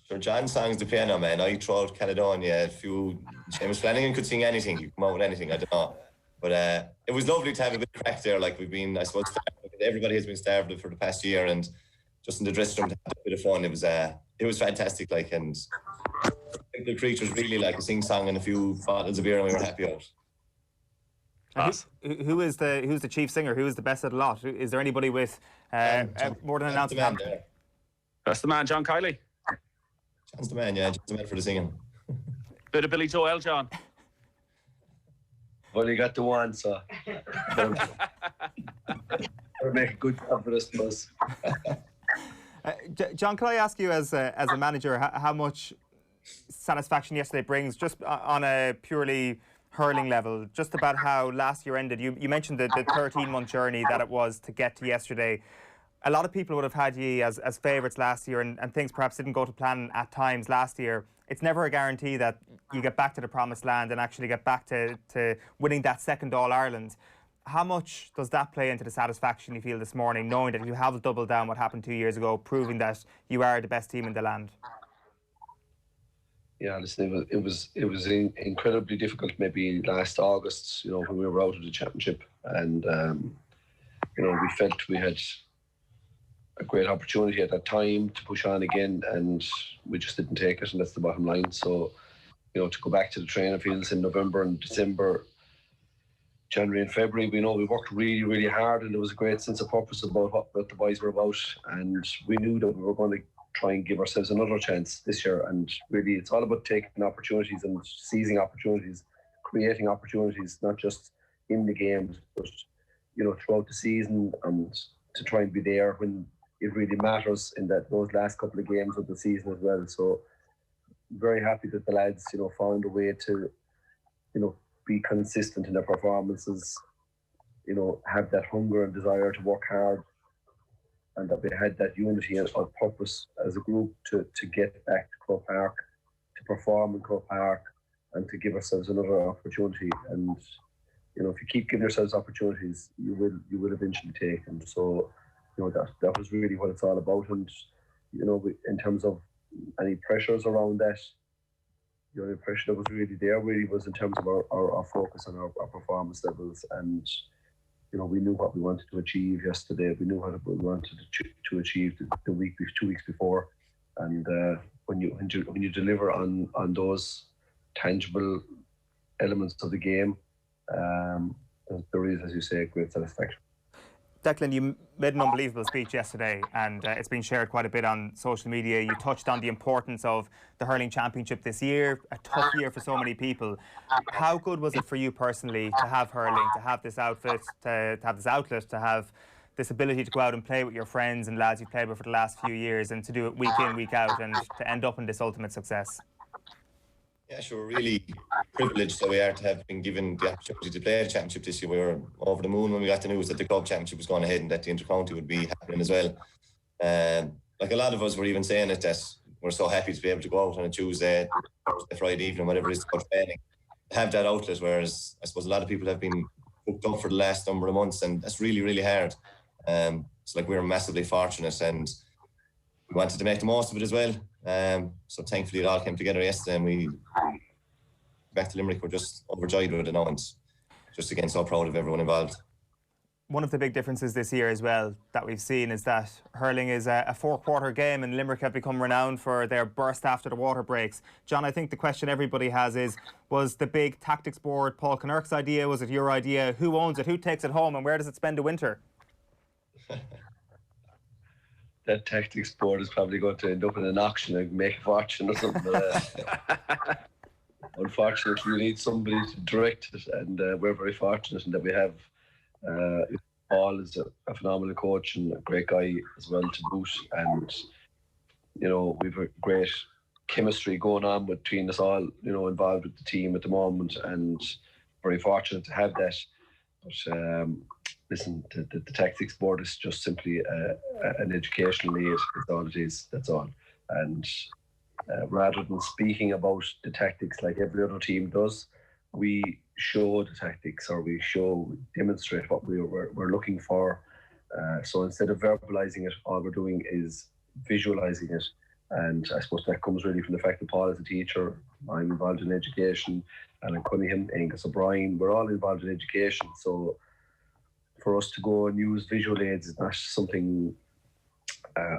[SPEAKER 7] Sure, John's song's the piano, man. I throughout Caledonia, Seamus Flanagan could sing anything. You come out with anything, I don't know. But it was lovely to have a bit of crack there. Like, we've been, I suppose, everybody has been starved for the past year, and just in the dressing room to have a bit of fun. It was fantastic. Like, and the creatures really like a sing-song and a few bottles of beer, and we were happy out.
[SPEAKER 3] Who is the chief singer? Who is the best of the lot? Is there anybody with more than an ounce of talent?
[SPEAKER 4] That's the man, John Kiely.
[SPEAKER 7] John's the man, yeah. John's the man for the singing.
[SPEAKER 4] Bit of Billy Joel, John.
[SPEAKER 5] Well, you got the one, so we'll make a good job for this plus.
[SPEAKER 3] John, can I ask you, as a manager, how much satisfaction yesterday brings, just on a purely hurling level, just about how last year ended? You mentioned the 13-month journey that it was to get to yesterday. A lot of people would have had you as favourites last year, and things perhaps didn't go to plan at times last year. It's never a guarantee that you get back to the promised land and actually get back to winning that second All-Ireland. How much does that play into the satisfaction you feel this morning, knowing that you have doubled down what happened 2 years ago, proving that you are the best team in the land?
[SPEAKER 5] Yeah, listen, it was incredibly difficult maybe last August, you know, when we were out of the championship, and you know, we felt we had a great opportunity at that time to push on again, and we just didn't take it, and that's the bottom line. So, you know, to go back to the training fields in November and December, January and February, we know we worked really, really hard, and there was a great sense of purpose about what the boys were about, and we knew that we were going to try and give ourselves another chance this year. And really, it's all about taking opportunities and seizing opportunities, creating opportunities, not just in the games, but, you know, throughout the season, and to try and be there when it really matters in those last couple of games of the season as well. So very happy that the lads, you know, found a way to, you know, be consistent in their performances, you know, have that hunger and desire to work hard, and that we had that unity of purpose as a group to get back to Croke Park, to perform in Croke Park, and to give ourselves another opportunity. And, you know, if you keep giving yourselves opportunities, you will eventually take them. So, you know, that was really what it's all about. And, you know, in terms of any pressures around that, the only pressure that was really there really was in terms of our focus on our performance levels. And, you know, we knew what we wanted to achieve yesterday. We knew what we wanted to achieve the 2 weeks before. And when you deliver on those tangible elements of the game, there is, as you say, great satisfaction.
[SPEAKER 3] Declan, you made an unbelievable speech yesterday, and it's been shared quite a bit on social media. You touched on the importance of the Hurling Championship this year, a tough year for so many people. How good was it for you personally to have hurling, to have this outfit, to have this outlet, to have this ability to go out and play with your friends and lads you played with for the last few years, and to do it week in, week out, and to end up in this ultimate success?
[SPEAKER 7] Yeah, sure. We're really privileged that we are to have been given the opportunity to play the championship this year. We were over the moon when we got the news that the club championship was going ahead and that the inter-county would be happening as well. Like a lot of us were even saying it, that we're so happy to be able to go out on a Tuesday, Thursday, Friday evening, whatever it is, to go training, have that outlet, whereas I suppose a lot of people have been booked up for the last number of months, and that's really, really hard. It's like we're massively fortunate and we wanted to make the most of it as well. So thankfully it all came together yesterday and we back to Limerick. We're just overjoyed with it now and just again so proud of everyone involved.
[SPEAKER 3] One of the big differences this year as well that we've seen is that hurling is a four-quarter game, and Limerick have become renowned for their burst after the water breaks. John, I think the question everybody has is, was the big tactics board Paul Kinnerk's idea? Was it your idea? Who owns it? Who takes it home? And where does it spend the winter?
[SPEAKER 5] That tactics board is probably going to end up in an auction and make a fortune or something. Unfortunately, we need somebody to direct it, and we're very fortunate in that we have Paul is a phenomenal coach and a great guy as well to boot, and you know, we've a great chemistry going on between us all, you know, involved with the team at the moment, and very fortunate to have that. But listen, the tactics board is just simply an educational aid. That's all it is. That's all. And rather than speaking about the tactics like every other team does, we show the tactics, or we demonstrate what we're looking for. So instead of verbalizing it, all we're doing is visualizing it. And I suppose that comes really from the fact that Paul is a teacher, I'm involved in education, Alan Cunningham, Angus O'Brien, we're all involved in education. So for us to go and use visual aids is not something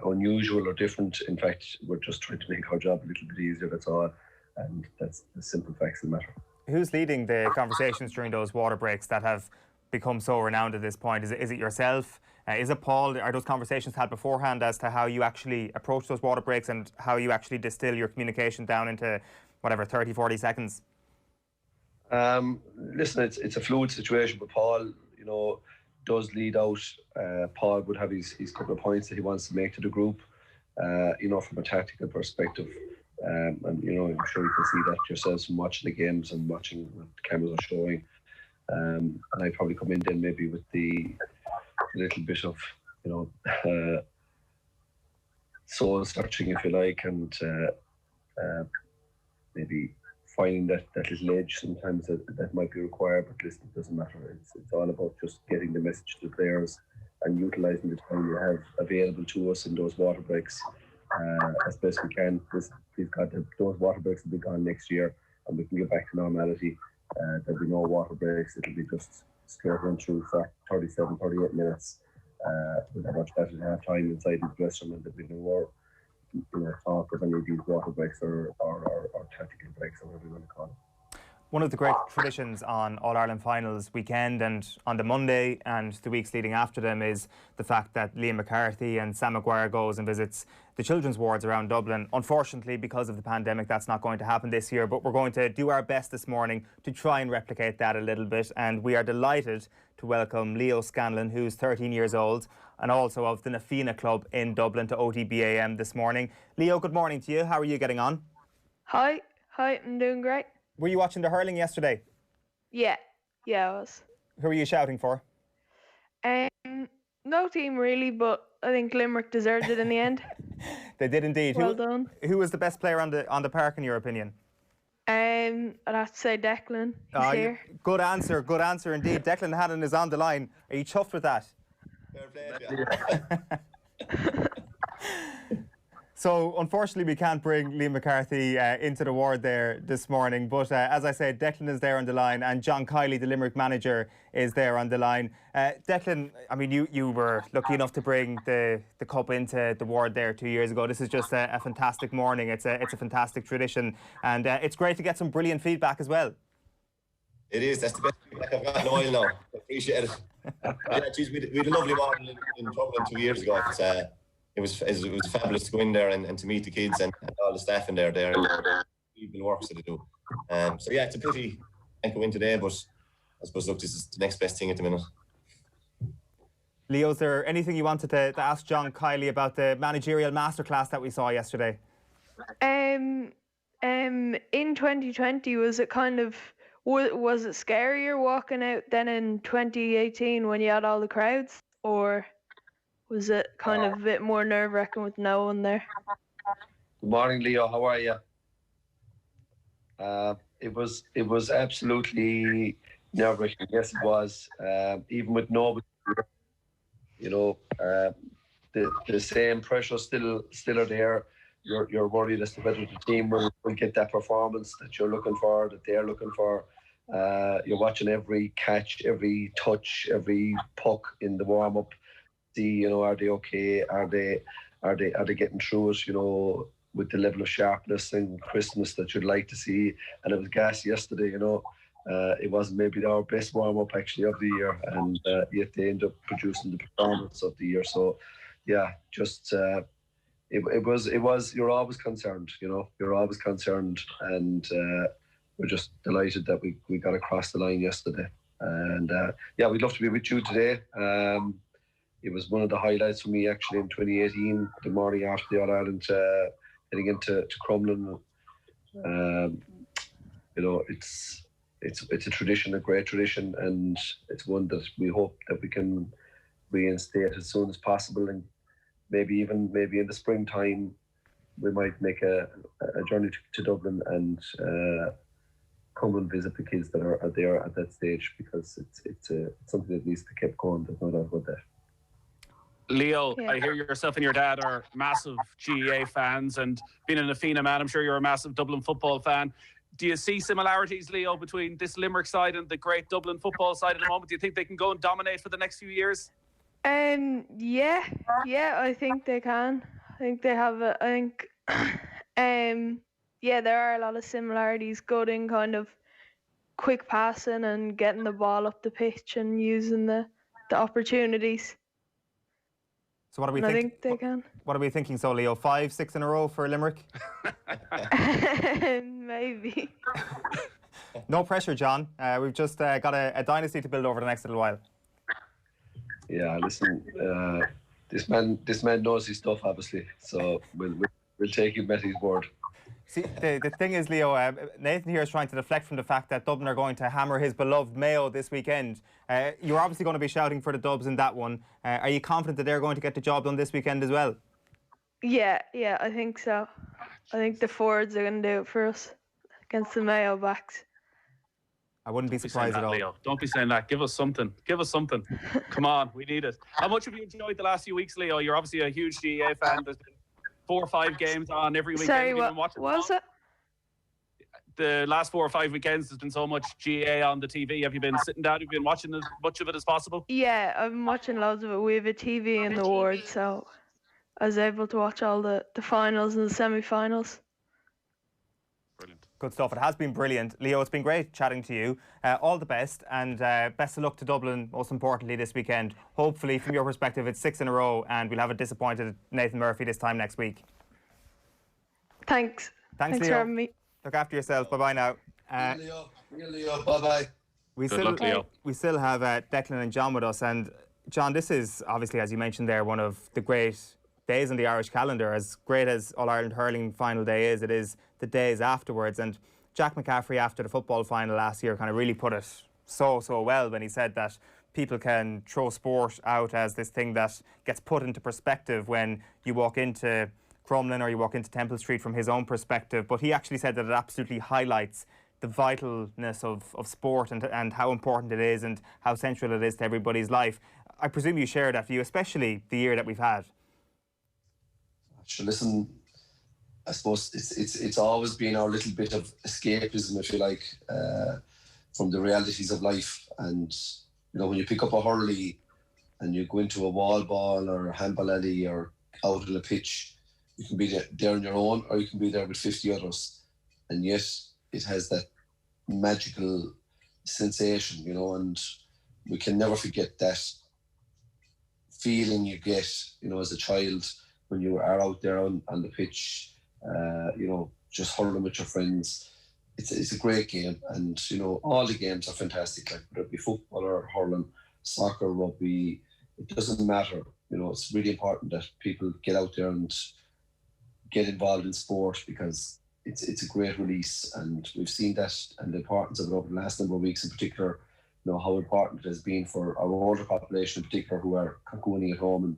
[SPEAKER 5] unusual or different. In fact, we're just trying to make our job a little bit easier, that's all. And that's the simple facts of the matter.
[SPEAKER 3] Who's leading the conversations during those water breaks that have become so renowned at this point? Is it yourself? Is it Paul? Are those conversations had beforehand as to how you actually approach those water breaks and how you actually distill your communication down into whatever, 30, 40 seconds?
[SPEAKER 5] Listen, it's a fluid situation, but Paul, you know, does lead out. Paul would have his couple of points that he wants to make to the group, you know, from a tactical perspective. And you know, I'm sure you can see that yourselves from watching the games and watching what the cameras are showing. And I probably come in then maybe with the little bit of, you know, soul searching, if you like, and maybe finding that little edge sometimes that might be required. But listen, it doesn't matter. It's all about just getting the message to the players and utilising the time we have available to us in those water breaks as best we can. We've got those water breaks will be gone next year, and we can get back to normality. There'll be no water breaks. It'll be just straight run through for 37, 38 minutes. We'll have much better to have time inside the dressing room, and there'll be no more, you know, talk of any of these water breaks or tactical breaks, or whatever you want to call it.
[SPEAKER 3] One of the great traditions on All-Ireland Finals weekend and on the Monday and the weeks leading after them is the fact that Liam McCarthy and Sam Maguire goes and visits the children's wards around Dublin. Unfortunately, because of the pandemic, that's not going to happen this year, but we're going to do our best this morning to try and replicate that a little bit. And we are delighted to welcome Leo Scanlon, who's 13 years old and also of the Nafina Club in Dublin, to OTB AM this morning. Leo, good morning to you. How are you getting on?
[SPEAKER 8] Hi, I'm doing great.
[SPEAKER 3] Were you watching the hurling yesterday?
[SPEAKER 8] Yeah, I was.
[SPEAKER 3] Who were you shouting for?
[SPEAKER 8] No team really, but I think Limerick deserved it in the end.
[SPEAKER 3] They did indeed.
[SPEAKER 8] Well done.
[SPEAKER 3] Who was the best player on the park in your opinion?
[SPEAKER 8] I'd have to say Declan. He's here.
[SPEAKER 3] Good answer indeed. Declan Hannon is on the line. Are you chuffed with that? Fair play, So, unfortunately, we can't bring Liam McCarthy into the ward there this morning. But as I said, Declan is there on the line, and John Kiely, the Limerick manager, is there on the line. Declan, I mean, you were lucky enough to bring the cup into the ward there 2 years ago. This is just a fantastic morning. It's a fantastic tradition, and it's great to get some brilliant feedback as well.
[SPEAKER 7] It is. That's the best feedback I've got in a while now. I appreciate it. Yeah, geez, we had a lovely morning in Dublin 2 years ago. It was fabulous to go in there and to meet the kids and all the staff in there. They're people works that they do. So yeah, it's a pity I can't go in today, but I suppose look, this is the next best thing at the minute.
[SPEAKER 3] Leo, is there anything you wanted to ask John Kiely about the managerial masterclass that we saw yesterday?
[SPEAKER 8] In 2020, was it scarier walking out than in 2018 when you had all the crowds, or was it kind of a bit more nerve-wracking with no one there?
[SPEAKER 5] Good morning, Leo. How are you? It was absolutely nerve-wracking. Yes, it was. Even with nobody, the same pressure still are there. You're worried as to whether the team will get that performance that you're looking for, that they're looking for. You're watching every catch, every touch, every puck in the warm-up. See, are they okay? Are they getting through it? With the level of sharpness and crispness that you'd like to see. And it was gas yesterday. It wasn't maybe our best warm-up actually of the year, and yet they end up producing the performance of the year. So, yeah, just. It was. You're always concerned, You're always concerned, and we're just delighted that we got across the line yesterday. And we'd love to be with you today. It was one of the highlights for me actually in 2018, the morning after the All-Ireland, heading into Crumlin. It's a tradition, a great tradition, and it's one that we hope that we can reinstate as soon as possible. And maybe in the springtime, we might make a journey to Dublin and come and visit the kids that are there at that stage, because it's something that needs to keep going. There's no doubt about that.
[SPEAKER 4] Leo, I hear yourself and your dad are massive GAA fans, and being an Afina man, I'm sure you're a massive Dublin football fan. Do you see similarities, Leo, between this Limerick side and the great Dublin football side at the moment? Do you think they can go and dominate for the next few years?
[SPEAKER 8] Yeah, I think they can. I think they have there are a lot of similarities. Good in kind of quick passing and getting the ball up the pitch and using the opportunities.
[SPEAKER 3] So what are we
[SPEAKER 8] thinking? I think they can.
[SPEAKER 3] What are we thinking, so Leo? 5, 6 in a row for Limerick?
[SPEAKER 8] Maybe.
[SPEAKER 3] No pressure, John. We've just got a dynasty to build over the next little while.
[SPEAKER 5] Yeah, listen, this man knows his stuff, obviously. So we'll take him at his word.
[SPEAKER 3] See, the thing is, Leo, Nathan here is trying to deflect from the fact that Dublin are going to hammer his beloved Mayo this weekend. You're obviously going to be shouting for the Dubs in that one. Are you confident that they're going to get the job done this weekend as well?
[SPEAKER 8] Yeah, I think so. I think the forwards are going to do it for us against the Mayo backs.
[SPEAKER 3] I wouldn't be surprised at all.
[SPEAKER 4] Leo, don't be saying that. Give us something. Come on, we need it. How much have you enjoyed the last few weeks, Leo? You're obviously a huge GAA fan. There's been 4 or 5 games on every weekend.
[SPEAKER 8] Sorry, what was it?
[SPEAKER 4] The last 4 or 5 weekends, there's been so much GAA on the TV. Have you been sitting down? Have you been watching as much of it as possible?
[SPEAKER 8] Yeah, I've been watching loads of it. We have a TV in the ward, so I was able to watch all the finals and the semi-finals.
[SPEAKER 4] Brilliant.
[SPEAKER 3] Good stuff. It has been brilliant. Leo, it's been great chatting to you. All the best, and best of luck to Dublin, most importantly, this weekend. Hopefully, from your perspective, it's 6 in a row, and we'll have a disappointed Nathan Murphy this time next week.
[SPEAKER 8] Thanks
[SPEAKER 3] Leo.
[SPEAKER 8] for having me.
[SPEAKER 3] Look after yourself. Bye-bye now.
[SPEAKER 5] Leo. Bye-bye.
[SPEAKER 3] We still have Declan and John with us. And John, this is obviously, as you mentioned there, one of the great days in the Irish calendar. As great as All-Ireland Hurling final day is, it is the days afterwards. And Jack McCaffrey, after the football final last year, kind of really put it so well when he said that people can throw sport out as this thing that gets put into perspective when you walk into Crumlin or you walk into Temple Street from his own perspective. But he actually said that it absolutely highlights the vitalness of sport and how important it is and how central it is to everybody's life. I presume you share that view, especially the year that we've had.
[SPEAKER 5] Sure, listen, I suppose it's always been our little bit of escapism, if you like, from the realities of life. And, you know, when you pick up a hurley and you go into a wall ball or a handball alley or out on a pitch, you can be there on your own or you can be there with 50 others. And yet it has that magical sensation, you know, and we can never forget that feeling you get, you know, as a child when you are out there on the pitch, you know, just hurling with your friends. It's a great game, and, you know, all the games are fantastic, like whether it be football or hurling, soccer, rugby, it doesn't matter. You know, it's really important that people get out there and get involved in sport, because it's a great release, and we've seen that and the importance of it over the last number of weeks in particular. You know how important it has been for our older population in particular, who are cocooning at home and,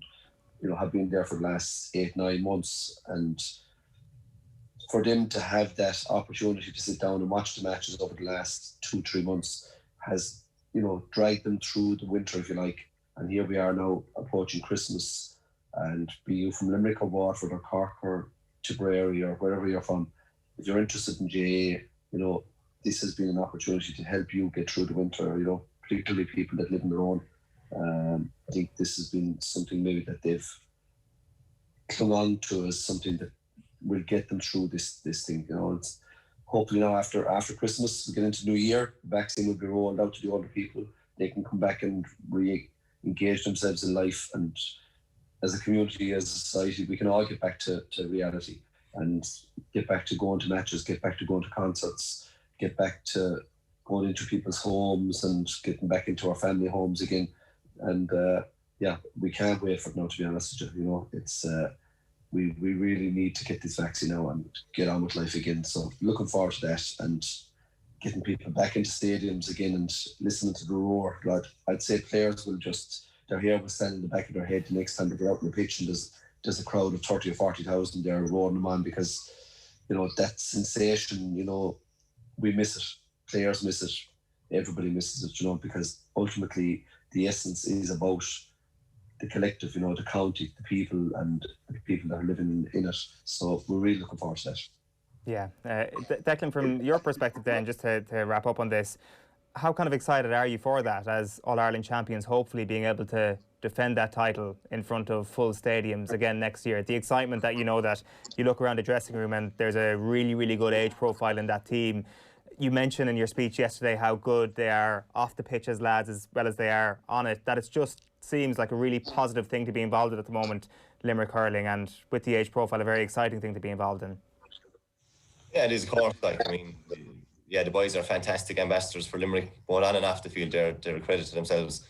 [SPEAKER 5] you know, have been there for the last 8-9 months, and for them to have that opportunity to sit down and watch the matches over the last 2-3 months has, you know, dragged them through the winter, if you like. And here we are now approaching Christmas, and be you from Limerick or Waterford or Cork or Tipperary or wherever you're from, if you're interested in GAA, you know, this has been an opportunity to help you get through the winter, you know, particularly people that live on their own. I think this has been something maybe that they've clung on to as something that will get them through this thing. You know, it's hopefully now after Christmas, we get into New Year, the vaccine will be rolled out to the older people. They can come back and re-engage themselves in life, and as a community, as a society, we can all get back to reality and get back to going to matches, get back to going to concerts, get back to going into people's homes and getting back into our family homes again. And yeah, we can't wait for it now, to be honest with you. You know, it's we really need to get this vaccine now and get on with life again. So looking forward to that, and getting people back into stadiums again and listening to the roar. Like, I'd say players will just, their hair will stand in the back of their head the next time they're out on the pitch and there's a crowd of 30 or 40,000 there roaring them on, because, you know, that sensation, you know, we miss it. Players miss it. Everybody misses it, you know, because ultimately the essence is about the collective, you know, the county, the people, and the people that are living in it. So we're really looking forward to that.
[SPEAKER 3] Yeah. Declan, from your perspective then, just to wrap up on this, how kind of excited are you for that, as All-Ireland champions, hopefully being able to defend that title in front of full stadiums again next year? The excitement that, you know, that you look around the dressing room and there's a really, really good age profile in that team. You mentioned in your speech yesterday how good they are off the pitch as lads as well as they are on it, that it just seems like a really positive thing to be involved in at the moment, Limerick hurling, and with the age profile, a very exciting thing to be involved in. Yeah, it is, of course. Like, I mean, yeah, the boys are fantastic ambassadors for Limerick, both on and off the field. They're a credit to themselves.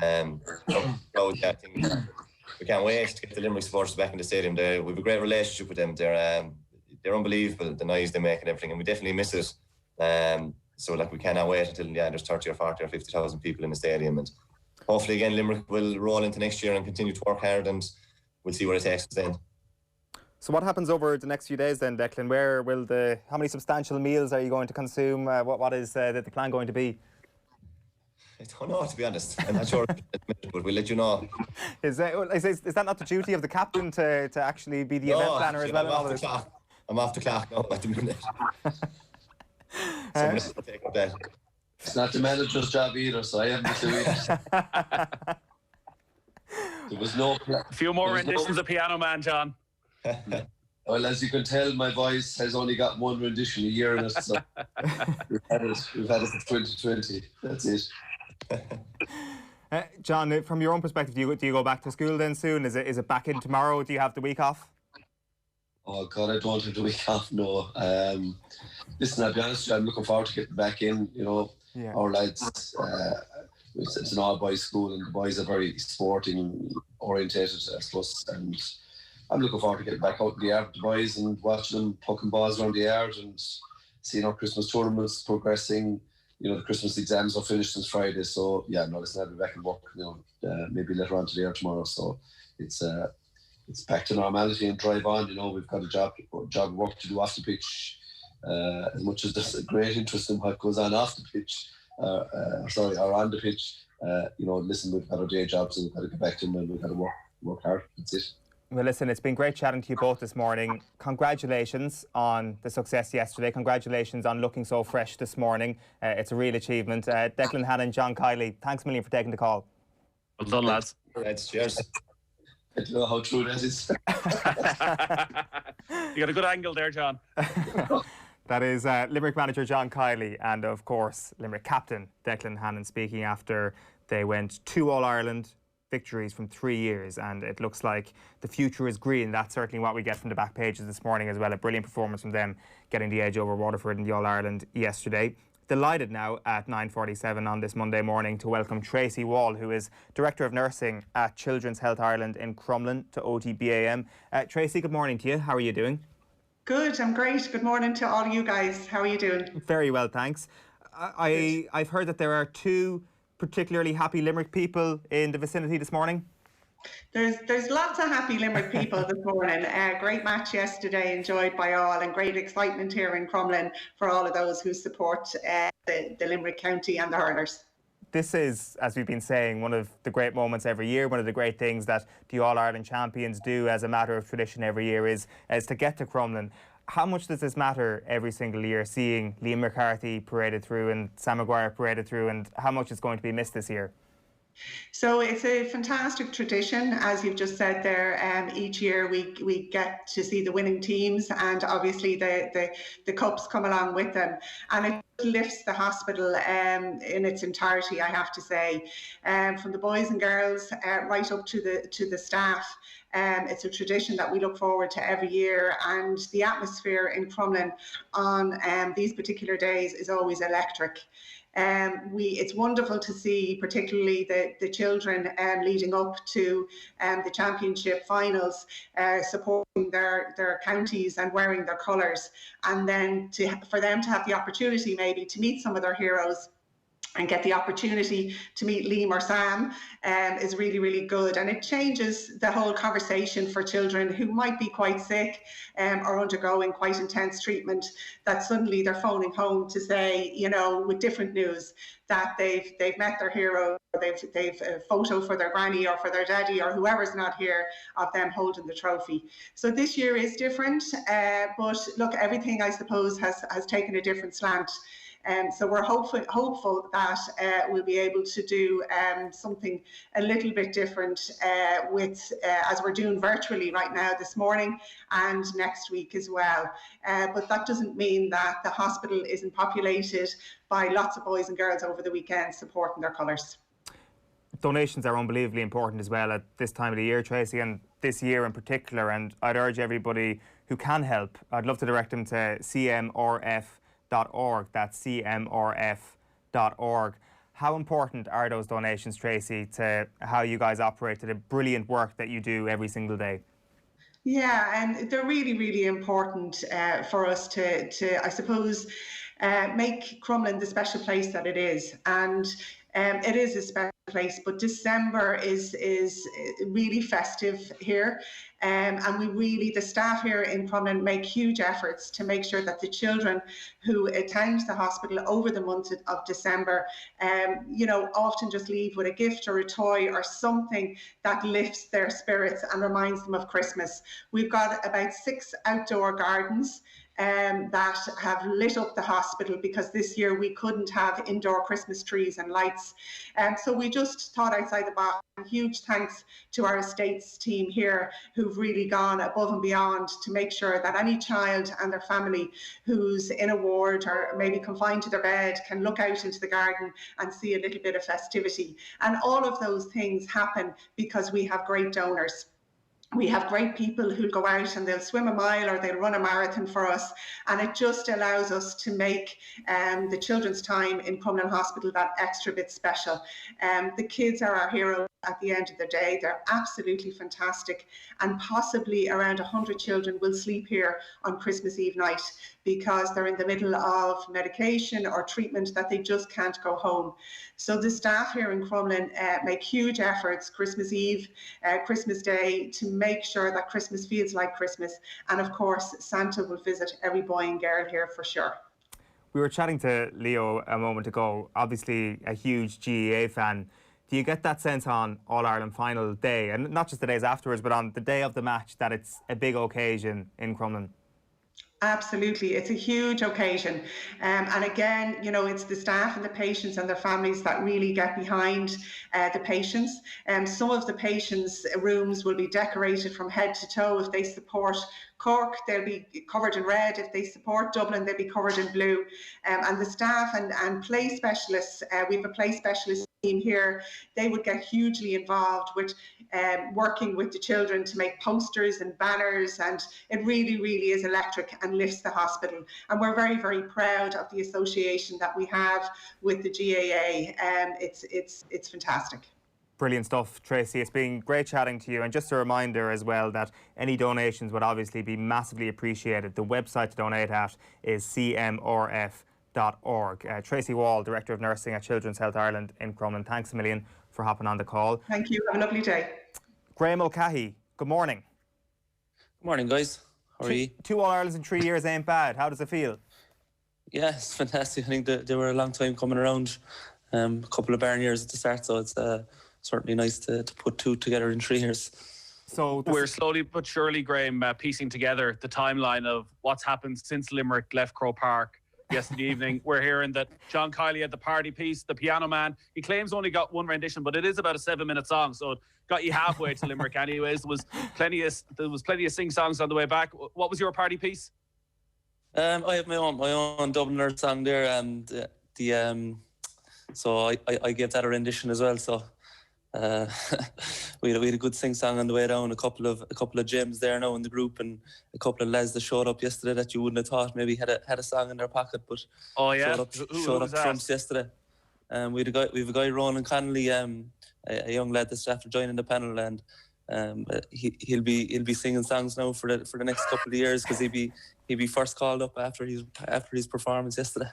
[SPEAKER 3] Yeah, I think we can't wait to get the Limerick supporters back in the stadium. We have a great relationship with them. They're unbelievable, the noise they make and everything, and we definitely miss it. So like, we cannot wait until there's 30 or 40 or 50,000 people in the stadium, and hopefully again Limerick will roll into next year and continue to work hard, and we'll see where it takes us then. So what happens over the next few days then, Declan? Where will how many substantial meals are you going to consume? What is the plan going to be? I don't know, to be honest. I'm not sure, but we'll let you know. Is that not the duty of the captain to actually be the event planner as well? I'm off the clock now at the minute. Someone else will take up that. It's not the manager's job either, so I haven't to do it. There was no...
[SPEAKER 4] A few more renditions of Piano Man, John.
[SPEAKER 5] Well, as you can tell, my voice has only got one rendition a year in it, so we've had it for 2020. That's it. John, from your own perspective, do you go back to school then soon? Is it back in tomorrow? Do you have the week off? Oh God, I don't have the week off, no. Listen, I'll be honest with you, I'm looking forward to getting back in. You know, our lads, it's an all-boys school, and the boys are very sporting orientated, I suppose, and I'm looking forward to getting back out in the yard with the boys and watching them pucking balls around the yard and seeing our Christmas tournaments progressing. You know, the Christmas exams are finished since Friday, so yeah, no, listen, I'll be back in work, you know, maybe later on today or tomorrow. So it's back to normality and drive on. You know, we've got a job work to do off the pitch. As much as there's a great interest in what goes on off the pitch, or on the pitch, you know, listen, we've got our day jobs and we've got to get back to them, and we've got to work hard. That's it. Well, listen, it's been great chatting to you both this morning. Congratulations on the success yesterday. Congratulations on looking so fresh this morning. It's a real achievement. Declan Hannon, John Kiely, thanks a million for taking the call.
[SPEAKER 4] Well done, lads.
[SPEAKER 5] Cheers. I don't know how true that is.
[SPEAKER 4] You got a good angle there, John.
[SPEAKER 3] That is Limerick manager John Kiely, and of course Limerick captain Declan Hannon speaking after they went 2 All-Ireland victories from 3 years, and it looks like the future is green. That's certainly what we get from the back pages this morning as well. A brilliant performance from them, getting the edge over Waterford in the All-Ireland yesterday. Delighted now at 9:47 on this Monday morning to welcome Tracy Wall, who is Director of Nursing at Children's Health Ireland in Crumlin, to OTB AM. Tracy, good morning to you. How are you doing?
[SPEAKER 9] Good, I'm great. Good morning to all you guys. How are you doing?
[SPEAKER 3] Very well, thanks. I've heard that there are two particularly happy Limerick people in the vicinity this morning.
[SPEAKER 9] There's lots of happy Limerick people this morning. Great match yesterday, enjoyed by all, and great excitement here in Crumlin for all of those who support the Limerick County and the hurlers.
[SPEAKER 3] This is, as we've been saying, one of the great moments every year. One of the great things that the All-Ireland champions do as a matter of tradition every year is to get to Crumlin. How much does this matter every single year, seeing Liam McCarthy paraded through and Sam Maguire paraded through, and how much is going to be missed this year?
[SPEAKER 9] So it's a fantastic tradition, as you've just said there. Each year we get to see the winning teams, and obviously the cups come along with them, and it lifts the hospital in its entirety, I have to say, from the boys and girls right up to the staff. It's a tradition that we look forward to every year, and the atmosphere in Crumlin on these particular days is always electric. It's wonderful to see, particularly the children leading up to the championship finals, supporting their counties and wearing their colours, and then for them to have the opportunity maybe to meet some of their heroes and get the opportunity to meet Liam or Sam is really, really good. And it changes the whole conversation for children who might be quite sick or undergoing quite intense treatment, that suddenly they're phoning home to say, you know, with different news, that they've met their hero, they've a photo for their granny or for their daddy or whoever's not here of them holding the trophy. So this year is different, but look, everything I suppose has taken a different slant. So we're hopeful that we'll be able to do something a little bit different as we're doing virtually right now this morning and next week as well. But that doesn't mean that the hospital isn't populated by lots of boys and girls over the weekend supporting their colours.
[SPEAKER 3] Donations are unbelievably important as well at this time of the year, Tracy, and this year in particular. And I'd urge everybody who can help, I'd love to direct them to CMRF.org. That's CMRF.org. How important are those donations, Tracy, to how you guys operate, to the brilliant work that you do every single day?
[SPEAKER 9] Yeah, and they're really, really important for us to I suppose, make Crumlin the special place that it is. And it is a special place, but December is really festive here. And the staff here in Crumlin make huge efforts to make sure that the children who attend the hospital over the month of December, often just leave with a gift or a toy or something that lifts their spirits and reminds them of Christmas. We've got about 6 outdoor gardens that have lit up the hospital, because this year we couldn't have indoor Christmas trees and lights. So we just thought outside the box. Huge thanks to our estates team here, who've really gone above and beyond to make sure that any child and their family who's in a ward or maybe confined to their bed can look out into the garden and see a little bit of festivity. And all of those things happen because we have great donors. We have great people who go out and they'll swim a mile or they'll run a marathon for us, and it just allows us to make the children's time in Crumlin Hospital that extra bit special. The kids are our heroes at the end of the day. They're absolutely fantastic, and possibly around 100 children will sleep here on Christmas Eve night because they're in the middle of medication or treatment that they just can't go home. So the staff here in Crumlin make huge efforts Christmas Eve, Christmas Day, to make sure that Christmas feels like Christmas. And of course, Santa will visit every boy and girl here for sure.
[SPEAKER 3] We were chatting to Leo a moment ago, obviously a huge GAA fan. Do you get that sense on All-Ireland final day, and not just the days afterwards, but on the day of the match, that it's a big occasion in Crumlin?
[SPEAKER 9] Absolutely, it's a huge occasion, and again, it's the staff and the patients and their families that really get behind the patients. Some of the patients' rooms will be decorated from head to toe. If they support Cork, they'll be covered in red. If they support Dublin, they'll be covered in blue. And the staff and play specialists, we have a play specialist team here, they would get hugely involved with working with the children to make posters and banners, and it really, really is electric and lifts the hospital. And we're very, very proud of the association that we have with the GAA. It's fantastic.
[SPEAKER 3] Brilliant stuff, Tracy. It's been great chatting to you. And just a reminder as well that any donations would obviously be massively appreciated. The website to donate at is cmrf.org. Tracy Wall, Director of Nursing at Children's Health Ireland in Crumlin, thanks a million for hopping on the call.
[SPEAKER 9] Thank you. Have a lovely day.
[SPEAKER 3] Graham Mulcahy, good morning.
[SPEAKER 10] Good morning, guys. How are you?
[SPEAKER 3] 2 All-Irelands in 3 years ain't bad. How does it feel?
[SPEAKER 10] Yeah, it's fantastic. I think that they were a long time coming around. A couple of barren years at the start, so it's certainly nice to put 2 together in 3 years.
[SPEAKER 4] So we're slowly but surely, Graham, piecing together the timeline of what's happened since Limerick left Croke Park yesterday evening. We're hearing that John Kiely had the party piece, the piano man. He claims only got 1 rendition, but it is about a 7-minute song, so it got you halfway to Limerick anyways. There was plenty of sing-songs on the way back. What was your party piece?
[SPEAKER 10] I have my own Dubliner song there, and so I gave that a rendition as well. So we had a good sing song on the way down. A couple of gems there now in the group, and a couple of lads that showed up yesterday that you wouldn't have thought maybe had a song in their pocket, but showed up trumps yesterday. We have a guy Ronan Connolly, a young lad that's after joining the panel, and he'll be singing songs now for the next couple of years, because he'll be first called up after his performance yesterday.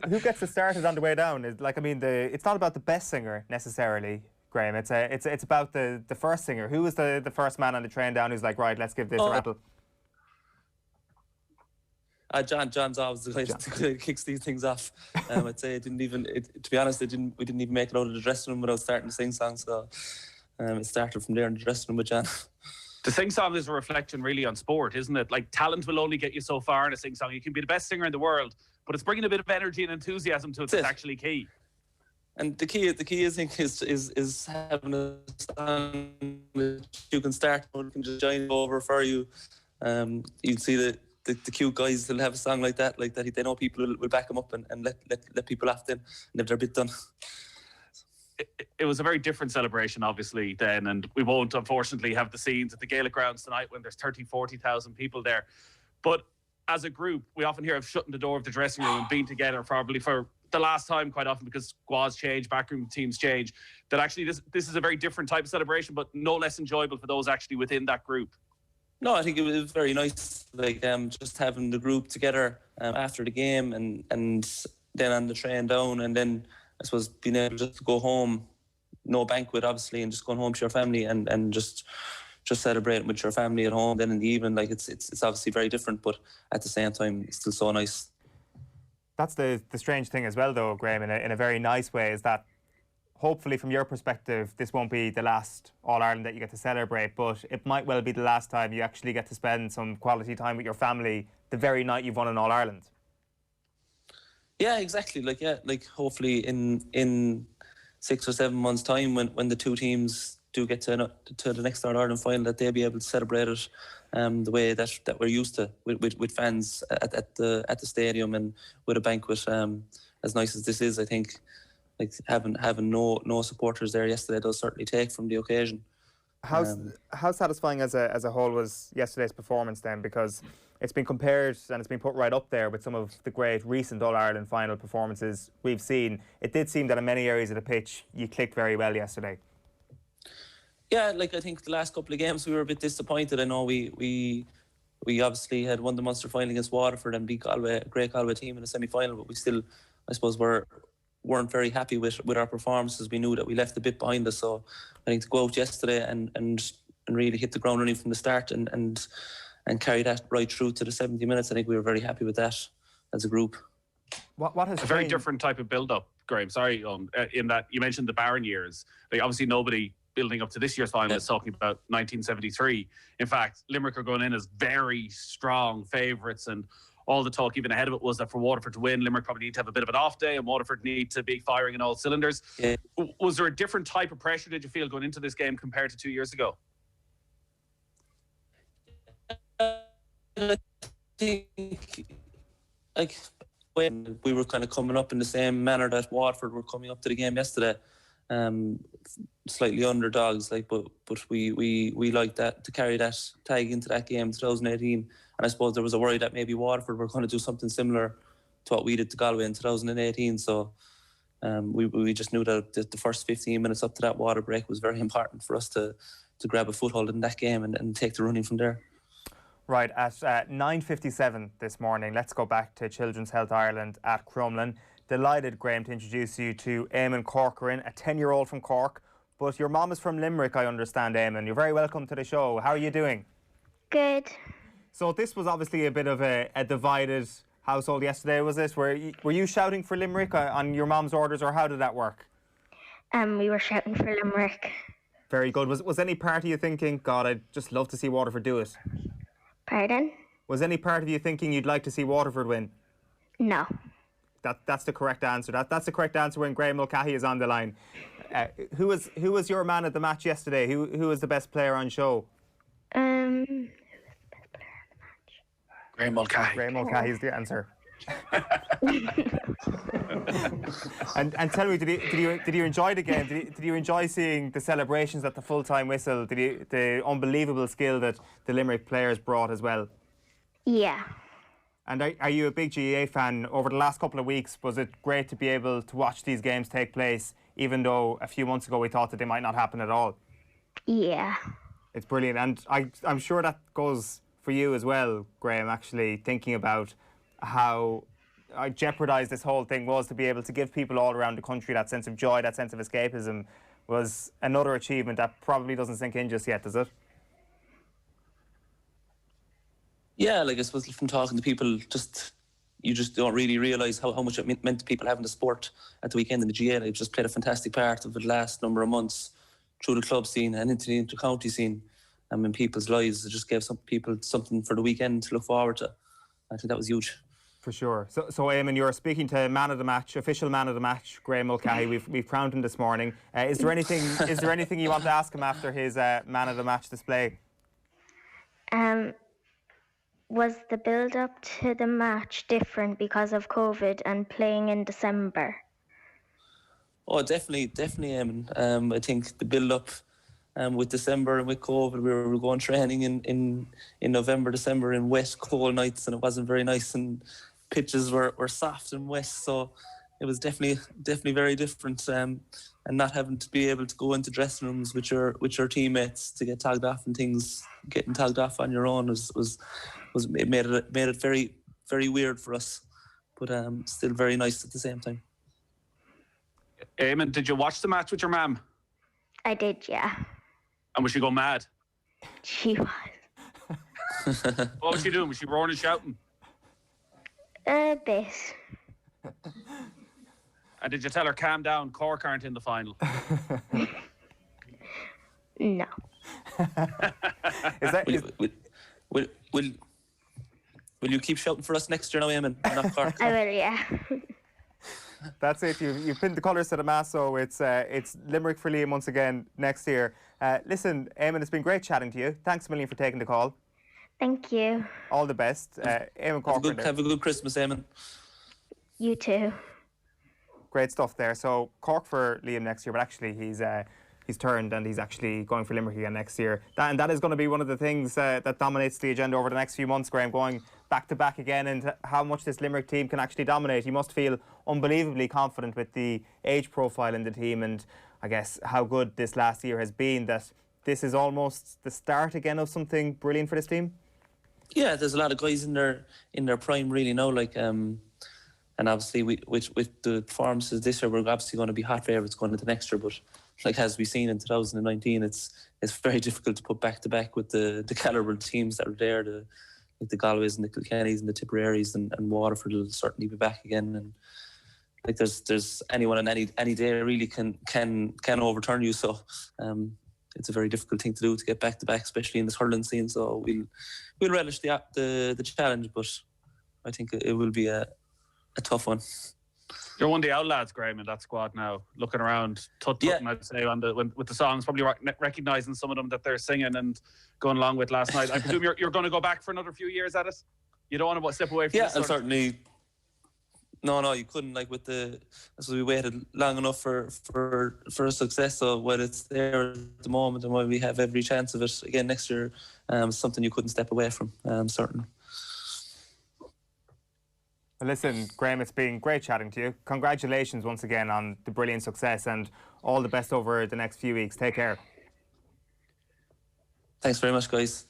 [SPEAKER 3] Who gets it started on the way down? It's not about the best singer necessarily, Graham. It's about the first singer. Who was the first man on the train down who's like, right, let's give this a rattle?
[SPEAKER 10] John's always the guy that kicks these things off. I'd say to be honest, we didn't even make it out of the dressing room without starting to sing songs. So it started from there in the dressing room with John.
[SPEAKER 4] The sing-song is a reflection really on sport, isn't it? Like, talent will only get you so far in a sing-song. You can be the best singer in the world, but it's bringing a bit of energy and enthusiasm to it that's actually key.
[SPEAKER 10] And the key I think is having a song that you can start and can just join over for you. You'll see the cute guys will have a song like that. They know people will back them up and let people off them and have their bit done.
[SPEAKER 4] It was a very different celebration, obviously, then, and we won't, unfortunately, have the scenes at the Gaelic grounds tonight when there's 40,000 people there. But as a group, we often hear of shutting the door of the dressing room and being together probably for the last time quite often, because squads change, backroom teams change, that actually this is a very different type of celebration, but no less enjoyable for those actually within that group.
[SPEAKER 10] No, I think it was very nice, just having the group together after the game and then on the train down, and then I suppose being able just to go home, no banquet obviously, and just going home to your family and just celebrating with your family at home. Then in the evening, it's obviously very different, but at the same time, it's still so nice.
[SPEAKER 3] That's the strange thing as well, though, Graham, in a very nice way, is that hopefully from your perspective, this won't be the last All-Ireland that you get to celebrate, but it might well be the last time you actually get to spend some quality time with your family the very night you've won an All-Ireland.
[SPEAKER 10] Yeah, exactly. Hopefully in 6 or 7 months' time, when the two teams do get to the next All-Ireland final, that they'll be able to celebrate it the way that we're used to, with fans at the stadium and with a banquet. As nice as this is, I think, having no supporters there yesterday does certainly take from the occasion.
[SPEAKER 3] How satisfying as a whole was yesterday's performance then? Because it's been compared and it's been put right up there with some of the great recent All-Ireland final performances we've seen. It did seem that in many areas of the pitch you clicked very well yesterday.
[SPEAKER 10] Yeah, I think the last couple of games we were a bit disappointed. I know we obviously had won the Munster final against Waterford and beat Galway, a great Galway team in the semi-final, but we still, I suppose, weren't very happy with our performances. We knew that we left a bit behind us, so I think to go out yesterday and really hit the ground running from the start and carry that right through to the 70 minutes, I think we were very happy with that as a group.
[SPEAKER 3] What has
[SPEAKER 4] a very different type of build-up, Graham, sorry, in that you mentioned the barren years. Obviously nobody building up to this year's final is talking about 1973. In fact, Limerick are going in as very strong favourites, and all the talk even ahead of it was that for Waterford to win, Limerick probably need to have a bit of an off day and Waterford need to be firing in all cylinders. Yeah. Was there a different type of pressure, did you feel, going into this game compared to 2 years ago?
[SPEAKER 10] I think, when we were kind of coming up in the same manner that Waterford were coming up to the game yesterday, slightly underdogs, but we like that, to carry that tag into that game in 2018. And I suppose there was a worry that maybe Waterford were going to do something similar to what we did to Galway in 2018. So we just knew that the first 15 minutes up to that water break was very important for us to grab a foothold in that game and take the running from there.
[SPEAKER 3] Right, at 9:57 this morning, let's go back to Children's Health Ireland at Crumlin. Delighted, Graham, to introduce you to Eamon Corcoran, a 10-year-old from Cork. But your mom is from Limerick, I understand, Eamon. You're very welcome to the show. How are you doing?
[SPEAKER 11] Good.
[SPEAKER 3] So this was obviously a bit of a divided household yesterday, was it? Were you shouting for Limerick on your mom's orders, or how did that work?
[SPEAKER 11] We were shouting for Limerick.
[SPEAKER 3] Very good. Was any part of you thinking, God, I'd just love to see Waterford do it?
[SPEAKER 11] Pardon? Was
[SPEAKER 3] any part of you thinking you'd like to see Waterford win?
[SPEAKER 11] No.
[SPEAKER 3] That's the correct answer. That's the correct answer when Graham Mulcahy is on the line. Who was your man at the match yesterday? Who was the best player on show?
[SPEAKER 11] Who was the best player on the match?
[SPEAKER 4] Graham Mulcahy.
[SPEAKER 3] Graham Mulcahy is the answer. and tell me, did you enjoy the game? Did you enjoy seeing the celebrations at the full-time whistle? The unbelievable skill that the Limerick players brought as well?
[SPEAKER 11] Yeah.
[SPEAKER 3] And are you a big GAA fan? Over the last couple of weeks, was it great to be able to watch these games take place, even though a few months ago we thought that they might not happen at all?
[SPEAKER 11] Yeah.
[SPEAKER 3] It's brilliant, and I'm sure that goes for you as well, Graham, actually thinking about how jeopardised this whole thing was. To be able to give people all around the country that sense of joy, that sense of escapism, was another achievement that probably doesn't sink in just yet, does it?
[SPEAKER 10] Yeah, like I suppose from talking to people, you just don't really realise how much it meant to people having the sport at the weekend in the GAA. They've just played a fantastic part of the last number of months through the club scene and into the inter-county scene, and in people's lives. It just gave some people something for the weekend to look forward to. I think that was huge.
[SPEAKER 3] For sure. So Eamon, you're speaking to man of the match, official man of the match, Graham Mulcahy. We've crowned him this morning. Is there anything you want to ask him after his man of the match display?
[SPEAKER 11] Was the build-up to the match different because of COVID and playing in December?
[SPEAKER 10] Oh, definitely, Eamon. I think the build-up with December and with COVID, we were going training in November, December in wet, cold nights, and it wasn't very nice, and pitches were soft and wet, so it was definitely very different. And not having to be able to go into dressing rooms with your teammates to get tagged off and things, getting tagged off on your own it made it very, very weird for us, but still very nice at the same time.
[SPEAKER 4] Eamon, did you watch the match with your mum?
[SPEAKER 11] I did, yeah.
[SPEAKER 4] And was she going mad?
[SPEAKER 11] She was.
[SPEAKER 4] What was she doing? Was she roaring and shouting?
[SPEAKER 11] A bit.
[SPEAKER 4] And did you tell her, calm down, Cork aren't in the final?
[SPEAKER 11] No.
[SPEAKER 10] Will you keep shouting for us next year now, Eamon? Not Cork.
[SPEAKER 11] I will, yeah.
[SPEAKER 3] That's it. You've pinned the colours to the mast, so it's Limerick for Liam once again next year. Listen, Eamon, it's been great chatting to you. Thanks a million for taking the call.
[SPEAKER 11] Thank you.
[SPEAKER 3] All the best. Eamon Corcoran.
[SPEAKER 10] Have a good Christmas, Eamon.
[SPEAKER 11] You too.
[SPEAKER 3] Great stuff there. So Cork for Liam next year, but actually he's turned and he's actually going for Limerick again next year. That is going to be one of the things that dominates the agenda over the next few months, Graham, going back to back again, and how much this Limerick team can actually dominate. You must feel unbelievably confident with the age profile in the team, and I guess how good this last year has been, that this is almost the start again of something brilliant for this team.
[SPEAKER 10] Yeah, there's a lot of guys in their prime really now, like and obviously with the performances this year, we're obviously going to be hot favourites going into next year, but like as we've seen in 2019, it's very difficult to put back to back with the calibre of teams that are there, the Galways and the Kilkennys and the Tipperarys, and Waterford will certainly be back again. And like there's anyone on any day really can overturn you. So it's a very difficult thing to do, to get back to back, especially in this hurling scene. So we'll relish the challenge, but I think it will be a tough one.
[SPEAKER 4] You're one of the outlads, Graham, in that squad now. Looking around, tut-tutting, I'd say, with the songs, probably recognising some of them that they're singing and going along with last night. I presume you're going to go back for another few years at it? You don't want to step away from this?
[SPEAKER 10] Yeah, certainly. No, you couldn't. Like so we waited long enough for a success. So while it's there at the moment, and while we have every chance of it again next year, something you couldn't step away from, certainly.
[SPEAKER 3] Well, listen, Graham, it's been great chatting to you. Congratulations once again on the brilliant success, and all the best over the next few weeks. Take care.
[SPEAKER 10] Thanks very much, guys.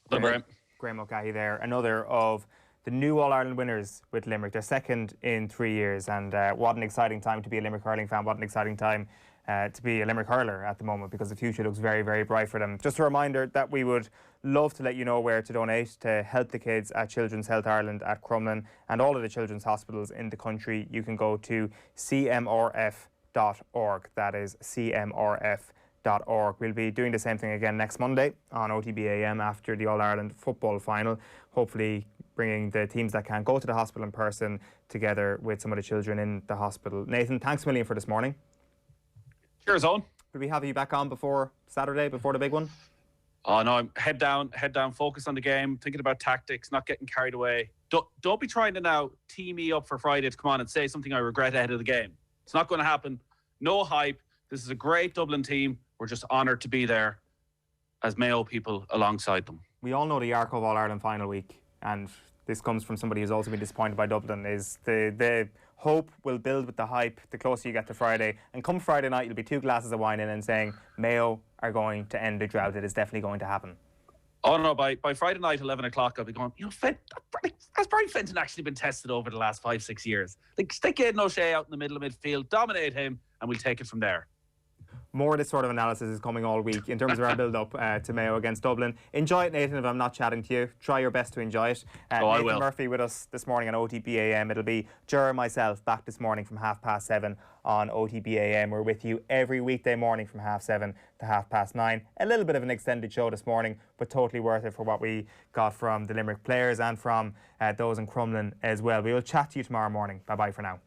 [SPEAKER 10] Bye-bye.
[SPEAKER 3] Graham O'Cahey there, another of the new All-Ireland winners with Limerick. They're second in 3 years, and what an exciting time to be a Limerick hurling fan. What an exciting time to be a Limerick hurler at the moment, because the future looks very, very bright for them. Just a reminder that we would love to let you know where to donate to help the kids at Children's Health Ireland at Crumlin and all of the children's hospitals in the country. You can go to cmrf.org. That is cmrf.org. We'll be doing the same thing again next Monday on OTB AM after the All-Ireland football final, hopefully bringing the teams that can't go to the hospital in person together with some of the children in the hospital. Nathan, thanks a million for this morning.
[SPEAKER 4] Cheers, Owen.
[SPEAKER 3] Will we have you back on before Saturday, before the big one?
[SPEAKER 4] Oh no, head down, focus on the game, thinking about tactics, not getting carried away. Don't be trying to now tee me up for Friday to come on and say something I regret ahead of the game. It's not going to happen. No hype. This is a great Dublin team. We're just honoured to be there as Mayo people alongside them.
[SPEAKER 3] We all know the arc of All-Ireland final week, and this comes from somebody who's also been disappointed by Dublin, is the hope will build with the hype the closer you get to Friday. And come Friday night, you'll be 2 glasses of wine in and saying, Mayo are going to end the drought. It is definitely going to happen.
[SPEAKER 4] Oh no, by Friday night, 11 o'clock, I'll be going, has Brian Fenton actually been tested over the last 5-6 years? Like, stick Aidan O'Shea out in the middle of midfield, dominate him, and we'll take it from there.
[SPEAKER 3] More of this sort of analysis is coming all week in terms of our build-up to Mayo against Dublin. Enjoy it, Nathan, if I'm not chatting to you. Try your best to enjoy it. Nathan Murphy with us this morning on OTB AM. It'll be Ger and myself back this morning from 7:30 on OTB AM. We're with you every weekday morning from 7:30 to 9:30. A little bit of an extended show this morning, but totally worth it for what we got from the Limerick players and from those in Crumlin as well. We will chat to you tomorrow morning. Bye-bye for now.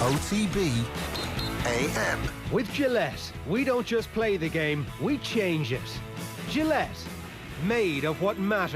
[SPEAKER 1] OTB AM.
[SPEAKER 2] With Gillette, we don't just play the game, we change it. Gillette, made of what matters.